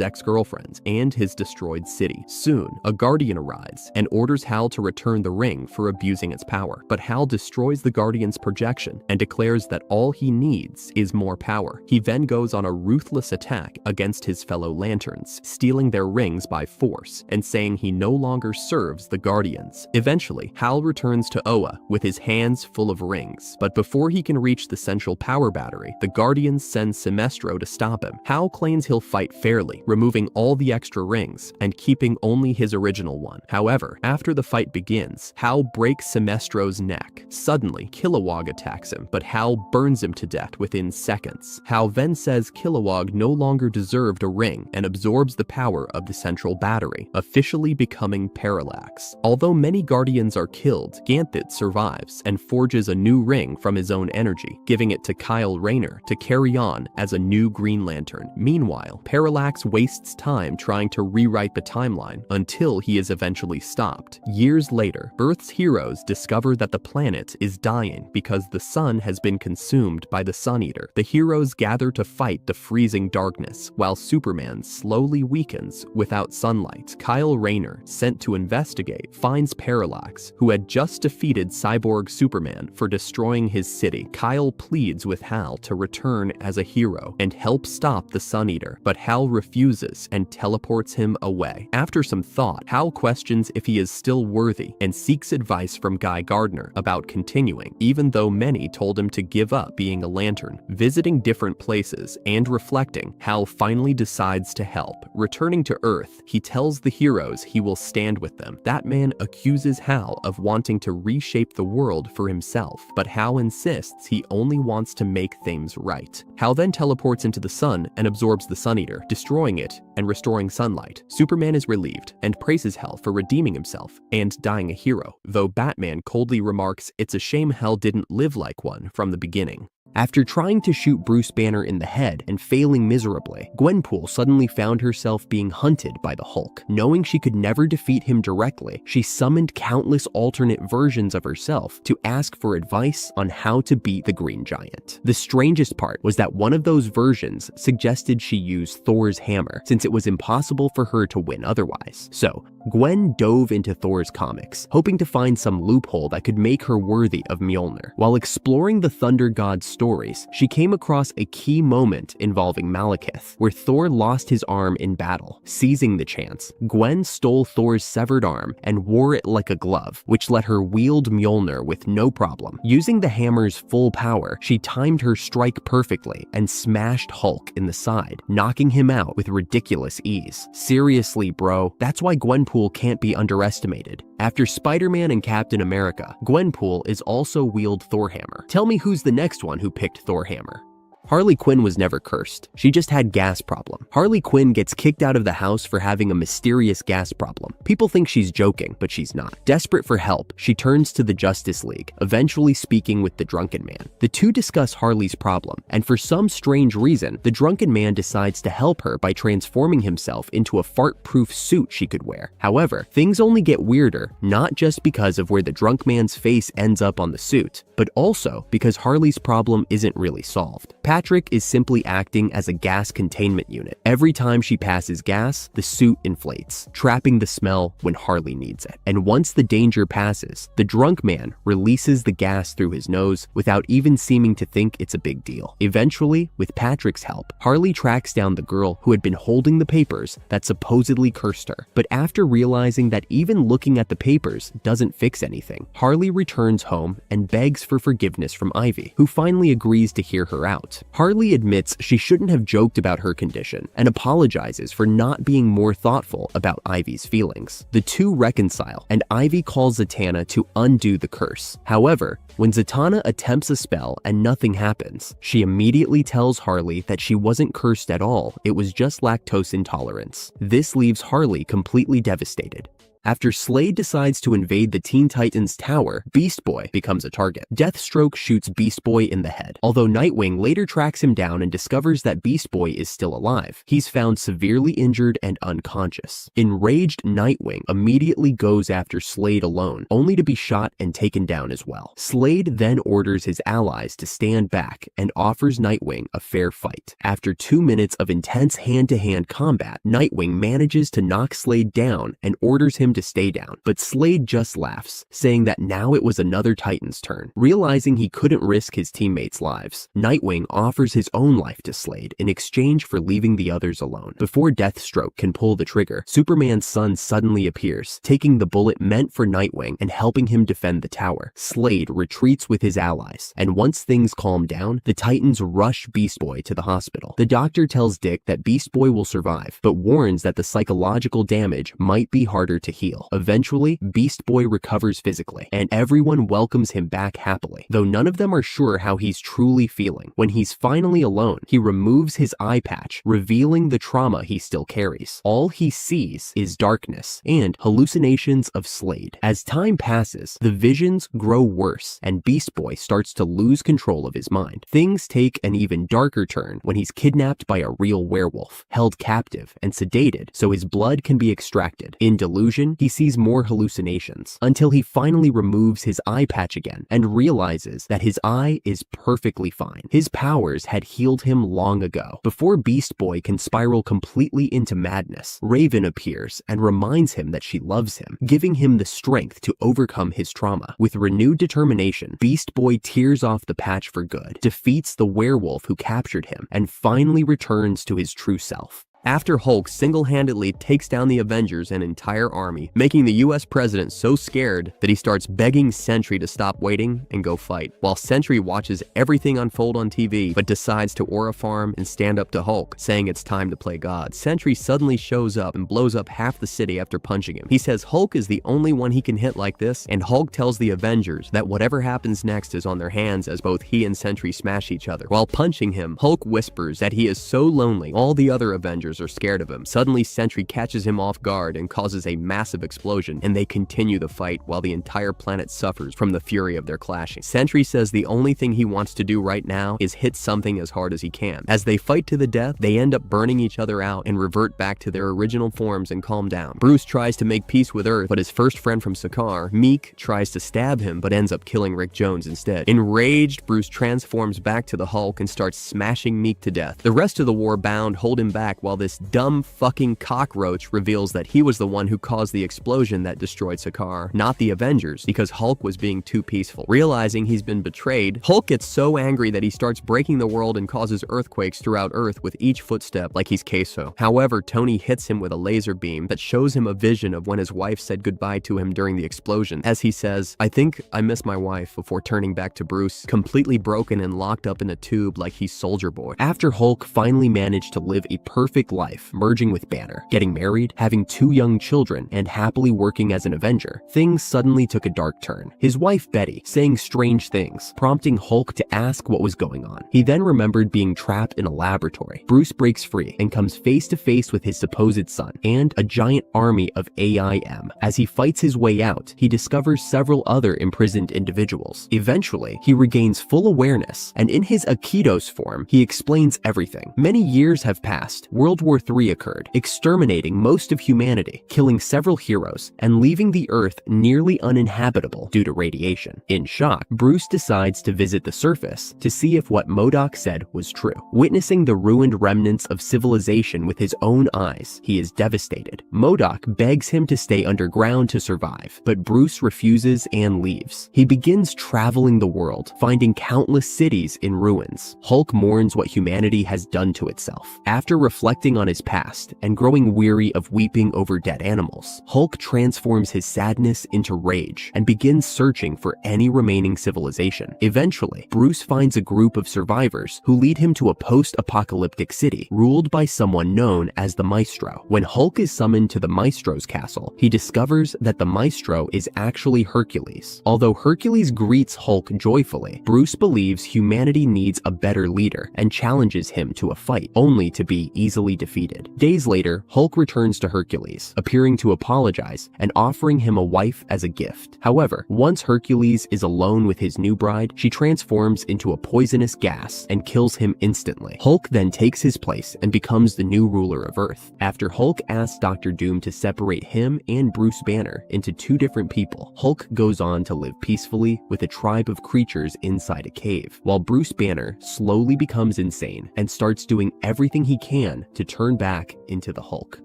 ex-girlfriends and his destroyed city. Soon, a Guardian arrives and orders Hal to return the ring for abusing its power. But Hal destroys the Guardian's projection and declares that all he needs is more power. He then goes on a ruthless attack against his fellow Lanterns, stealing their rings by force and saying he no longer serves the Guardians. Eventually, Hal returns to Oa with his hands full of rings, but before he can reach the central power battery, the Guardians send Sinestro to stop him. Hal claims he'll fight fairly, removing all the extra rings and keeping only his original one. However, after the fight begins, Hal breaks Sinestro's neck. Suddenly, Kilowog attacks him, but Hal burns him to death within seconds. Hal then says Kilowog no longer deserved a ring and absorbs the power of the central battery, officially becoming Parallax. Although many Guardians are killed, Ganthet survives and forges a new ring from his own energy, giving it to Kyle Rayner to carry on as a new Green Lantern. Meanwhile, Parallax wastes time trying to rewrite the timeline until he is eventually stopped. Years later, Earth's heroes discover that the planet is dying because the sun has been consumed by the Sun Eater. The heroes gather to fight the freezing darkness, while Superman slowly weakens without sunlight. Kyle Rayner, sent to investigate, finds Parallax, who had just defeated Cyborg Superman for destroying his city. Kyle pleads with Hal to return as a hero and help stop the Sun Eater, but Hal refuses and teleports him away. After some thought, Hal questions if he is still worthy and seeks advice from Guy Gardner about continuing, even though many told him to give up being a Lantern. Visiting different places and reflecting, Hal finally decides to help. Returning to Earth, he tells the heroes he will stand with them. That man accuses Hal of wanting to reshape the world for himself, but Hal insists he only wants to make things right. Hal then teleports into the sun and absorbs the Sun Eater, destroying it and restoring sunlight. Superman is relieved and praises Hal for redeeming himself and dying a hero, though Batman coldly remarks it's a shame Hal didn't live like one from the beginning. After trying to shoot Bruce Banner in the head and failing miserably, Gwenpool suddenly found herself being hunted by the Hulk. Knowing she could never defeat him directly, she summoned countless alternate versions of herself to ask for advice on how to beat the Green Giant. The strangest part was that one of those versions suggested she use Thor's hammer, since it was impossible for her to win otherwise. So, Gwen dove into Thor's comics, hoping to find some loophole that could make her worthy of Mjolnir. While exploring the Thunder God's stories, she came across a key moment involving Malekith, where Thor lost his arm in battle. Seizing the chance, Gwen stole Thor's severed arm and wore it like a glove, which let her wield Mjolnir with no problem. Using the hammer's full power, she timed her strike perfectly and smashed Hulk in the side, knocking him out with ridiculous ease. Seriously, bro, that's why Gwenpool can't be underestimated. After Spider-Man and Captain America, Gwenpool is also wield Thor hammer. Tell me who's the next one who picked Thor hammer. Harley Quinn was never cursed. She just had gas problem. Harley Quinn gets kicked out of the house for having a mysterious gas problem. People think she's joking, but she's not. Desperate for help, she turns to the Justice League, eventually speaking with the Drunken Man. The two discuss Harley's problem, and for some strange reason, the Drunken Man decides to help her by transforming himself into a fart-proof suit she could wear. However, things only get weirder, not just because of where the Drunk Man's face ends up on the suit, but also because Harley's problem isn't really solved. Patrick is simply acting as a gas containment unit. Every time she passes gas, the suit inflates, trapping the smell when Harley needs it. And once the danger passes, the Drunk Man releases the gas through his nose without even seeming to think it's a big deal. Eventually, with Patrick's help, Harley tracks down the girl who had been holding the papers that supposedly cursed her. But after realizing that even looking at the papers doesn't fix anything, Harley returns home and begs for forgiveness from Ivy, who finally agrees to hear her out. Harley admits she shouldn't have joked about her condition and apologizes for not being more thoughtful about Ivy's feelings. The two reconcile, and Ivy calls Zatanna to undo the curse. However, when Zatanna attempts a spell and nothing happens, she immediately tells Harley that she wasn't cursed at all, it was just lactose intolerance. This leaves Harley completely devastated. After Slade decides to invade the Teen Titans tower, Beast Boy becomes a target. Deathstroke shoots Beast Boy in the head, although Nightwing later tracks him down and discovers that Beast Boy is still alive. He's found severely injured and unconscious. Enraged Nightwing immediately goes after Slade alone, only to be shot and taken down as well. Slade then orders his allies to stand back and offers Nightwing a fair fight. After 2 minutes of intense hand-to-hand combat, Nightwing manages to knock Slade down and orders him to stay down, but Slade just laughs, saying that now it was another Titan's turn. Realizing he couldn't risk his teammates' lives, Nightwing offers his own life to Slade in exchange for leaving the others alone. Before Deathstroke can pull the trigger, Superman's son suddenly appears, taking the bullet meant for Nightwing and helping him defend the tower. Slade retreats with his allies, and once things calm down, the Titans rush Beast Boy to the hospital. The doctor tells Dick that Beast Boy will survive, but warns that the psychological damage might be harder to heal. Eventually, Beast Boy recovers physically, and everyone welcomes him back happily, though none of them are sure how he's truly feeling. When he's finally alone, he removes his eye patch, revealing the trauma he still carries. All he sees is darkness and hallucinations of Slade. As time passes, the visions grow worse, and Beast Boy starts to lose control of his mind. Things take an even darker turn when he's kidnapped by a real werewolf, held captive and sedated so his blood can be extracted. In delusion, he sees more hallucinations, until he finally removes his eye patch again and realizes that his eye is perfectly fine. His powers had healed him long ago. Before Beast Boy can spiral completely into madness, Raven appears and reminds him that she loves him, giving him the strength to overcome his trauma. With renewed determination, Beast Boy tears off the patch for good, defeats the werewolf who captured him, and finally returns to his true self. After Hulk single-handedly takes down the Avengers' an entire army, making the US president so scared that he starts begging Sentry to stop waiting and go fight, while Sentry watches everything unfold on TV but decides to aura farm and stand up to Hulk, saying it's time to play God. Sentry suddenly shows up and blows up half the city after punching him. He says Hulk is the only one he can hit like this, and Hulk tells the Avengers that whatever happens next is on their hands as both he and Sentry smash each other. While punching him, Hulk whispers that he is so lonely all the other Avengers Avengers are scared of him. Suddenly, Sentry catches him off guard and causes a massive explosion, and they continue the fight while the entire planet suffers from the fury of their clashing. Sentry says the only thing he wants to do right now is hit something as hard as he can. As they fight to the death, they end up burning each other out and revert back to their original forms and calm down. Bruce tries to make peace with Earth, but his first friend from Sakaar, Meek, tries to stab him but ends up killing Rick Jones instead. Enraged, Bruce transforms back to the Hulk and starts smashing Meek to death. The rest of the war bound hold him back while this dumb fucking cockroach reveals that he was the one who caused the explosion that destroyed Sakaar, not the Avengers, because Hulk was being too peaceful. Realizing he's been betrayed, Hulk gets so angry that he starts breaking the world and causes earthquakes throughout Earth with each footstep like he's queso. However, Tony hits him with a laser beam that shows him a vision of when his wife said goodbye to him during the explosion, as he says, "I think I miss my wife," before turning back to Bruce, completely broken and locked up in a tube like he's Soldier Boy. After Hulk finally managed to live a perfect life, merging with Banner, getting married, having 2 young children, and happily working as an Avenger, things suddenly took a dark turn. His wife Betty saying strange things, prompting Hulk to ask what was going on. He then remembered being trapped in a laboratory. Bruce breaks free and comes face to face with his supposed son and a giant army of AIM. As he fights his way out, he discovers several other imprisoned individuals. Eventually, he regains full awareness, and in his Akitos form, he explains everything. Many years have passed. World War III occurred, exterminating most of humanity, killing several heroes, and leaving the Earth nearly uninhabitable due to radiation. In shock, Bruce decides to visit the surface to see if what MODOK said was true. Witnessing the ruined remnants of civilization with his own eyes, he is devastated. MODOK begs him to stay underground to survive, but Bruce refuses and leaves. He begins traveling the world, finding countless cities in ruins. Hulk mourns what humanity has done to itself. After reflecting on his past and growing weary of weeping over dead animals, Hulk transforms his sadness into rage and begins searching for any remaining civilization. Eventually, Bruce finds a group of survivors who lead him to a post-apocalyptic city ruled by someone known as the Maestro. When Hulk is summoned to the Maestro's castle, he discovers that the Maestro is actually Hercules. Although Hercules greets Hulk joyfully, Bruce believes humanity needs a better leader and challenges him to a fight, only to be easily defeated. Days later, Hulk returns to Hercules, appearing to apologize and offering him a wife as a gift. However, once Hercules is alone with his new bride, she transforms into a poisonous gas and kills him instantly. Hulk then takes his place and becomes the new ruler of Earth. After Hulk asks Dr. Doom to separate him and Bruce Banner into 2 different people, Hulk goes on to live peacefully with a tribe of creatures inside a cave, while Bruce Banner slowly becomes insane and starts doing everything he can to turn back into the Hulk.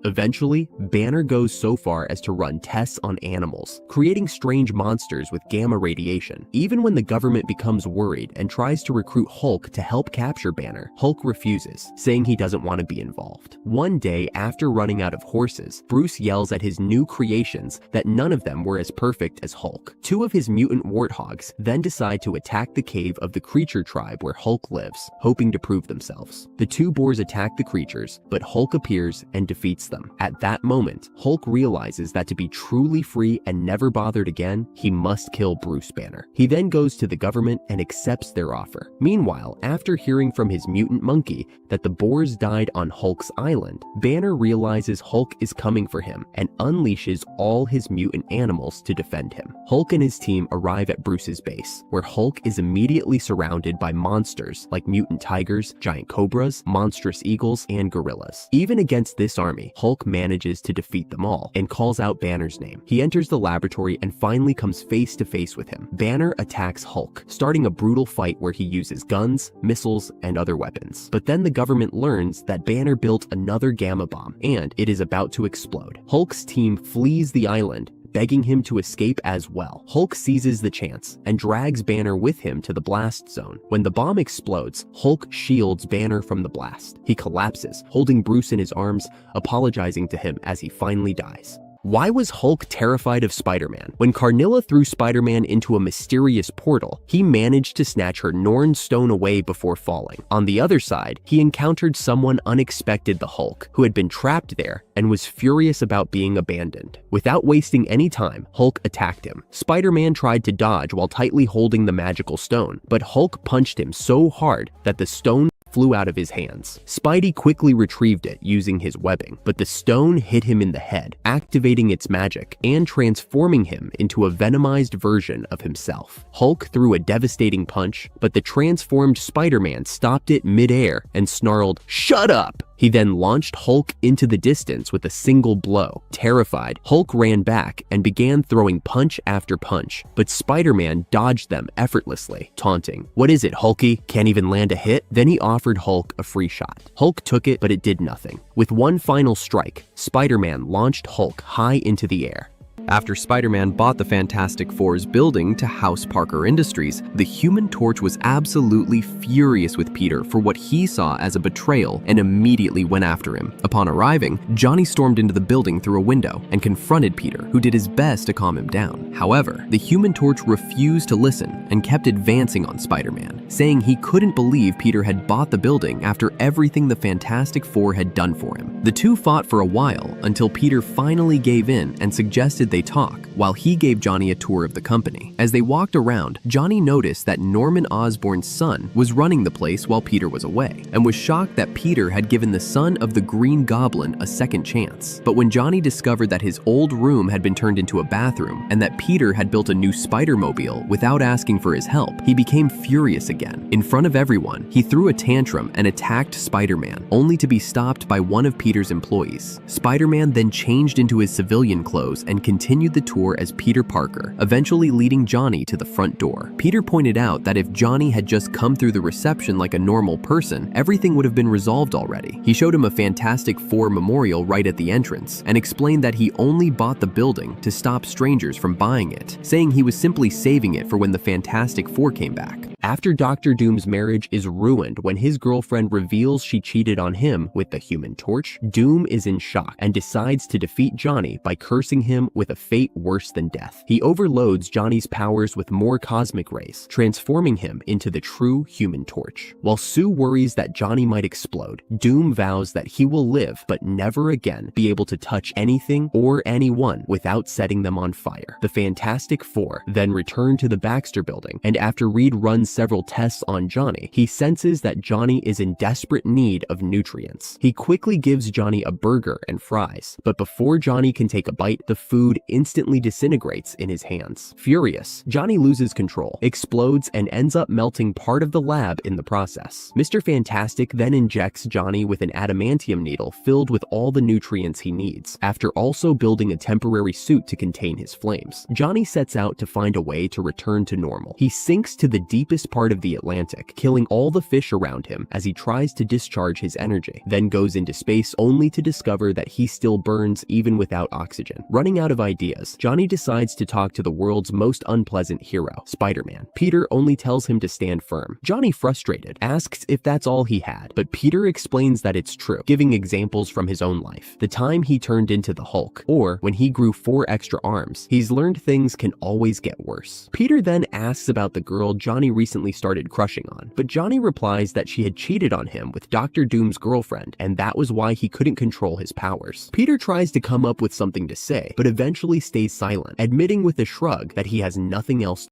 Eventually, Banner goes so far as to run tests on animals, creating strange monsters with gamma radiation. Even when the government becomes worried and tries to recruit Hulk to help capture Banner, Hulk refuses, saying he doesn't want to be involved. One day, after running out of horses, Bruce yells at his new creations that none of them were as perfect as Hulk. 2 of his mutant warthogs then decide to attack the cave of the creature tribe where Hulk lives, hoping to prove themselves. The 2 boars attack the creatures, but Hulk appears and defeats them. At that moment, Hulk realizes that to be truly free and never bothered again, he must kill Bruce Banner. He then goes to the government and accepts their offer. Meanwhile, after hearing from his mutant monkey that the boars died on Hulk's island, Banner realizes Hulk is coming for him and unleashes all his mutant animals to defend him. Hulk and his team arrive at Bruce's base, where Hulk is immediately surrounded by monsters like mutant tigers, giant cobras, monstrous eagles, and gorillas. Even against this army, Hulk manages to defeat them all and calls out Banner's name. He enters the laboratory and finally comes face to face with him. Banner attacks Hulk, starting a brutal fight where he uses guns, missiles, and other weapons. But then the government learns that Banner built another gamma bomb, and it is about to explode. Hulk's team flees the island, begging him to escape as well. Hulk seizes the chance and drags Banner with him to the blast zone. When the bomb explodes, Hulk shields Banner from the blast. He collapses, holding Bruce in his arms, apologizing to him as he finally dies. Why was Hulk terrified of Spider-Man? When Karnilla threw Spider-Man into a mysterious portal, he managed to snatch her Norn stone away before falling. On the other side, he encountered someone unexpected, the Hulk, who had been trapped there and was furious about being abandoned. Without wasting any time, Hulk attacked him. Spider-Man tried to dodge while tightly holding the magical stone, but Hulk punched him so hard that the stone flew out of his hands. Spidey quickly retrieved it using his webbing, but the stone hit him in the head, activating its magic and transforming him into a venomized version of himself. Hulk threw a devastating punch, but the transformed Spider-Man stopped it mid-air and snarled, "Shut up!" He then launched Hulk into the distance with a single blow. Terrified, Hulk ran back and began throwing punch after punch, but Spider-Man dodged them effortlessly, taunting, "What is it, Hulky? Can't even land a hit?" Then he offered Hulk a free shot. Hulk took it, but it did nothing. With one final strike, Spider-Man launched Hulk high into the air. After Spider-Man bought the Fantastic Four's building to house Parker Industries, the Human Torch was absolutely furious with Peter for what he saw as a betrayal and immediately went after him. Upon arriving, Johnny stormed into the building through a window and confronted Peter, who did his best to calm him down. However, the Human Torch refused to listen and kept advancing on Spider-Man, saying he couldn't believe Peter had bought the building after everything the Fantastic Four had done for him. The two fought for a while until Peter finally gave in and suggested they talk, while he gave Johnny a tour of the company. As they walked around, Johnny noticed that Norman Osborn's son was running the place while Peter was away, and was shocked that Peter had given the son of the Green Goblin a second chance. But when Johnny discovered that his old room had been turned into a bathroom, and that Peter had built a new Spider-Mobile without asking for his help, he became furious again. In front of everyone, he threw a tantrum and attacked Spider-Man, only to be stopped by one of Peter's employees. Spider-Man then changed into his civilian clothes and continued the tour as Peter Parker, eventually leading Johnny to the front door. Peter pointed out that if Johnny had just come through the reception like a normal person, everything would have been resolved already. He showed him a Fantastic Four memorial right at the entrance and explained that he only bought the building to stop strangers from buying it, saying he was simply saving it for when the Fantastic Four came back. After Doctor Doom's marriage is ruined when his girlfriend reveals she cheated on him with the Human Torch, Doom is in shock and decides to defeat Johnny by cursing him with a fate worse than death. He overloads Johnny's powers with more cosmic rays, transforming him into the true Human Torch. While Sue worries that Johnny might explode, Doom vows that he will live but never again be able to touch anything or anyone without setting them on fire. The Fantastic Four then return to the Baxter building, and after Reed runs several tests on Johnny, he senses that Johnny is in desperate need of nutrients. He quickly gives Johnny a burger and fries, but before Johnny can take a bite, the food instantly disintegrates in his hands. Furious, Johnny loses control, explodes, and ends up melting part of the lab in the process. Mr. Fantastic then injects Johnny with an adamantium needle filled with all the nutrients he needs, after also building a temporary suit to contain his flames. Johnny sets out to find a way to return to normal. He sinks to the deepest part of the Atlantic, killing all the fish around him as he tries to discharge his energy, then goes into space only to discover that he still burns even without oxygen. Running out of ideas, Johnny decides to talk to the world's most unpleasant hero, Spider-Man. Peter only tells him to stand firm. Johnny, frustrated, asks if that's all he had, but Peter explains that it's true, giving examples from his own life. The time he turned into the Hulk, or when he grew 4 extra arms, he's learned things can always get worse. Peter then asks about the girl Johnny recently started crushing on, but Johnny replies that she had cheated on him with Doctor Doom's girlfriend, and that was why he couldn't control his powers. Peter tries to come up with something to say, but eventually stays silent, admitting with a shrug that he has nothing else